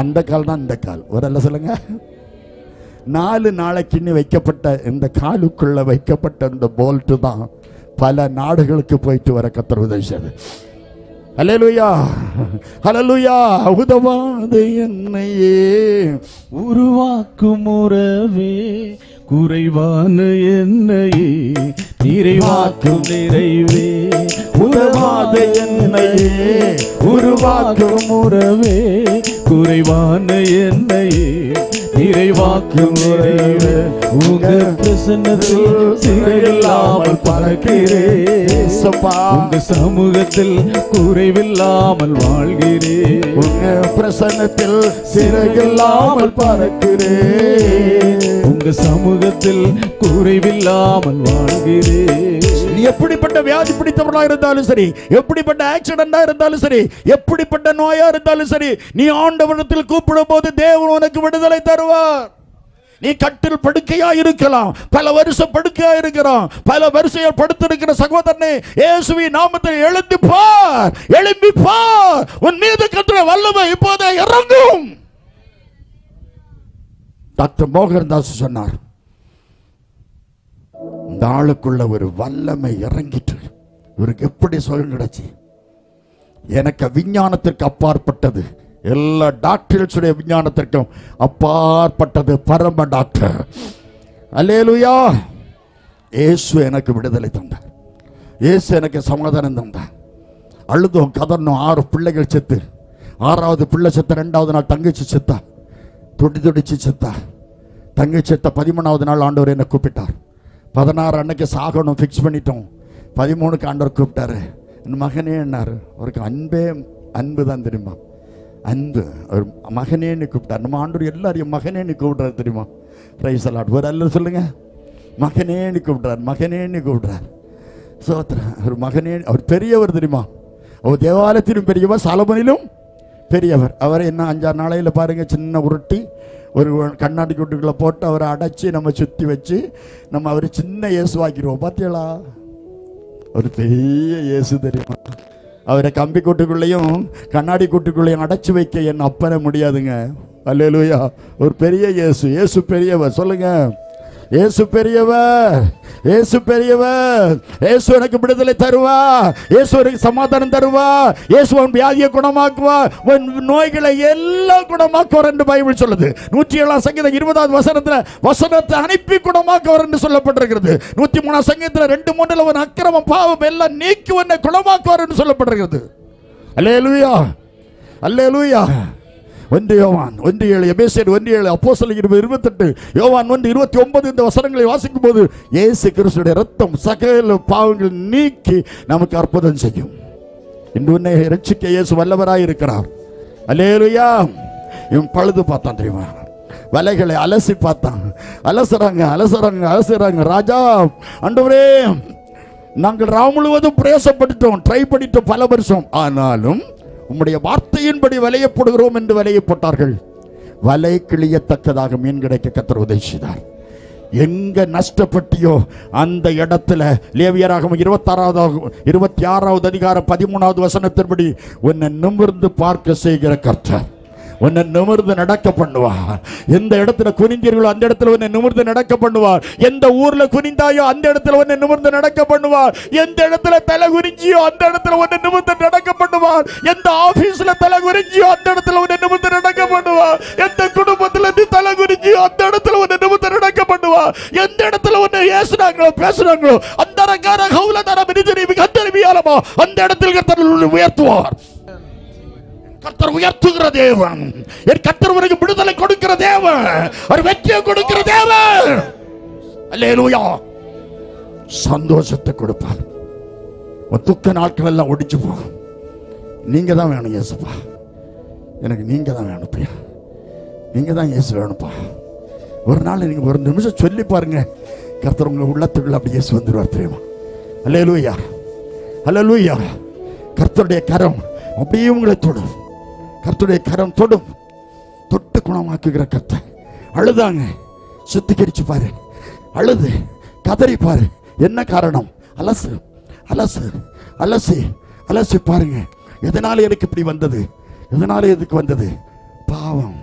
அந்த கால் தான் இந்த கால். ஒரு அல்ல சொல்லுங்க, 4 நாளைக்குன்னு வைக்கப்பட்ட இந்த காலுக்குள்ள வைக்கப்பட்ட இந்த போல்ட்டு தான் பல நாடுகளுக்கு போயிட்டு வர கர்த்தர் உதவி செய்து. ஹல்லேலூயா, ஹல்லேலூயா. உதவாது என்னையே உருவாக்கும் உறவே, குறைவான என்னையே நிறைவாக்கும் நிறைவே. உதவாத என்னையே உருவாக்கும் உறவே, குறைவான என்னையே நிறைவாக்கும் நிறைவே. உங்க பிரசன்னத்தில் சிறையில்லாமல் பறக்கிறேன், உங்க சமூகத்தில் குறைவில்லாமல் வாழ்கிறேன். உங்க பிரசன்னத்தில் சிறையில்லாமல் பறக்கிறேன், உங்க சமூகத்தில் குறைவில்லாமல் வாழ்கிறேன். நீ எப்படிப்பட்ட வியாதி பிடித்தவர்களா இருந்தாலும் சரி, எப்படிப்பட்ட ஆக்சிடென்டா இருந்தாலும் சரி, எப்படிப்பட்ட நோயா இருந்தாலும் சரி, நீ ஆண்டவரிடத்தில் கூப்பிடும் போது தேவன் உனக்கு விடுதலை தருவார். நீ கட்டில் படுக்கையா இருக்கலாம், பல வருஷம் படுக்கையா இருக்கிறான், பல வருஷம் படுத்திருக்கிற சகோதரனே, இயேசுவின் நாமத்தில் எழுந்து பார், எழும்பி பார், உன் மீது கர்த்தருடைய வல்லமை இப்போதே இறங்கும். டாக்டர் மோகன்தாஸ் சொன்னார், இந்த ஆளுக்குள்ள ஒரு வல்லமை இறங்கிட்டு இவருக்கு எப்படி சுகம் கிடைச்சி. எனக்கு விஞ்ஞானத்திற்கு அப்பாற்பட்டது, எல்லா டாக்டர்ஸுடைய விஞ்ஞானத்திற்கும் அப்பாற்பட்டது பரம டாக்டர். அல்லேலூயா. இயேசு எனக்கு விடுதலை தந்தார், இயேசு எனக்கு சமாதானம் தந்தார். அழுதும் கதறணும். 6 பிள்ளைகள் செத்து, 6வது பிள்ளை செத்த 2வது நாள் தங்கச்சி செத்தா, துடிச்சு செத்தா. தங்கச்சி செத்த 13வது நாள் ஆண்டவர் என்னை கூப்பிட்டார். 16 அன்னைக்கு சாகணும் ஃபிக்ஸ் பண்ணிட்டோம். 13க்கு ஆண்டவர் கூப்பிட்டாரு. என் மகனே என்னார். அவருக்கு அன்பு தான் தெரியுமா, அன்பு. அவர் மகனேன்னு கூப்பிட்டார். நம்ம ஆண்டவர் எல்லாரையும் மகனேன்னு கூப்பிடுறாரு தெரியுமா. Praise the Lord. ஒரு அல்ல சொல்லுங்க, மகனேன்னு கூப்பிடுறார், மகனேன்னு கூப்பிடுறார். சோத்திரம். அவர் மகனே, அவர் பெரியவர் தெரியுமா. அவர் தேவாலயத்திலும் பெரியவர், சாலமோனிலும் பெரியவர். அவரை என்ன 5-6 நாளையில் பாருங்க, சின்ன உருட்டி ஒரு கண்ணாடி கூட்டுக்குள்ளே போட்டு அவரை அடைச்சி நம்ம சுற்றி வச்சு நம்ம அவர் சின்ன இயேசுவாக்கிடுவோம். பார்த்தீங்களா, ஒரு பெரிய இயேசு தெரியுமா. அவரை கம்பி கூட்டுக்குள்ளேயும் கண்ணாடி கூட்டுக்குள்ளேயும் அடைச்சி வைக்க என் அப்பனை முடியாதுங்க. அல்லேலூயா. ஒரு பெரிய இயேசு. இயேசு பெரியவர். சொல்லுங்க, இயேசு பெரியவர், இயேசு பெரியவர். இயேசு எனக்கு விடுதலை தருவா, இயேசு எனக்கு சமாதானம் தருவா, இயேசு உன் வியாதியை குணமாக்குவா, உன் நோய்களை எல்லாம் குணமாக்குவார் என்று பைபிள் சொல்லுது. 107 சங்கீதம் 20வது வசனத்துல வசனத்தை அனுப்பி குணமாக்குவார் என்று சொல்லப்பட்டிருக்கிறது. 103 சங்கீதத்துல 2-3 உன் அக்கிரமம் பாவம் எல்லாம் நீக்கி உன்னை குணமாக்குவார் என்று சொல்லப்பட்டிருக்கிறது. அல்லேலூயா, அல்லேலூயா. 1 யோவான் 1:7, எபேசியர் 1:7, அப்போஸ்தலர் 20:28, யோவான் 1:29 இந்த வசனங்களை வாசிக்கும் போது இயேசு கிறிஸ்துவின் இரத்தம் சகல பாவங்கள் நீக்கி நமக்கு அற்புதம் செய்யும். இன்று உன்னை ரட்சிக்க இயேசு வல்லவராய் இருக்கிறார். அல்லேலூயா. இவன் பழுது பார்த்தான் தெரியுமா, வலைகளை அலசி பார்த்தான். அலசுறாங்க. ராஜா, ஆண்டவரே, நாங்கள் ராம் முழுவதும் பிரயாசப்பட்டுட்டோம், ட்ரை பண்ணிட்டோம் பல வருஷம், ஆனாலும் உம்முடைய வார்த்தையின்படி வலையை போடுகிறோம் என்று வலையை போட்டார்கள். வலை கிளியத்தக்கதாக மீன் கிடைக்க கர்த்தர் உதவி செய்தார். எங்க நஷ்டப்பட்டியோ அந்த இடத்துல லேவியராகமம் 26வது அதிகாரம் 13வது வசனத்தின்படி உன்னை நிமிர்ந்து பார்க்க செய்கிற கர்த்தர் உன்னை நிமிர்ந்து நடக்க பண்ணுவார். எந்த இடத்துல குனிந்தீர்களோ அந்த இடத்துல உன்னை நிமிர்ந்து நடக்க பண்ணுவார். எந்த ஊர்ல குனிந்தாயோ அந்த இடத்துல உன்னை நிமிர்ந்து நடக்க பண்ணுவார். எந்த இடத்துல தலை குறிஞ்சியோ அந்த இடத்துல உன்னை நிமிர்ந்து நடக்க பண்ணுவார். எந்த ஆபீஸ்ல தலை குறிஞ்சியோ அந்த இடத்துல உன்னை நிமிர்ந்து நடக்க பண்ணுவார். எந்த குடும்பத்துல நீ தலை குறிஞ்சியோ அந்த இடத்துல உன்னை நிமிர்ந்து நடக்க பண்ணுவார். எந்த இடத்துல உன்னை ஏசுறாங்களோ பேசுறாங்களோ அந்த அந்த இடத்தில் கர்த்தர் உயர்த்துவார். கர்த்தர் உயர்த்துகிற தேவன். என் கர்த்தர் உனக்கு விடுதலை கொடுக்கிற தேவன், ஒரு வெற்றியை கொடுக்கிற தேவன். அல்லேலூயா. சந்தோஷத்தை கொடுப்பார். துக்க நாட்கள் எல்லாம் ஒடிச்சு போகும். நீங்க தான் வேணும் இயேசுப்பா, எனக்கு நீங்க தான் வேணுப்பா, நீங்க தான் இயேசு வேணுப்பா. ஒரு நாள் நீங்க ஒரு நிமிஷம் சொல்லி பாருங்க, கர்த்தர் உங்க உள்ளத்துக்குள்ள அப்படி இயேசு வந்துருவார் தெரியுமா. அல்லேலூயா, அல்லேலூயா. கர்த்தருடைய கரம் அப்படியே உங்களை தொடும். கர்த்தருடைய கரம் தொடும், தொட்டு குணமாக்குகிற கர்த்தர். அழுதாங்க, சுத்திகரிச்சு பாரு, அழுது கதறி பாரு. என்ன காரணம்? அலசு அலசு அலசி அலசி பாருங்க. எதனால எனக்கு இப்படி வந்தது? எதனால எதுக்கு வந்தது? பாவம்,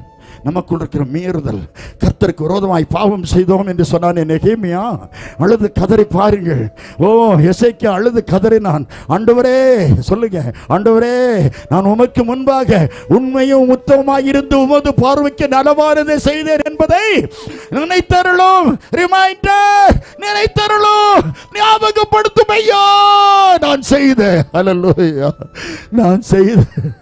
நமக்குள் இருக்கிற மீறுதல். கர்த்தருக்கு விரோதமாய் பாவம் செய்தோம் என்று சொன்னானே நெகேமியா. அழுது கதறி பாருங்கள். ஓ, எசேக்கியா அழுது கதறினான். ஆண்டவரே, சொல்லுங்க, ஆண்டவரே, நான் உமக்கு முன்பாக உண்மையும் உத்தமமாய் இருந்து உமது பார்வைக்கு நலமானதை செய்தேன் என்பதை நினைத்தருளும். ரிமைண்டர், நினைத்தருளும், ஞாபகப்படுத்தும். ஐயா, நான் செய்தேன். அல்லேலூயா, நான் செய்தேன்.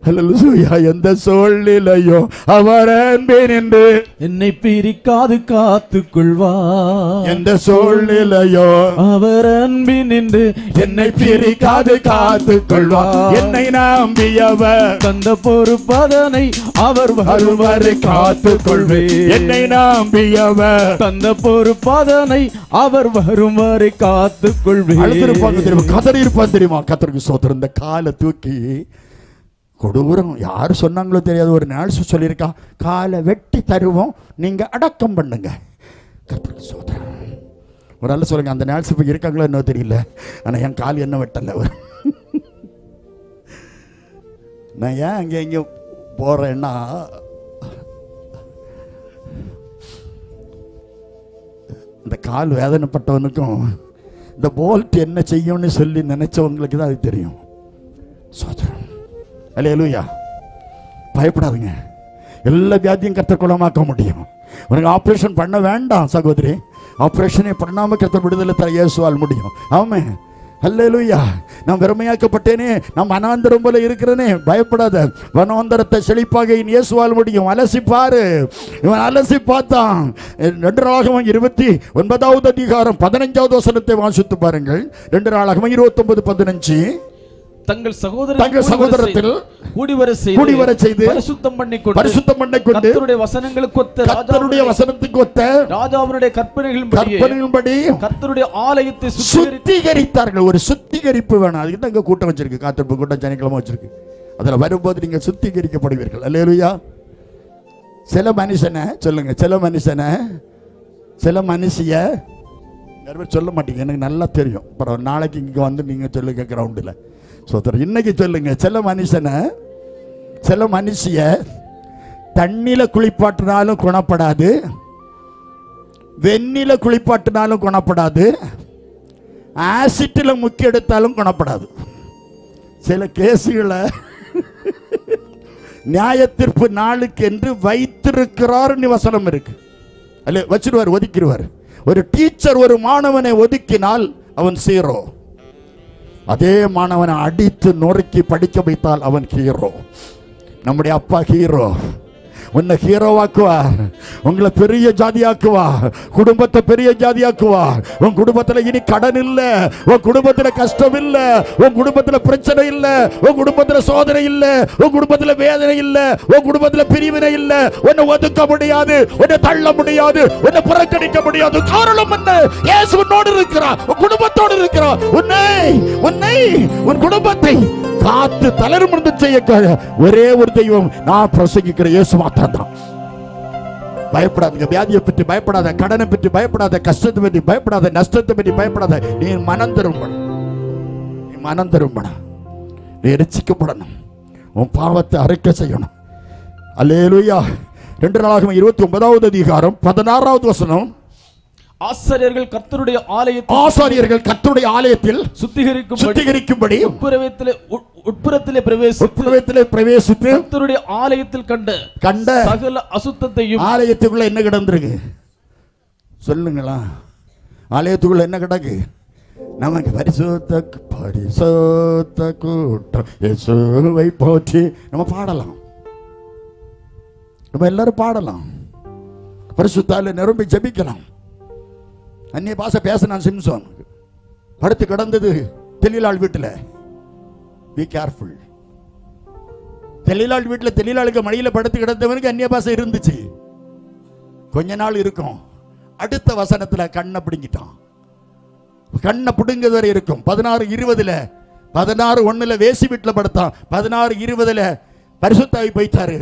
அல்லேலூயா. எந்த சூழ்நிலையோ அவர் அன்பின் என்று என்னை பிரிக்காது காத்துக் கொள்வார். எந்த சூழ்நிலையோ அவர் அன்பின் என்று என்னை பிரிக்காது காத்துக் கொள்வார். என்னை நம்பியவர் தந்த பொறுப்பதனை அவர் வரும் வரை காத்துக் கொள்வேன். என்னை நம்பியவர் தந்த பொறுப்பதனை அவர் வரும் வரை காத்துக் கொள்வேன். அழுத்திருப்பாங்க தெரியுமா, கதறி இருப்பான் தெரியுமா. கர்த்தருக்கு ஸ்தோத்திரம். இந்த காலை தூக்கி கொடூரம் யாரு சொன்னாங்களோ தெரியாது, ஒரு நாள் சொல்லியிருக்கா, காலை வெட்டி தருவோம், நீங்க அடக்கம் பண்ணுங்க. கர்த்தருக்கு ஸ்தோத்திரம். ஒரு ஆள் சொல்லுங்க, அந்த நாள் இப்ப இருக்காங்களோ என்ன தெரியல, ஆனா என் கால் என்ன வெட்டல. நான் ஏன் அங்கே இங்கே போறேன்னா, இந்த கால் வேதனைப்பட்டவனுக்கும் இந்த போல்ட் என்ன செய்யும்னு சொல்லி நினைச்சவங்களுக்கு தான் அது தெரியும். சோதரம். அல்லேலூயா. பயப்படாதுங்க, எல்லா வியாதியும் கர்த்தர் குணமாக்க முடியும். உனக்கு ஆப்ரேஷன் பண்ண வேண்டாம் சகோதரி, ஆப்ரேஷனே பண்ணாம கர்த்தர் விடுதலை தர இயேசுவால் முடியும். ஆமென். அல்லேலூயா. நான் வெறுமையாக்கப்பட்டேனே, நான் வனாந்தரம் போல இருக்கிறேனே, பயப்படாத. வனாந்தரத்தை செழிப்பாக இயேசுவால் முடியும். அலசி பாரு. இவன் அலசி பார்த்தான். 2 நாளாகமம் 29வது அதிகாரம் 15வது வசனத்தை வாசித்து பாருங்கள். 2 நாளாகமம் 29:15. தங்கள் சகோதரத்தில் கூடிவர செய்து பரிசுத்தம் பண்ணிக்கொண்டு கர்த்தருடைய வசனத்துக்கு ஒத்த ராஜாவினுடைய கற்பனைகளின்படி கர்த்தருடைய ஆலயத்தை சுத்திகரித்தார்கள். ஒரு சுத்திகரிப்பு வேணும். அதுக்கு தான் இங்க கூட்டம் வச்சிருக்கு, காத்திருப்பு கூட்டம் சனிக்கிழமை வச்சிருக்கு. அதுல வரும்போது நீங்க சுத்திகரிக்கப்படுவீர்கள். அல்லேலூயா. சில மனுஷனை சொல்லுங்க, சில மனுஷிய நிறைய பேர் சொல்ல மாட்டீங்க, எனக்கு நல்லா தெரியும். அப்புறம் நாளைக்கு இங்கே வந்து நீங்கள் சொல்லுங்க கிரவுண்டில். ஸோ இன்னைக்கு சொல்லுங்க, சில மனுஷிய தண்ணியில் குளிப்பாட்டினாலும் குணப்படாது, வெந்நில குளிப்பாட்டினாலும் குணப்படாது, ஆசிட்டில் முக்கி எடுத்தாலும் குணப்படாது. சில கேசுகளை நியாயத்தீர்ப்பு நாளுக்கு என்று வைத்திருக்கிறார் வசனம் இருக்கு. அல்ல வச்சிருவார், ஒதுக்கிடுவார். ஒரு டீச்சர் ஒரு மாணவனை ஒதுக்கினால் அவன் சீரோ. அதே மாணவனை அடித்து நொறுக்கி படிக்க வைத்தால் அவன் ஹீரோ. நம்முடைய அப்பா ஹீரோ. உன்னை ஹீரோவாக்குவா, உங்களை பெரிய ஜாதியாக்குவா, குடும்பத்தை பெரிய ஜாதியாக்குவா. உன் குடும்பத்துல இனி கடன் இல்ல, உன் குடும்பத்துல கஷ்டம் இல்ல, உன் குடும்பத்துல பிரச்சனை இல்ல, உன் குடும்பத்துல சோதனை இல்ல, உன் குடும்பத்துல வேதனை இல்ல, உன் குடும்பத்துல பிரிவினை இல்ல. உன்னை ஒதுக்க முடியாது, உன்னை தள்ள முடியாது, உன்னை புறக்கணிக்க முடியாது. காரணம் என்ன? இயேசு உன்னோடு இருக்கிறார், உன் குடும்பத்தோடு இருக்கிறார். உன் குடும்பத்தை காத்து தளர்ந்து செய்ய ஒரே ஒரு தெய்வம் நான் பிரசங்கிக்கிற இயேசு மாத்திரம் தான். பயப்படாதீங்க. வியாதியை பற்றி பயப்படாத, கடனை பற்றி பயப்படாத, கஷ்டத்தை பற்றி பயப்படாத, நஷ்டத்தை பற்றி பயப்படாத. நீ மனம் திரும்பணும், நீ ரட்சிக்கப்படணும், உன் பாவத்தை அறிக்கை செய்யணும். அல்லேலூயா. 2 நாளாகமம் 29வது அதிகாரம் 16வது வசனம். ஆசாரியர்கள் கர்த்தருடைய ஆலயத்தில் சுத்திகரிக்கும்படி உட்புறத்திலே பிரவேசித்து கர்த்தருடைய ஆலயத்தில் கண்ட சகல அசுத்தத்தையும். ஆலயத்துக்குள்ள என்ன கிடந்திருக்கு சொல்லுங்களா? ஆலயத்துக்குள்ள என்ன கிடக்கு? நமக்கு பரிசுத்த கூட்டம் இயேசுவை போற்றி நம்ம பாடலாம், நம்ம எல்லாரும் பாடலாம், பரிசுத்தால நிரம்பி ஜெபிக்கலாம். அந்நிய பாஷை பேசினான் சிம்சோன், படுத்து கிடந்தது தெளிலாள் வீட்டில். Be careful. தெளிலாள் வீட்டில் தெளிலாளுக்கு மடியில படுத்து கிடந்தவனுக்கு அந்நிய பாஷை இருந்துச்சு, கொஞ்ச நாள் இருக்கும். அடுத்த வசனத்துல கண்ணை பிடுங்கிட்டான். கண்ணை பிடுங்கிறது வரை இருக்கும். 16:20 16:1 வேசி வீட்டில் படுத்தான். 16:20 பரிசுத்தாவி போயிட்டாரு.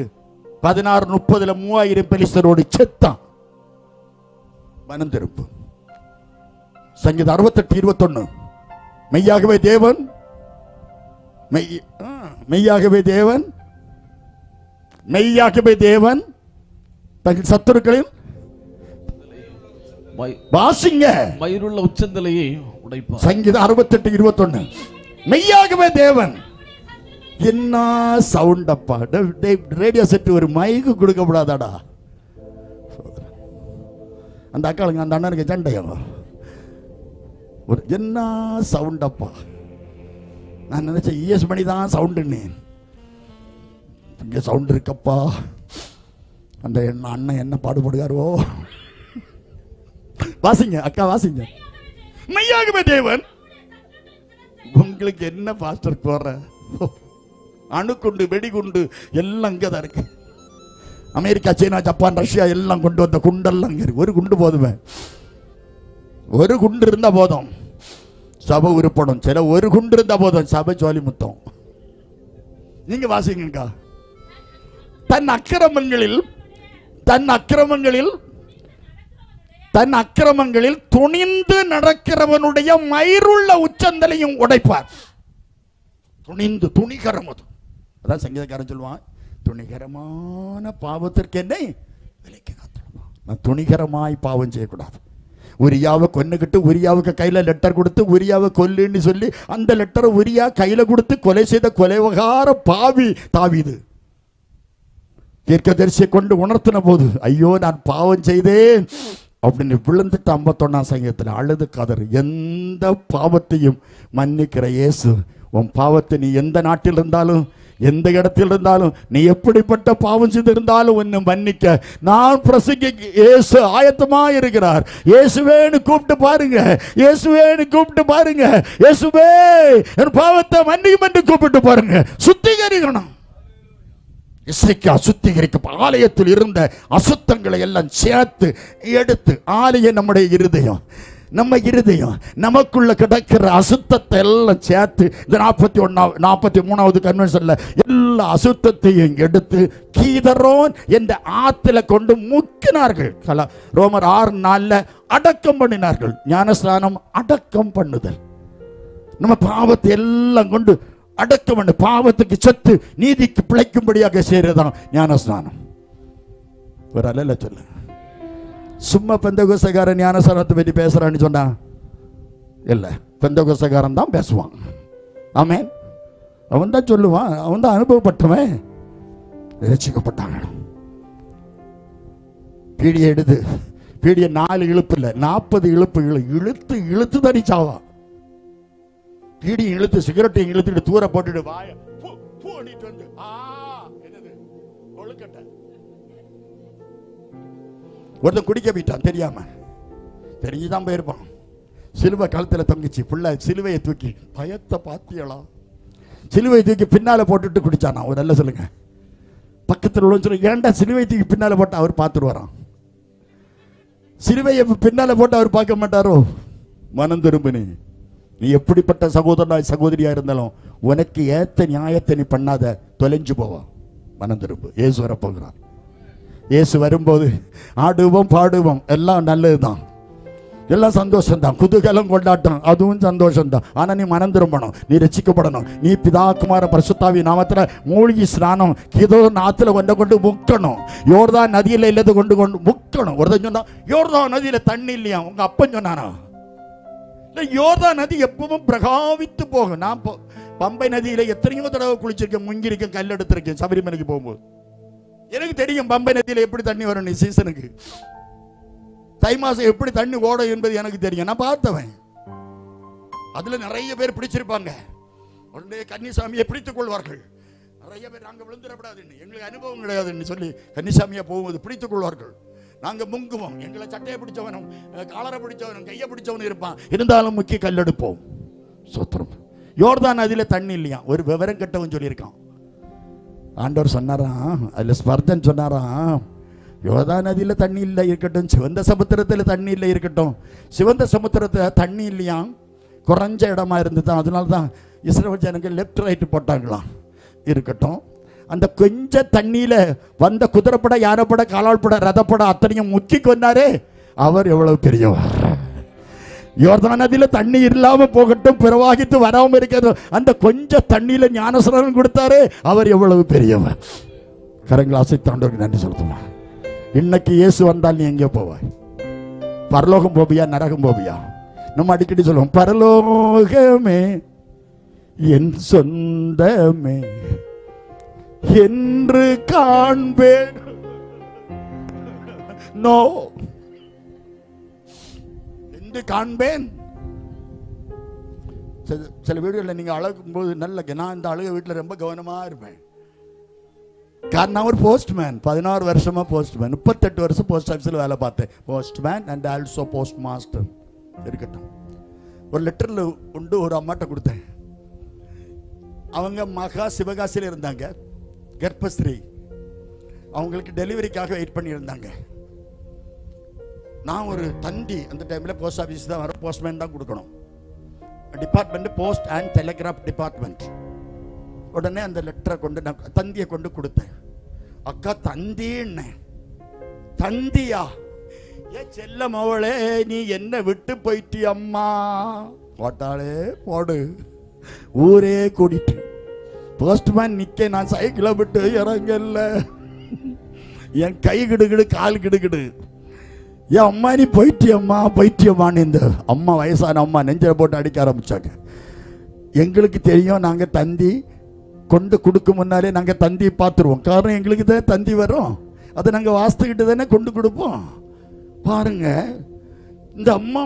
16:30 3000 பெலிஸ்தரோடு செத்தான். மனம் திருப்பு. சங்கீதம் 68:21 மெய்யாகவே தேவன் தங்கள் சத்துருக்களின் வாசிங்க மயிருள்ள உச்சந்தலையை உடைப்பார். சங்கீதம் 68:21 மெய்யாகவே தேவன். என்ன சவுண்ட் அப்பா! ரேடியோ செட் ஒரு மைக்கு கொடுக்கப்படாதாடா? அந்த அக்காளுங்க அந்த அண்ணனுக்கு சண்டையோ ஒரு என்ன சவுண்ட் அப்பா! நான் நினைச்சேன் இஎஸ் மணி தான் சவுண்டுன்னு. இங்கே சவுண்ட் இருக்கப்பா. அந்த அண்ணன் என்ன பாடுபடுகாரோ. வாசிங்க அக்கா, வாசிங்க. மெய்யாகவே தேவன். உங்களுக்கு என்ன பாஸ்டர் போற? அணுகுண்டு வெடிகுண்டு எல்லாம் அங்கதான் இருக்கு. அமெரிக்கா, சீனா, ஜப்பான், ரஷ்யா எல்லாம் கொண்டு வந்த குண்டெல்லாம் இருக்கு. ஒரு குண்டு போதுமே, ஒரு குண்டு இருந்தா போதும், சபை உருப்படும். சில ஒரு குண்டு இருந்தா போதும், சபை ஜோலி முத்தம். நீங்க வாசிங்கக்கா. தன் அக்கிரமங்களில் துணிந்து நடக்கிறவனுடைய மயிருள்ள உச்சந்தலையும் உடைப்பார். துணிகரம். அதான் சங்கீதக்காரன் சொல்லுவான், துணிகரமான பாவத்திற்கு என்னை விலைக்கு காத்துடுவான். நான் துணிகரமாய் பாவம் செய்யக்கூடாது. உரியாவை கொன்னுக்கிட்டு உரியாவுக்கு கையில லெட்டர் கொடுத்து உரியாவை கொல்லுன்னு சொல்லி அந்த லெட்டரை உரியா கையில கொடுத்து கொலை செய்த கொலைவகார பாவி தாவீது தீர்க்கதரிசியை கொண்டு உணர்த்தின போது, ஐயோ நான் பாவம் செய்தேன் அப்படின்னு விழுந்துட்டு 51ஆம் சங்கீதத்தில் அழுது கதறு. எந்த பாவத்தையும் மன்னிக்கிற இயேசு. உன் பாவத்தை நீ எந்த நாட்டில் இருந்தாலும், எந்த இடத்தில் இருந்தாலும் நீ எப்படிப்பட்ட பாவம் செய்திருந்தாலும் உன்னை மன்னிக்க நான் பிரசங்கிக்க இயேசு ஆயத்தமா இருக்கிறார். இயேசுவேன்னு கூப்பிட்டு பாருங்க, இயேசுவேன்னு கூப்பிட்டு பாருங்க, இயேசுவே என் பாவத்தை மன்னிக்கும் என்று கூப்பிட்டு பாருங்க. சுத்திகரிக்கணும். இசைக்கா சுத்திகரிக்க ஆலயத்தில் இருந்த அசுத்தங்களை எல்லாம் சேர்த்து எடுத்து, ஆலயம் நம்முடைய இருதயம், நம்ம இருதயம் நமக்குள்ள கிடக்கிற அசுத்தத்தை எல்லாம் சேர்த்து இந்த 43வது கன்வென்ஷன்ல எல்லா அசுத்தத்தையும் எடுத்து கீதரோன் என்ற ஆத்துல கொண்டு முக்கினார்கள். ரோமர் 6:4 அடக்கம் பண்ணினார்கள். ஞானஸ்நானம் அடக்கம் பண்ணுதல். நம்ம பாவத்தை எல்லாம் கொண்டு அடக்கம் பண்ணு, பாவத்துக்கு செத்து நீதிக்கு பிழைக்கும்படியாக செய்யறதுதான் ஞானஸ்நானம். ஒரு அல்ல சொல்ல, சும்மா பெந்தகோஸ்தேக்காரன் ஞானஸ்நானத்தை பற்றி பேசுறான்னு சொன்னா இல்ல, பெந்தகோஸ்தேக்காரன் தான் பேசுவான். ஆமென். அவன் தான் சொல்லுவான், அவன் தான் அனுபவப்பட்டவன். ரட்சிக்கப்பட்டாங்க. பீடியை எடுத்து, பீடியை 4 இழுப்பு இல்லை 40 இழுப்புகளை இழுத்து இழுத்து தனிச்சாவா. பீடி இழுத்து சிகரெட்டையும் இழுத்துட்டு தூர போட்டுட்டு வாய வந்து ஒருத்தன் குடிக்க போயிட்டான் தெரியாம, தெரிஞ்சுதான் போயிருப்பான். சிலுவை கழுத்துல தொங்கிச்சு, புள்ள சிலுவையை தூக்கி, பயத்தை பாத்தியலாம், சிலுவையை தூக்கி பின்னால போட்டுட்டு குடிச்சானா. ஒரு நல்ல சொல்லுங்க. பக்கத்தில் உள்ள சொல்லுங்க, ஏன்டா சிலுவை தூக்கி பின்னால போட்டு அவர் பார்த்துட்டு வரான். சிலுவையை பின்னால போட்டு அவர் பார்க்க மாட்டாரோ. மனம் திரும்பினி, நீ எப்படிப்பட்ட சகோதரனா சகோதரியா இருந்தாலும் உனக்கு ஏத்த நியாயத்தை நீ பண்ணாத, தொலைஞ்சு போவா. மனம் திரும்பு. இயேசு வரப்போகிறார். இயேசு வரும்போது ஆடுவோம் பாடுவோம், எல்லாம் நல்லதுதான், எல்லாம் சந்தோஷம் தான், குதூகலம் கொண்டாட்டம், அதுவும் சந்தோஷம் தான். ஆனா நீ மனம் திரும்பணும், நீ ரட்சிக்கப்படணும். நீ பிதா குமார பரிசுத்தாவி நாமத்துல மூழ்கி ஸ்நானம் கீதோன் ஆத்துல கொண்டு முக்கணும். யோர்தான் நதியில இல்லது கொண்டு முக்கணும். ஒருத்தன் சொன்னா யோர்தான் நதியில தண்ணி இல்லையா, உங்க அப்பன் சொன்னானா? யோர்தான் நதி எப்பவும் பிரகாவித்து போகும். நான் பம்பை நதியில எத்தனையோ தடவை குளிச்சிருக்கேன், முங்கிருக்கேன், கல் எடுத்திருக்கேன் சபரிமலைக்கு போகும்போது. எனக்கு தெரியும் பம்பை நதியில எப்படி தண்ணி வரும். நீ சீசனுக்கு தை மாசம் எப்படி தண்ணி ஓடும் என்பது எனக்கு தெரியும், நான் பார்த்தவன். அதுல நிறைய பேர் பிடிச்சிருப்பாங்க, உடனே கன்னிசாமியை பிடித்துக் கொள்வார்கள். நிறைய பேர் நாங்க விழுந்துடப்படாதுன்னு, எங்களுக்கு அனுபவம் கிடையாதுன்னு சொல்லி கன்னிசாமியா போகும்போது பிடித்துக் கொள்வார்கள். நாங்க முங்குவோம், எங்களை சட்டையை பிடிச்சவனும் காலரை பிடிச்சவனும் கையை பிடிச்சவனும் இருப்பான், இருந்தாலும் முக்கிய கல்லெடுப்போம். சோத்திரம். யோர்தான் நதியில தண்ணி இல்லையா, ஒரு விவரம் கெட்டவன் சொல்லியிருக்கான். ஆண்டவர் சொன்னாராம், அதுல ஸ்பர்தன் சொன்னாராம், யோர்தான் நதியில தண்ணி இல்லை இருக்கட்டும், சிவந்த சமுத்திரத்தில் தண்ணி இல்லை இருக்கட்டும். சிவந்த சமுத்திரத்துல தண்ணி இல்லையா, குறைஞ்ச இடமா இருந்துதான், அதனால்தான் இஸ்ரவேல் ஜனங்கள் லெப்ட் ரைட் போட்டாங்களாம். இருக்கட்டும், அந்த கொஞ்ச தண்ணியில வந்த குதிரைப்பட, யானைப்பட, காலாள்பட, ரதப்பட அத்தனையும் முக்கி கொண்டாரே, அவர் எவ்வளவு பெரியவர். யோர்தான் நதியில தண்ணி இல்லாம போகட்டும், பிரவாகித்து வராம இருக்கிறது, அந்த கொஞ்ச தண்ணியில ஞானஸ்நானம் கொடுத்தாரே, அவர் எவ்வளவு பெரியவர். கரங்கள் அசைத்தாண்டவருக்கு நன்றி செலுத்துமா. இன்னைக்கு இயேசு வந்தால் நீ எங்கே போவாய்? பரலோகம் போவியா, நரகம் போவியா? நம்ம அடிக்கடி சொல்லுவோம், பரலோகமே என் சொந்தமே என்று காண்பேன். நோ, என்று காண்பேன். சில வீடுகளில் நீங்க அழகும் போது நல்ல, நான் இந்த அழுக வீட்டில் ரொம்ப கவனமா இருப்பேன். காரணம் ஒரு போஸ்ட்மேன், 16 வருஷமா போஸ்ட்மேன், 38 வருஷம் போஸ்ட் ஆஃபீஸில் வேலை பார்த்தேன். Postman and also post master இருக்கட்டும். ஒரு லெட்டரில் உண்டு ஒரு அம்மாட்ட கொடுத்தேன். அவங்க மகா சிவகாசியில் இருந்தாங்க, கர்ப்பஸ்ரீ. அவங்களுக்கு டெலிவரிக்காக வெயிட் பண்ணி இருந்தாங்க. நான் ஒரு தந்தி, அந்த டைமில் போஸ்ட் ஆஃபீஸ் தான் வர, போஸ்ட்மேன் தான் கொடுக்கணும். Department post and telegraph department. உடனே அந்த லெட்டரை கொண்டு நான் தந்தியை கொண்டு கொடுத்தேன். அக்கா தந்தின்னு, தந்தியா? ஏ செல்ல மவளே, நீ என்ன விட்டு போயிட்டி அம்மா. போட்டாளே போடு, ஊரே கூடிட்டு. போஸ்ட்மேன் நிக்க, நான் சைக்கிளை விட்டு இறங்கல, என் கை கிடுகிடு, கால் கிடுகிடு. ஏன் அம்மா நீ போயிட்டியம்மா போயிட்டியம்மான்னு இந்த அம்மா, வயசான அம்மா நெஞ்சில போட்டு அடிக்க ஆரம்பிச்சாங்க. எங்களுக்கு தெரியும், நாங்க தந்தி கொண்டு கொடுக்க முன்னாலே நாங்க தந்தி பார்த்துருவோம். காரணம் எங்களுக்கு தான் தந்தி வரும், அதை நாங்க வாஸ்துக்கிட்டு தானே கொண்டு கொடுப்போம். பாருங்க, இந்த அம்மா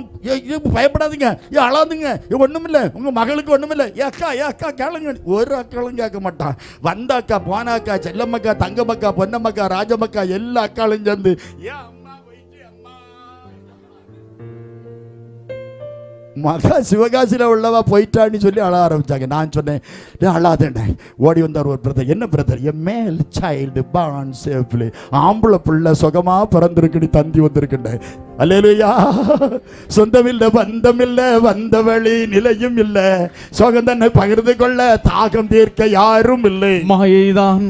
பயப்படாதீங்க, அழாதுங்க, ஒண்ணுமில்லை, உங்க மகளுக்கு ஒண்ணுமில்லை, ஏ அக்கா கேளுங்க. ஒரு அக்காலும் கேட்க மாட்டான். வந்த அக்கா, போன அக்கா, செல்லம்மக்கா, தங்கமக்கா, பொன்னம்மக்கா, ராஜமக்கா எல்லா அக்காலும் சேர்ந்து மகா சிவகாசியில் உள்ளவா போயிட்டான்னு சொல்லி அழ ஆரம்பிச்சாங்க. நான் சொன்னேன், அழாதேன். ஓடி வந்தார் ஒரு பிரதர். என்ன பிரதர்? என் மேல் சைல்டு பார்ன் சேஃப்லி, ஆம்பளை பிள்ளை சுகமா பிறந்திருக்குன்னு தந்தி வந்திருக்கின்றேன். அல்லேலூயா. சொந்தமில்லை, பந்தமில்லை, வந்த வழி நிலையும் இல்லை, சுகந்தனை பகிர்ந்து கொள்ள தாகம் தீர்க்க யாரும் இல்லை. மாயைதான்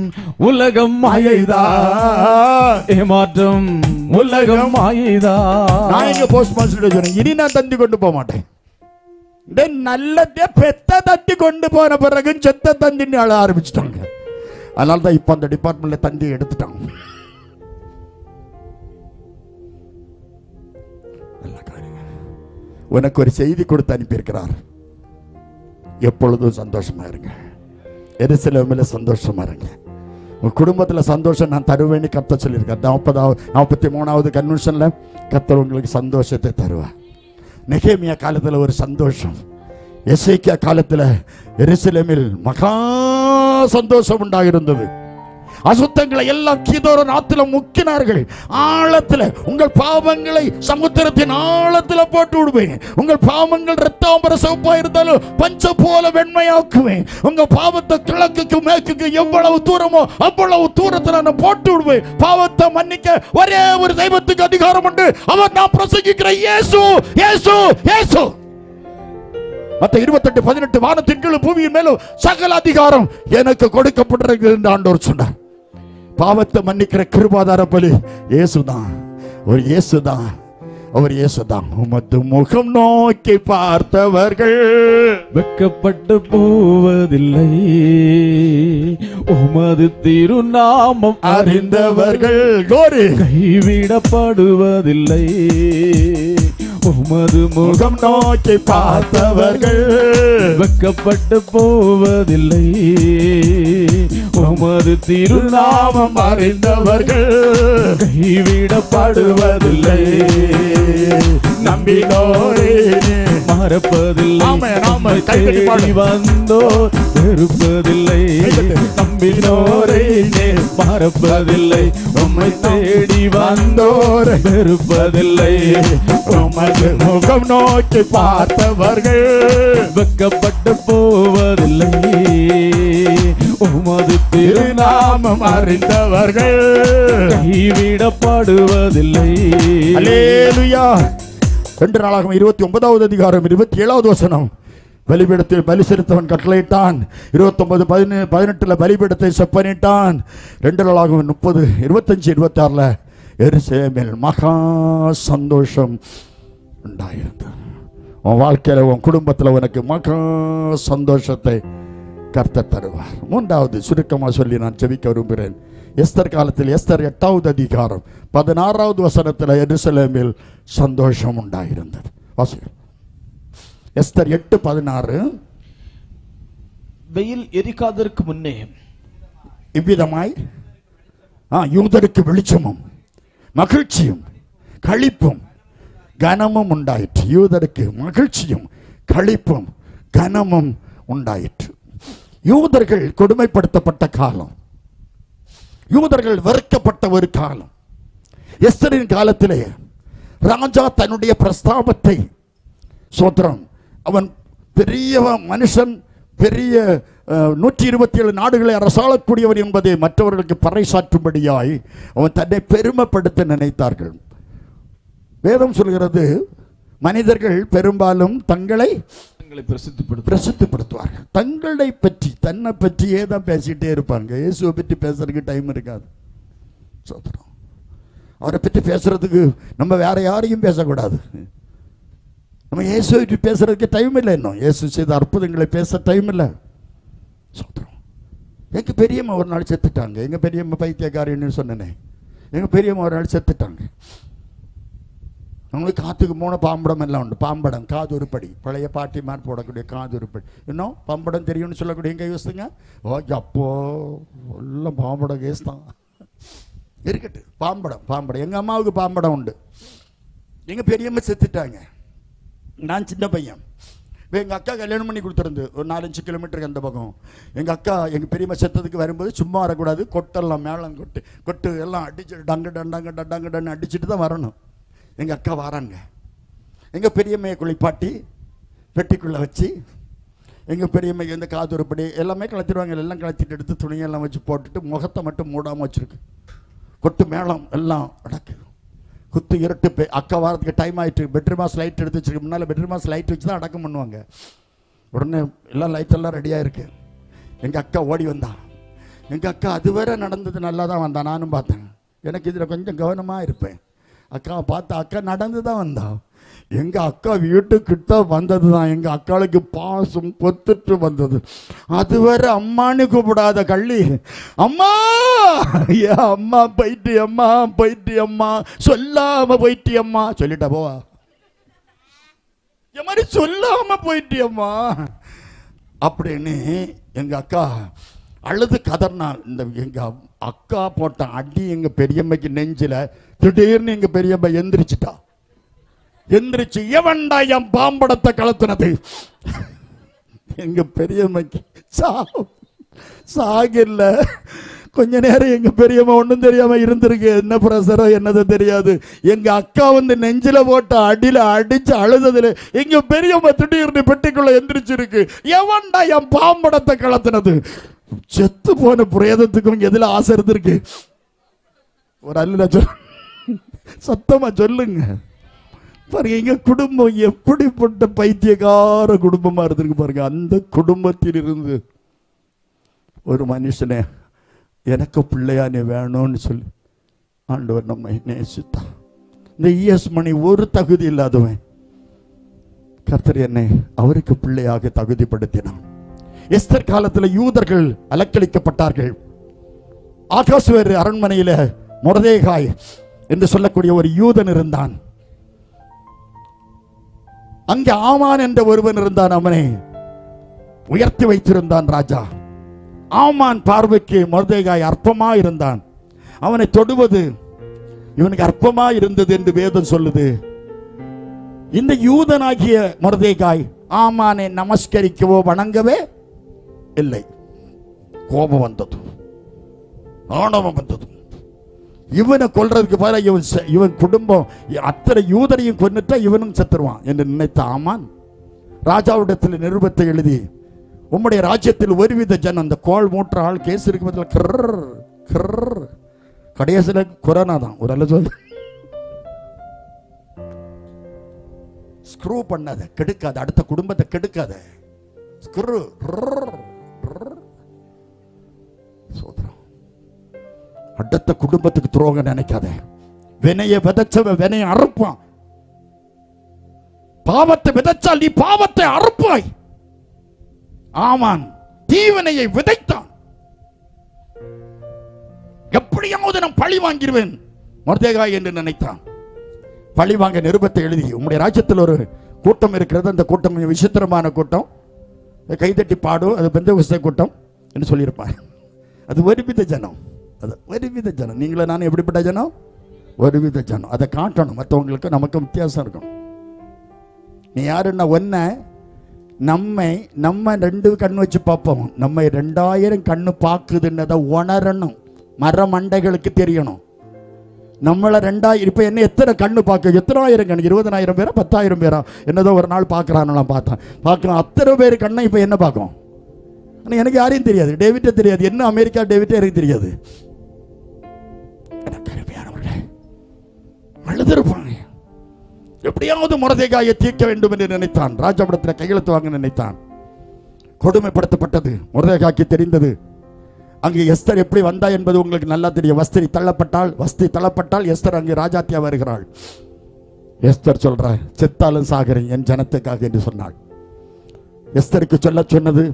உலகம், மாயைதான் ஏமாற்றம் உலகம், மாயைதான். நான் எங்க போஸ்ட் மாஸ்டர் சொன்னேன், இனி நான் தந்தி கொண்டு போக மாட்டேன். நல்லதே பெத்த தந்தி கொண்டு போன பிறகு செத்த தந்தின்னு அழ ஆரம்பிச்சுட்டாங்க. அதனால தான் இப்ப அந்த டிபார்ட்மெண்ட்ல தந்தி எடுத்துட்டாங்க. உனக்கு ஒரு செய்தி கொடுத்து அனுப்பியிருக்கிறார். எப்பொழுதும் சந்தோஷமா இருங்க. எருசலேமில் சந்தோஷமா இருங்க. உங்க குடும்பத்தில் சந்தோஷம் நான் தருவேன்னு கர்த்தர் சொல்லியிருக்கார். 43வது கன்வென்ஷன்ல கர்த்தர் உங்களுக்கு சந்தோஷத்தை தருவார். நெகேமியா காலத்தில் ஒரு சந்தோஷம், எசேக்கியா காலத்தில் எருசலேமில் மகா சந்தோஷம் உண்டாகிருந்தது. அசுத்தங்களை எல்லாம் கீதோரன் ஆத்துல முக்கினார்கள். ஆழத்துல உங்கள் பாவங்களை சமுத்திரத்தின் ஆழத்துல போட்டு விடுவேன். உங்கள் பாவங்கள் ரத்தாம்பர சிவப்பா இருந்தாலும் பஞ்ச போல வெண்மையாக்குவேன். உங்க பாவத்தை கிழக்குக்கு மேற்குக்கு எவ்வளவு தூரமோ அவ்வளவு தூரத்தில் நான் போட்டு விடுவேன். பாவத்தை மன்னிக்க ஒரே ஒரு தெய்வத்துக்கு அதிகாரம் உண்டு. அவர் நான் பிரசங்கிக்கிற இயேசு, இயேசு, இயேசு. மத்த 28:18 வானத்தின் கீழ் பூமியின் மேலும் சகல அதிகாரம் எனக்கு கொடுக்கப்பட்டிருக்கு என்று ஆண்டவர் சொன்னார். பாவத்தை மன்னிக்கிற கிருபாதார பலி இயேசுதான். ஒரு இயேசுதான், அவர் இயேசுதான். உமது முகம் நோக்கி பார்த்தவர்கள் வெட்கப்பட்டு போவதில்லை, உமது திருநாமம் அறிந்தவர்கள் கைவிடப்படுவதில்லை, உமது முகம் நோக்கி பார்த்தவர்கள் வெட்கப்பட்டு போவதில்லை, உமது திருநாமம் அறிந்தவர்கள் கைவிடப்படுவதில்லை, நம்பினோரே மறப்பதில்லை, தேடி வந்தோர் வெறுப்பதில்லை, நம்பினோரே மறப்பதில்லை, உம்மை தேடி வந்தோர் வெறுப்பதில்லை, உமது முகம் நோக்கி பார்த்தவர்கள் வெட்கப்பட்டு போவதில்லை, உமது திருநாமம் அறிந்தவர்கள் கைவிடப்படுவதில்லை. அல்லேலூயா. 2 நாளாகமம் 29வது அதிகாரம் 27வது வசனம். பலிபீடத்தில் பலி செலுத்தவன் கட்டளையிட்டான். 29:18 பலிபீடத்தை செப்பனிட்டான். 2 நாளாகமம் 30, 25, 26 எருசலேமில் மகா சந்தோஷம் உண்டாயிருந்தது. உன் வாழ்க்கையில உன் குடும்பத்தில் உனக்கு மகா சந்தோஷத்தை கர்த்தர் தருவார். 3வது சுருக்கமாக சொல்லி நான் ஜெபிக்க விரும்புகிறேன். எஸ்தர் காலத்தில் எஸ்தர் 8வது அதிகாரம் 16வது வசனத்தில் எருசலேமில் சந்தோஷம் உண்டாயிருந்தது. வாசிக்கிறோம். எஸ்தர் 8:16. வெயில் எரிக்காதற்கு முன்னே இவ்விதமாய் யூதருக்கு வெளிச்சமும் மகிழ்ச்சியும் களிப்பும் கனமும் உண்டாயிற்று. யூதருக்கு மகிழ்ச்சியும் களிப்பும் கனமும் உண்டாயிற்று. யூதர்கள் கொடுமைப்படுத்தப்பட்ட காலம், யூதர்கள் வெறுக்கப்பட்ட ஒரு காலம். எஸ்தரின் காலத்திலே ராஜா தன்னுடைய பிரஸ்தாபத்தை, சோத்திரம், அவன் பெரிய மனுஷன், பெரிய 127 நாடுகளை அரசாளக்கூடியவன் என்பதை மற்றவர்களுக்கு பறைசாற்றும்படியாய் அவன் தன்னை பெருமைப்படுத்த நினைத்தார்கள். வேதம் சொல்கிறது, மனிதர்கள் பெரும்பாலும் தங்களை பிரசித்திப்படுத்துவார்கள். தங்களை பற்றி, தன்னை பற்றியே தான் பேசிட்டே இருப்பாங்க. இயேசுவை பற்றி பேசுறதுக்கு டைம் இருக்காது. சோத்திரம், அவரை பற்றி பேசுறதுக்கு நம்ம வேற யாரையும் பேசக்கூடாது. நம்ம இயேசுவை பற்றி பேசுறதுக்கு டைம் இல்லை. இன்னும் இயேசு செய்த அற்புதங்களை பேச டைம் இல்லை. சோத்திரம், எங்க பெரியம்மா ஒரு நாள் செத்துட்டாங்க. எங்க பெரியம்மா பைத்தியக்காரின்னு சொன்னேனே, எங்க பெரியம்மா ஒரு நாள் செத்துட்டாங்க. அவங்களுக்கு காத்துக்கு 3 பாம்படம் எல்லாம் உண்டு. பாம்படம், காது உருப்படி, பழைய பாட்டிமார் போடக்கூடிய காது உருப்படி. இன்னும் பாம்படம் தெரியும்னு சொல்லக்கூடிய எங்க யூஸ்துங்க? ஓகே, அப்போ எல்லாம் பாம்படம் கேஸ் தான் இருக்கட்டு. பாம்படம், பாம்படம் எங்க அம்மாவுக்கு பாம்படம் உண்டு. எங்க பெரியம்மா செத்துட்டாங்க. நான் சின்ன பையன். எங்க அக்கா கல்யாணம் பண்ணி கொடுத்துருந்து ஒரு 4-5 கிலோமீட்டருக்கு அந்த பக்கம். எங்க அக்கா எங்க பெரியம்மா செத்ததுக்கு வரும்போது சும்மா வரக்கூடாது, கொட்டெல்லாம் மேளம் கொட்டு எல்லாம் அடிச்சு டங்கு டண்டாங்க டண்டாங்க டன்னு அடிச்சுட்டு தான் வரணும். எங்க அக்கா வராங்க. எங்க பெரியம்மையை குளிப்பாட்டி பெட்டிக்குள்ள வச்சு, எங்க பெரியம்மைக்கு வந்து காதுரைப்படி எல்லாமே கலத்திடுவாங்க. எல்லாம் கலத்திட்டு எடுத்து துணியெல்லாம் வச்சு போட்டுட்டு முகத்தை மட்டும் மூடாமல் வச்சிருக்கு. கொட்டு மேளம் எல்லாம் அடக்கு, குத்து இருட்டு. அக்கா வாரத்துக்கு டைம் ஆகிட்டு பெட்ரூமாஸ் லைட் எடுத்து வச்சிருக்கு. முன்னால் பெட்ரூமாஸ் லைட் வச்சு தான் அடக்கம் பண்ணுவாங்க. உடனே எல்லாம் லைட்டெல்லாம் ரெடியாக இருக்கு. எங்கள் அக்கா ஓடி வந்தான். எங்கள் அக்கா அதுவரை நடந்தது நல்லா தான் வந்தான். நானும் பார்த்தேன். எனக்கு இதில் கொஞ்சம் கவனமாக இருப்பேன். அக்காவை பார்த்தா அக்கா நடந்து தான் வந்தான். எங்கள் அக்கா வீட்டுக்கிட்ட வந்தது தான் எங்கள் அக்காளுக்கு பாசம் பொத்துட்டு வந்தது. அதுவரை அம்மானு கூப்பிடாத கள்ளி, அம்மா ஏன் அம்மா போயிட்டியம்மா போயிட்டியம்மா சொல்லாம போயிட்டியம்மா சொல்லிட்டா போவா, என் மாதிரி சொல்லாம போயிட்டியம்மா அப்படின்னு எங்க அக்கா அழுது கதர்னா. இந்த எங்க அக்கா போட்ட அடி எங்க பெரியம்மைக்கு நெஞ்சில திடீர்னு எங்க பெரியம்மை எந்திரிச்சிட்டா. எந்திரிச்சு எவன்டா என் பாம்படத்தை கலத்துனது? எங்க பெரியம்மைக்கு சாகில்ல. கொஞ்ச நேரம் எங்க பெரியம்மா ஒன்றும் தெரியாம இருந்திருக்கு. என்ன பிரசரோ என்னது தெரியாது. எங்க அக்கா வந்து நெஞ்சில போட்ட அடியில அடிச்சு அழுததுல எங்க பெரியம்மா திடீர்னு பெட்டிக்குள்ள எந்திரிச்சிருக்கு. எவன்டா என் பாம்படத்தை கலத்துனது? செத்து போன பிரேதத்துக்கும் எதுல ஆசை இருந்திருக்கு? ஒரு அல்ல சத்தமா சொல்லுங்க. பாருங்க, எங்க குடும்பம் எப்படிப்பட்ட பைத்தியக்கார குடும்பமா இருந்திருக்கு பாருங்க. அந்த குடும்பத்தில் இருந்து ஒரு மனுஷனே எனக்கு பிள்ளையா நீ வேணும்னு சொல்லி ஆண்டவர் நம்மை நேசித்தான். இந்த இஎஸ் மணி ஒரு தகுதி இல்லாதவன் கர்த்தர் என்னை அவருக்கு பிள்ளையாக தகுதிப்படுத்தினான். எஸ்தர் காலத்தில் யூதர்கள் அலக்களிக்கப்பட்டார்கள். ஆகாசுவேறு அரண்மனையில மொர்தெகாய் என்று சொல்லக்கூடிய ஒரு யூதன் இருந்தான். அங்கே ஆமான் என்ற ஒருவன் இருந்தான். அவனை உயர்த்தி வைத்திருந்தான் ராஜா. ஆமான் பார்வைக்கு மொர்தெகாய் அற்பமா இருந்தான். அவனை தொடுவது இவனுக்கு அற்பமா இருந்தது என்று வேதம் சொல்லுது. இந்த யூதனாகிய மொர்தெகாய் ஆமானை நமஸ்கரிக்கவோ வணங்கவே இல்லை. கோபம் வந்தது, ஆணவம் வந்தது. இவனை கொல்றதுக்கு பதிலாக இவன் குடும்பம் அத்தனை யூதரையும் கொன்னுட்டா இவனும் செத்துருவான் என்று நினைத்த ஆமான் ராஜாவிடத்தில் நிருபத்தை எழுதி, உம்முடைய ராஜ்யத்தில் ஒருவித ஜனம், அந்த கோல் மூற்ற ஆள் கேஸ் இருக்கு பதில் கிர் கடைசியில் கொரோனா தான் ஒரு அல்ல சொல்லு, ஸ்க்ரூ பண்ணாத, கெடுக்காத, அடுத்த குடும்பத்தை கெடுக்காத, ஸ்க்ரூ அடுத்த குடும்பத்துக்கு துரோகம் நினைக்காத. வினைய விதைச்சவன் வினைய அறுப்பான். பாவத்தை விதைச்சால் நீ பாவத்தை அறுப்பாய். ஆமான் தீவினையை விதைத்தான். எப்படியாவது நான் பழி வாங்கிடுவேன் மொர்தெகாய் என்று நினைத்தான். பழி வாங்க நிருபத்தை எழுதி, உம்முடைய ராஜ்யத்தில் ஒரு கூட்டம் இருக்கிறது, அந்த கூட்டம் விசித்திரமான கூட்டம், கைதட்டி பாடும், அது பெந்தெகோஸ்தே கூட்டம் என்று சொல்லியிருப்பார். அது ஒருவித ஜனம், அது ஒருவித ஜனம். நீங்களும் நானும் எப்படிப்பட்ட ஜனம்? ஒருவித ஜனம். அதை காட்டணும் மற்றவங்களுக்கு, நமக்கு வித்தியாசம் இருக்கும். நீ யாருன்னா ஒன்ன நம்ம 2 கண்ணு வச்சு பார்ப்போம். நம்ம 2000 கண்ணு பார்க்குதுன்னதை உணரணும். மர மண்டைகளுக்கு தெரியணும். நம்மளை 2000 இப்போ என்ன எத்தனை கண்ணு பார்க்க, எத்தனை ஆயிரம் கண்ணு, 20,000 பேரா 10,000 பேரா என்னதோ ஒரு நாள் பார்க்குறான்லாம் பார்க்கலாம். அத்தனை பேர் கண்ணை இப்போ என்ன பார்க்கும்? ஆனால் எனக்கு யாரையும் தெரியாது, டேவிட்டே தெரியாது, என்ன அமெரிக்கா டேவிட்டே எனக்கு தெரியாது. அழுதுருப்பாங்க. எப்படியாவது மொர்தெகாயை தீர்க்க வேண்டும் என்று நினைத்தான். ராஜாவிடத்தில் கையெழுத்து வாங்க நினைத்தான். கொடுமைப்படுத்தப்பட்டது மொர்தெகாய்க்கு தெரிந்தது. அங்கே எஸ்தர் எப்படி வந்தா என்பது உங்களுக்கு நல்லா தெரியும். வஸ்திரி தள்ளப்பட்டால் எஸ்தர் அங்கே ராஜாத்தியா வருகிறாள். எஸ்தர் சொல்றா, செத்தாலும் சாகிறேன் என் ஜனத்துக்காக என்று சொன்னாள். எஸ்தருக்கு சொன்னது,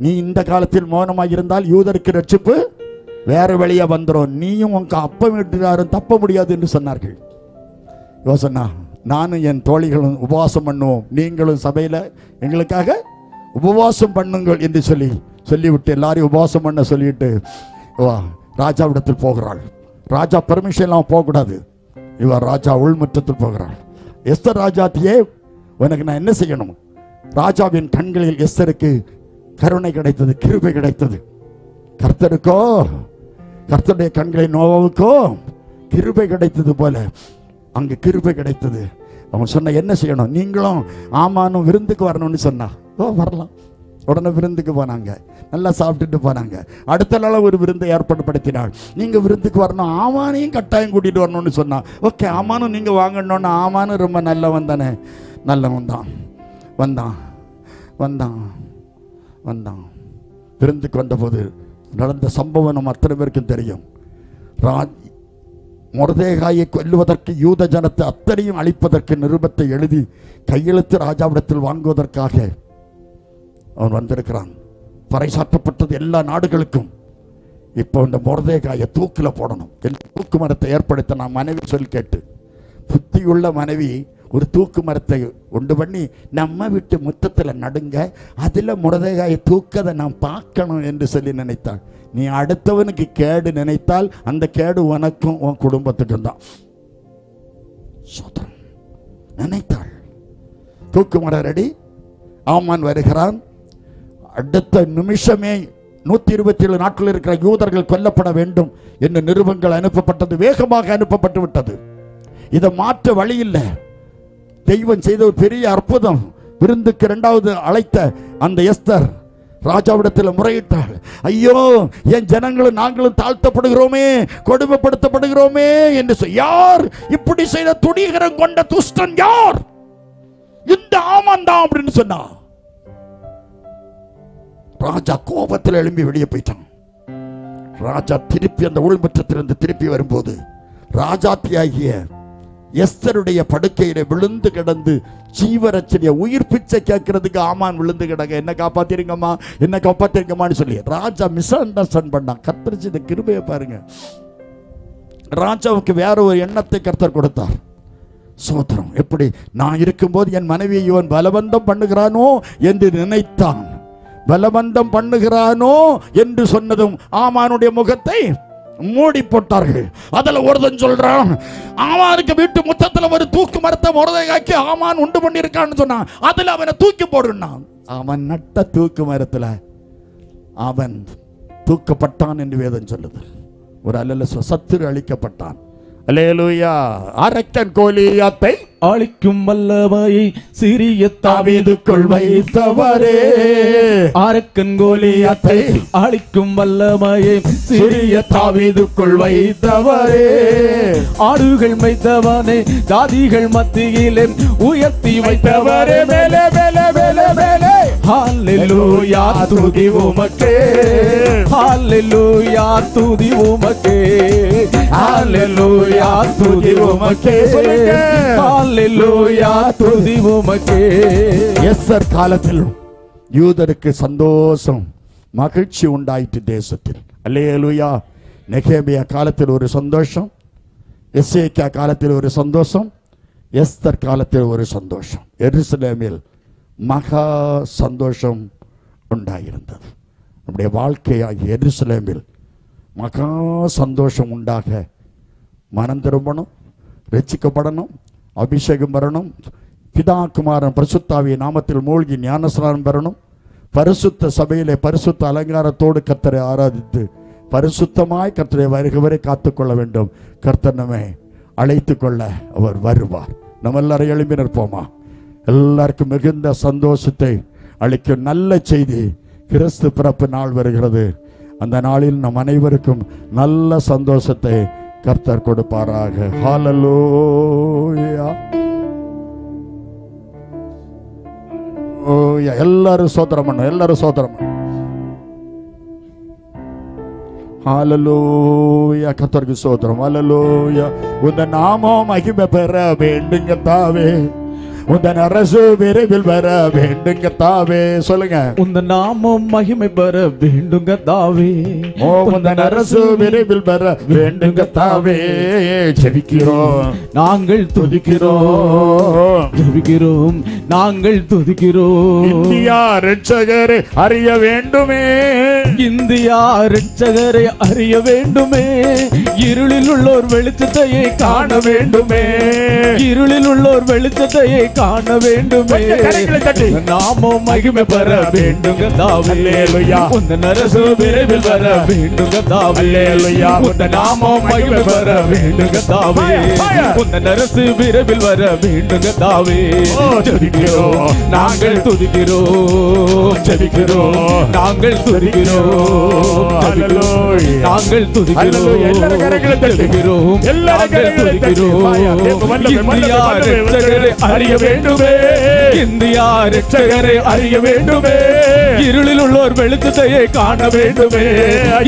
நீ இந்த காலத்தில் மௌனமாக இருந்தால் யூதருக்கு ரட்சிப்பு வேற வழியா வந்துடும், நீயும் உங்க அப்பா வீட்டுக்காரும் தப்ப முடியாது என்று சொன்னார்கள். யோசனா, நானும் என் தோழிகளும் உபவாசம் பண்ணுவோம், நீங்களும் சபையில் எங்களுக்காக உபவாசம் பண்ணுங்கள் என்று சொல்லிவிட்டு எல்லாரையும் உபவாசம் பண்ண சொல்லிட்டு ராஜாவிடத்தில் போகிறாள். ராஜா பெர்மிஷன் எல்லாம் போகக்கூடாது. இவர் ராஜா உள்முற்றத்தில் போகிறாள். எஸ்தர் ராஜாத்தியே, உனக்கு நான் என்ன செய்யணும்? ராஜாவின் கண்களில் எஸ்தருக்கு கருணை கிடைத்தது, கிருபை கிடைத்தது. கர்த்தருக்கோ, கர்த்தருடைய கண்களில் நோவாவுக்கோ கிருபை கிடைத்தது போல அங்கு கிருபை கிடைத்தது. அவன் சொன்ன, என்ன செய்யணும்? நீங்களும் ஆமானும் விருந்துக்கு வரணும்னு சொன்னா. ஓ, வரலாம். உடனே விருந்துக்கு போனாங்க, நல்லா சாப்பிட்டுட்டு போனாங்க. அடுத்த நாள் ஒரு விருந்தை ஏற்படுத்தினாள். நீங்க விருந்துக்கு வரணும், ஆமானையும் கட்டாயம் கூட்டிட்டு வரணும்னு சொன்னா. ஓகே, ஆமானும் நீங்க வாங்கணும்னு. ஆமானும் ரொம்ப நல்லவன் தானே, நல்லவன் தான். வந்தான் வந்தான் வந்தான் விருந்துக்கு வந்தபோது நடந்த சம்பவம் நம்ம அத்தனை பேருக்கும் தெரியும். மொர்தெகாயை கொல்லுவதற்கு, யூத ஜனத்தை அத்தனையும் அழிப்பதற்கு நிருபத்தை எழுதி கையெழுத்து ராஜாவிடத்தில் வாங்குவதற்காக அவன் வந்திருக்கிறான். பறைசாற்றப்பட்டது எல்லா நாடுகளுக்கும். இப்போ இந்த மொர்தெகாயை தூக்கில போடணும். தூக்கு மரத்தை ஏற்படுத்த நான் மனைவி சொல் கேட்டு, புத்தியுள்ள மனைவி ஒரு தூக்கு மரத்தை உண்டு பண்ணி நம்ம வீட்டு முத்தத்தில் நடுங்க, அதில் மொர்தெகாயை தூக்கதை நான் பார்க்கணும் என்று சொல்லி நினைத்தாள். நீ அடுத்தவனுக்கு கேடு நினைத்தால் அந்த கேடு உனக்கும் உன் குடும்பத்துக்கும் தான். நினைத்தாள். தூக்கு மரம் ரெடி. ஆமான் வருகிறான். அடுத்த நிமிஷமே 127 நாட்கள் இருக்கிற யூதர்கள் கொல்லப்பட வேண்டும் என்று நிருபங்கள் அனுப்பப்பட்டது. வேகமாக அனுப்பப்பட்டு விட்டது. இதை மாற்ற வழி இல்லை. தெய்வம் செய்த ஒரு பெரிய அற்புதம். விருந்துக்கு 2வது அழைத்த அந்த எஸ்தர் ராஜாவிடத்தில் முறையிட்டாள். ஐயோ, என் ஜனங்களும் நாங்களும் தாழ்த்தப்படுகிறோமே, கொடுமைப்படுத்தப்படுகிறோமே என்று யார் இப்படி செய்த துணிகரம் கொண்ட துஷ்டன் யார்? இந்த ஆமான் தான் அப்படின்னு சொன்னா. ராஜா கோபத்தில் எழும்பி வெளியே போயிட்டான். ராஜா திருப்பி அந்த உள்முற்றத்திலிருந்து திருப்பி வரும்போது ராஜாத்தியாகிய எஸ்தருடைய படுக்கையில விழுந்து கிடந்து ஜீவரட்சணிய உயிர் பிச்சை கேட்கறதுக்கு ஆமான் விழுந்து கிடங்க, என்ன காப்பாத்திருங்கம்மா, என்ன காப்பாத்திருங்கம்மான்னு சொல்லி ராஜா மிஸ் அண்டர்ஸ்டாண்ட் பண்ணான். கர்த்தர் இந்த கிருபையை பாருங்க. ராஜாவுக்கு வேற ஒரு எண்ணத்தை கர்த்தர் கொடுத்தார். சோத்திரம். எப்படி நான் இருக்கும்போது என் மனைவியை இவன் பலவந்தம் பண்ணுகிறானோ என்று நினைத்தான். பலவந்தம் பண்ணுகிறானோ என்று சொன்னதும் ஆமானுடைய முகத்தை மூடி போட்டார்கள். அதுல ஒருத்தன் சொல்றான், ஆமானுக்கு வீட்டு முத்தத்துல ஒரு தூக்கு மரத்தை மொர்தெகாய்க்கு ஆமான் உண்டு பண்ணி இருக்கான்னு சொன்னான். அதுல அவனை தூக்கி போடுனான். அவன் நட்ட தூக்கு மரத்துல அவன் தூக்கப்பட்டான் என்று வேதம் சொல்லுது. ஒரு அல்ல சத்துரு அழிக்கப்பட்டான். அல்லேலூயா. அரக்கன் கோலியாத்தை அழிக்கும் வல்லமையை சிறிய தாவீதுக்குள் வைத்தவரே. அரக்கன் கோலியாத்தை அழிக்கும் வல்லமையை சிறிய தாவீதுக்குள் வைத்தவரே. ஆடுகள் வைத்தவனே, ஜாதிகள் மத்தியிலே உயர்த்தி வைத்தவரே. மேலே மேலே மேலே மேலே. ஹல்லேலூயா, துதி உமக்கே. ஹல்லேலூயா, துதி உமக்கே. ஹல்லேலூயா, துதி உமக்கே. ஹல்லேலூயா, துதி உமக்கே. எஸ்தர் காலத்தில் யூதருக்கு சந்தோஷம், மகிழ்ச்சி உண்டாயிற்று தேசத்தில். அல்லேலூயா. நெகேமியா காலத்தில் ஒரு சந்தோஷம், எசேக்கியா காலத்தில் ஒரு சந்தோஷம், எஸ்தர் காலத்தில் ஒரு சந்தோஷம். எருசலேமில் மகா சந்தோஷம் உண்டாயிருந்தது. நம்முடைய வாழ்க்கையாகிய எருசலேமில் மகா சந்தோஷம் உண்டாக மனம் திரும்பணும், ரட்சிக்கப்படணும், அபிஷேகம் வரணும், பிதா குமாரன் பரிசுத்தாவிய நாமத்தில் மூழ்கி ஞானஸ்நானம் பெறணும், பரிசுத்த சபையிலே பரிசுத்த அலங்காரத்தோடு கர்த்தரை ஆராதித்து பரிசுத்தமாய் கர்த்தரை வருகவரை காத்துக்கொள்ள வேண்டும். கர்த்தர் நம்மை அழைத்து கொள்ள அவர் வருவார். நம்ம எல்லாரும் எழும்பி நிற்போமா? எல்லாருக்கும் மிகுந்த சந்தோஷத்தை அளிக்கும் நல்ல செய்தி, கிறிஸ்து பிறப்பு நாள் வருகிறது. அந்த நாளில் நம் அனைவருக்கும் நல்ல சந்தோஷத்தை கர்த்தர் கொடுப்பாராக. ஹல்லேலூயா. எல்லாரும் சோதரம் பண்ண, எல்லாரும் சோதரம் பண்ண. ஹல்லேலூயா. கர்த்தருக்கு சோதரம். ஹல்லேலூயா. உந்த நாமம் மகிமை பெற வேண்டுங்க தாவே. உந்தன் அரசு விரைவில் வர வேண்டும் கர்த்தாவே. சொல்லுங்க. உந்த நாமம் மகிமை பெற வேண்டும் கர்த்தாவே. உந்தன் அரசு விரைவில் வர வேண்டும் கர்த்தாவே. ஜெபிக்கிறோம், நாங்கள் துதிக்கிறோம், ஜெபிக்கிறோம், நாங்கள் துதிக்கிறோம். இந்தியா இரட்சகரை அறிய வேண்டுமே, இந்தியா இரட்சகரை அறிய வேண்டுமே. இருளில் உள்ளோர் வெளிச்சத்தையே காண வேண்டுமே, இருளில் உள்ளோர் வெளிச்சத்தையே காண வேண்டுமே. நாமம் மகிமை பெற வேண்டும் கர்த்தாவே. உந்தன் அரசு விரைவில் வர வேண்டும் கர்த்தாவே. உந்தன் நாமம் மகிமை பெற வேண்டும் கர்த்தாவே. உந்தன் அரசு விரைவில் வர வேண்டும் கர்த்தாவே. ஜெபிக்கிறோம், நாங்கள் துதிக்கிறோம், ஜெபிக்கிறோம், நாங்கள் துதிக்கிறோம், நாங்கள் துதிக்கிறோம், ஜெபிக்கிறோம், நாங்கள் துதிக்கிறோம். இந்தியா இரட்சகரை அறிய வேண்டுமே, இந்தியா இரட்சகரை அறிய வேண்டுமே. இருளில் உள்ளோர் வெளிச்சத்தையே காண வேண்டுமே,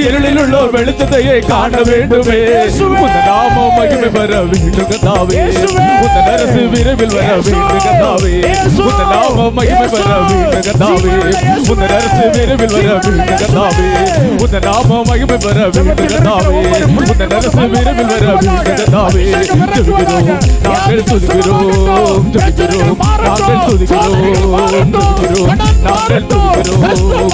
இருளில் உள்ளோர் வெளிச்சத்தையே காண வேண்டுமே. உந்தன் நாமம் மகிமை பெற வேண்டும் கர்த்தாவே. உந்தன் அரசு விரைவில் வர வேண்டும் கர்த்தாவே. உந்தன் நாமம் மகிமை பெற வேண்டும் கர்த்தாவே. உந்தன் அரசு விரைவில் வர வேண்டும் கர்த்தாவே. உந்தன் நாமம் மகிமை பெற வேண்டும் கர்த்தாவே. உந்தன் அரசு விரைவில் வர வேண்டும் கர்த்தாவே. ஜெபிக்கிறோம், நாங்கள் துதிக்கிறோம், ஜெபிக்கிறோம், நாங்கள் துதிக்கிறோம், ஜெபிக்கிறோம், நாங்கள் துதிக்கிறோம், ஜெபிக்கிறோம்,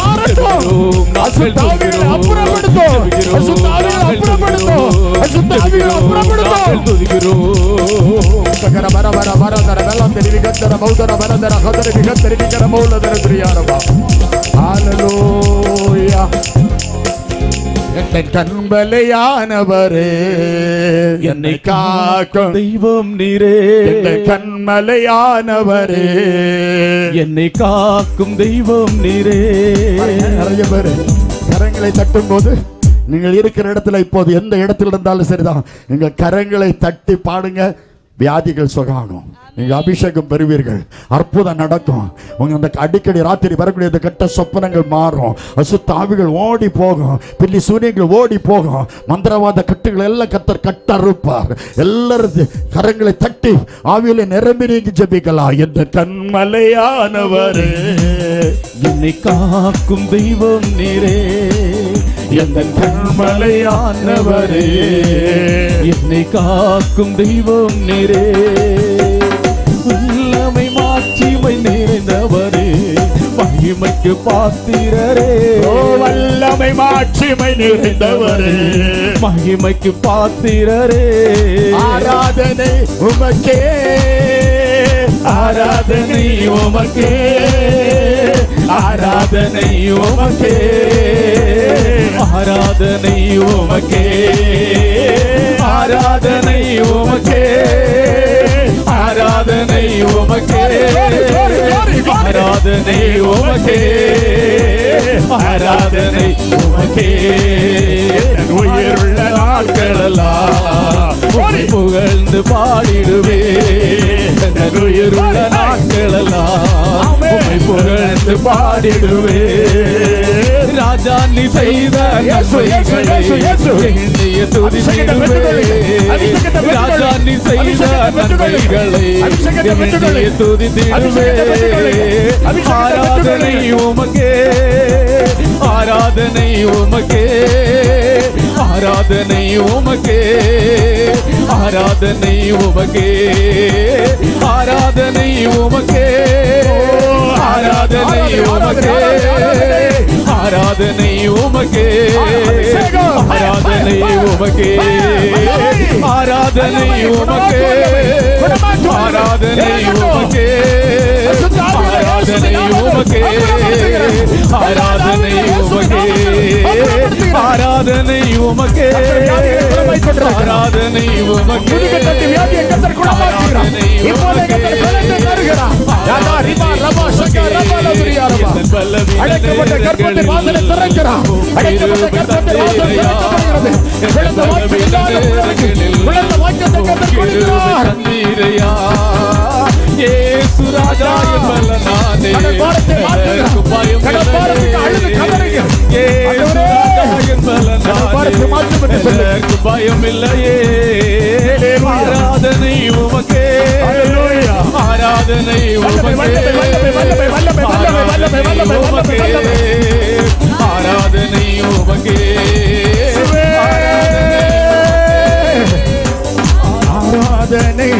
நாங்கள் துதிக்கிறோம், ஜெபிக்கிறோம், நாங்கள் துதிக்கிறோம். கர வர வர வர தர வெல்லம் தெரிவி கத்தர மௌதர வர தர கதர விகத்தரி விகர மௌல தர பிரியாரவா. ஹalleluya. என் கண்மலையானவரே, என்னை காக்கும் தெய்வம் நீரே. என் கண்மலையானவரே, என்னை காக்கும் தெய்வம் நீரே. நிறைய பேர் கரங்களை தட்டும் போது, நீங்கள் இருக்கிற இடத்துல இப்போது எந்த இடத்துல இருந்தாலும் சரிதான், நீங்கள் கரங்களை தட்டி பாடுங்க. வியாதிகள் சுகமாகும், நீங்க அபிஷேகம் பெறுவீர்கள், அற்புதம் நடக்கும். உங்க அந்த அடிக்கடி ராத்திரி வரக்கூடிய அந்த கெட்ட சொப்பனங்கள் மாறும், அசுத்த ஆவிகள் ஓடி போகும், பில்லி சூரியங்கள் ஓடி போகும், மந்திரவாத கட்டுகள் எல்லாம் கர்த்தர் கட்டறுப்பார். எல்லாரும் கரங்களை தட்டி ஆவியில நிரம்பி நீங்கி ஜெபிக்கலாம். என்ற கண்மலையானவரே, என்னை காக்கும் தெய்வம் நீரே. எந்த கண்மலையானவரே, என்னை காக்கும் தெய்வம் நீரே. வல்லமை மாட்சிமை நிறைந்தவரே, மகிமைக்கு பாத்திரரே. வல்லமை மாட்சிமை நிறைந்தவரே, மகிமைக்கு பாத்திரரே. ஆராதனை உமக்கே, ஆராதனை உமக்கே, ஆராதனை உமக்கே, ஆராதனை உமக்கே, ஆராதனை உமக்கே, ஆராதனை உமக்கே, ஆராதனை உமக்கே, ஆராதனை உமக்கே. உயிருள்ள நாட்களெல்லாம் புகழ்ந்து பாடிடுவே. உயிருள்ள நாட்களெல்லாம் புகழ்ந்து பாடிடுவே. ராஜா நீ செய்த நன்மைகளை எண்ணிய துதித்திடுவே. ராஜா நீ செய்த நன்மைகளை எண்ணிய துதித்திடுவே. ஆராதனை உமக்கே, ஆராதனை உமக்கே, ஆராதனை உமக்கே, ஆராதனை உமக்கே, ஆராதனை உமக்கே, ஆராதனை உமக்கே, ஆராதனை உமக்கே, ஆராதனை உமக்கே, ஆராதனை உமக்கே, ஆராதனை உமக்கே, ஆராதனை உமக்கே, ஆராதனை உமக்கே, ஆராதனை உமக்கே, ஆராதனை உமக்கே, பயமில்லையே. ஆராதனை உமக்கே, ஆராதனை ஆராதனை உமக்கே, ஆராதனை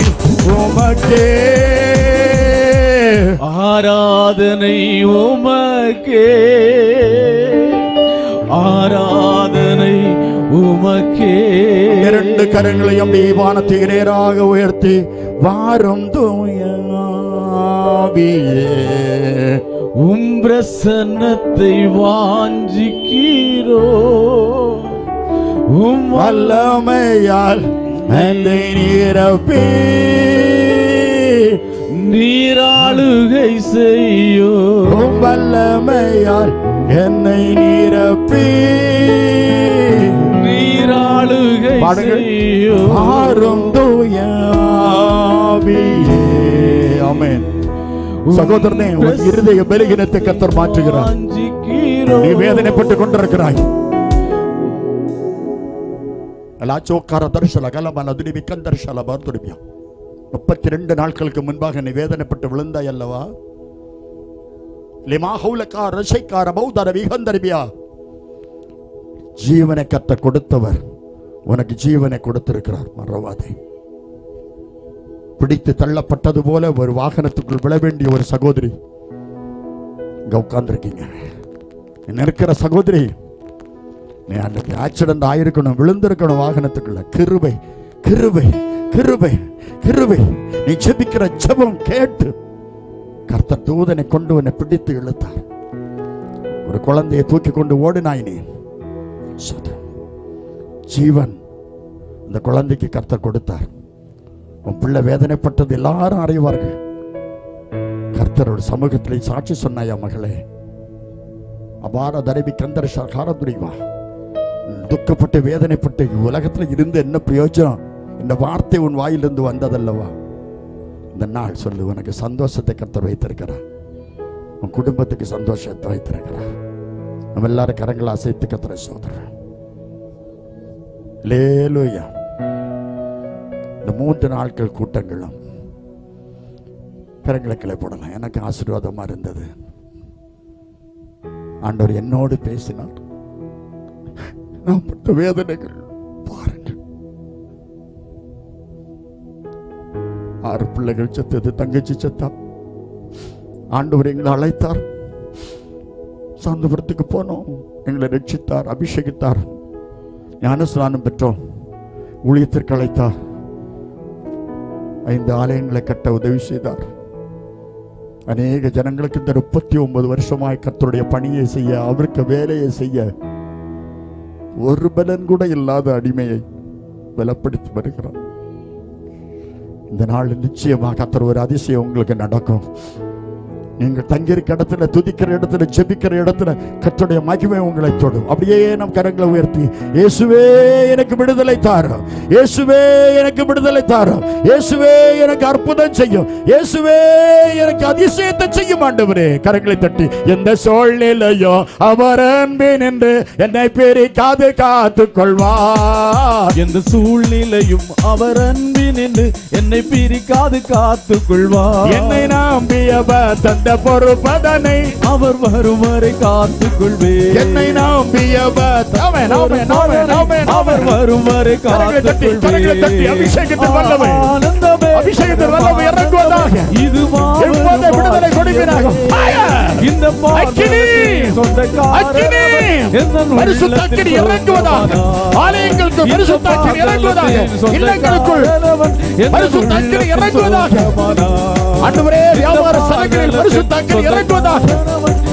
உமக்கே, ஆராதனை உமக்கே, ஆராதனை உமக்கே. இரண்டு கரங்களையும் வானத்தை நேராக உயர்த்தி வாரும் தூய ஆவியே, உம் பிரசன்னத்தை வாஞ்சிக்கிறோ, உம் வல்லமையால் என்னை நிரப்பி நீராளுகை செய்யோ, உம் வல்லமையால் என்னை நிரப்பி நீராளுகை செய்யோ, வாரும் தூய ஆவியே. ஆமென். சகோதரனே, உன் இருதய பலகீனத்தை கர்த்தர் மாற்றுகிறார். நீ வேதனைப்பட்டுக் கொண்டிருக்கிறாய். லாச்சோக்கார தரிசல கலமல துடிபி கந்தர்ஷல பார்த்துடுப்பியா. 32 நாட்களுக்கு முன்பாக நீ வேதனைப்பட்டு விழுந்தாய் அல்லவா? லிமா ஹவுலகா ரஷைக்கார பௌதர விகந்தர்பியா. ஜீவனை கர்த்தர் கொடுத்தவர் உனக்கு ஜீவனை கொடுத்திருக்கிறார். மறவாதே. பிடித்து தள்ளப்பட்டது போல ஒரு வாகனத்துக்குள் விழ வேண்டிய ஒரு சகோதரி இங்க உட்கார்ந்துருக்கீங்க. இருக்கிற சகோதரி, நீ அன்னைக்கு ஆக்சிடென்ட் ஆயிருக்கணும், விழுந்திருக்கணும் வாகனத்துக்குள்ள. கிருபை கிருபை கிருபை கிருபை. நீ ஜெபிக்கிற ஜெபம் கேட்டு கர்த்தர் தூதனை கொண்டு உன்னை பிடித்து இழுத்தார். ஒரு குழந்தையை தூக்கி கொண்டு ஓடினாய் நீ. ஜீவன் இந்த குழந்தைக்கு கர்த்தர் கொடுத்தார். உன் பிள்ளை வேதனைப்பட்டது எல்லாரும் அறிவார்கள். கர்த்தரோட சமூகத்தில் சாட்சி சொன்னாயா மகளே? அபார தரவி கந்தர்ஷா காரதுரிவா. துக்கப்பட்டு வேதனைப்பட்டு உலகத்தில் இருந்து என்ன பிரயோஜனம்? இந்த வார்த்தை உன் வாயிலிருந்து வந்ததல்லவா? இந்த நாள் சொல்லு, உனக்கு சந்தோஷத்தை கர்த்தர் வைத்திருக்கிறார். உன் குடும்பத்துக்கு சந்தோஷத்தை வைத்திருக்கிறார். நம்ம எல்லாரும் கரங்களை அசைத்து கர்த்தரை சோதரன். லேலூயா. இந்த 3 நாட்கள் கூட்டங்களும் கரங்களை கிளை போடலாம். எனக்கு ஆசீர்வாதமா இருந்தது. ஆண்டவர் என்னோடு பேசினார். நான் பட்ட வேதனைகள் பாருங்கள். 6 பிள்ளைகள் செத்தது, தங்கச்சி செத்தா. ஆண்டவர் எங்களை அழைத்தார். சாந்தபுரத்துக்கு போனோம். எங்களை ரட்சித்தார், அபிஷேகித்தார், ஞானஸ்நானம் பெற்றோம், ஊழியத்திற்கு அழைத்தார், 5 ஆலயங்களை கட்ட உதவி செய்தார். அநேக ஜனங்களுக்கு இந்த 39 வருஷமாய் கர்த்தருடைய பணியை செய்ய, அவருக்கு வேலையை செய்ய ஒரு பலன் கூட இல்லாத அடிமையை பலப்படுத்தி வருகிறார். இந்த நாள் நிச்சயமாக கர்த்தர் ஒரு அதிசயம் உங்களுக்கு நடக்கும். நீங்கள் தங்கியிருக்க இடத்துல, துதிக்கிற இடத்துல, ஜெபிக்கிற இடத்துல கர்த்தருடைய மகிமை உங்களை தொடும். அப்படியே நம் கரங்களை உயர்த்தி, இயேசுவே எனக்கு விடுதலை தாரும், இயேசுவே எனக்கு விடுதலை தாரும், இயேசுவே எனக்கு அற்புதம் செய்யும், இயேசுவே எனக்கு அதிசயத்தை செய்யும் ஆண்டவரே. கரங்களை தட்டி, எந்த சூழ்நிலையோ அவர் அன்பின் என்று என்னை பிரிக்காது காத்துக் கொள்வார். எந்த சூழ்நிலையும் அவர் அன்பின் என்று என்னை பிரிக்காது காத்துக் கொள்வார். என்னை நம்பியவர் தந்த பொறுப்பதனை அவர் வரும் வரை காத்துக் கொள்வேன். என்னை நம்பியவர் அவர் வரும் வரை காத்துக் கொள்வேன். அபிஷேகத்தின் வல்லமை, ஆனந்தமே, அபிஷேகத்தின் வல்லமை இறங்குவதாக. இது எப்போது விடுதலை கொடுக்கிறார்கள். இந்த பரிசுத்த அக்கினி இறங்குவதாக. ஆலயங்களுக்கு பரிசுத்த அக்கினி இறங்குவதாக. இல்லங்களுக்குள் பரிசுத்த அக்கினி இறங்குவதாக. ஆண்டவரே, வியாபார ஸ்தலங்களில் பரிசுத்த அக்கினி இறங்குவதாக.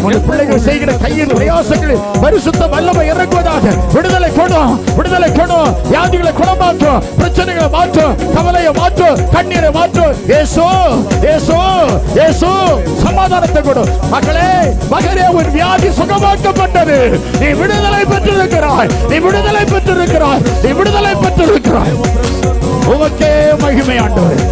உங்கள் பிள்ளைகள் செய்கிற கையின் பிரயாசங்களில் பரிசுத்த வல்லமை இறங்குவதாக. விடுதலை கொடும், விடுதலை கொடும். வியாதிகளை குணமாற்றும், பிரச்சனைகளை மாற்றும், கவலையை மாற்றும், கண்ணீரை மாற்றும். இயேசு இயேசு இயேசு சமாதானத்தை கொடு. மகளே, மகனே, உன் வியாதி சுகமாக்கப்பட்டது. நீ விடுதலை பெற்றிருக்கிறாய், நீ விடுதலை பெற்றிருக்கிறாய், நீ விடுதலை பெற்றிருக்கிறாய். உமக்கே மகிமை ஆண்டவரே.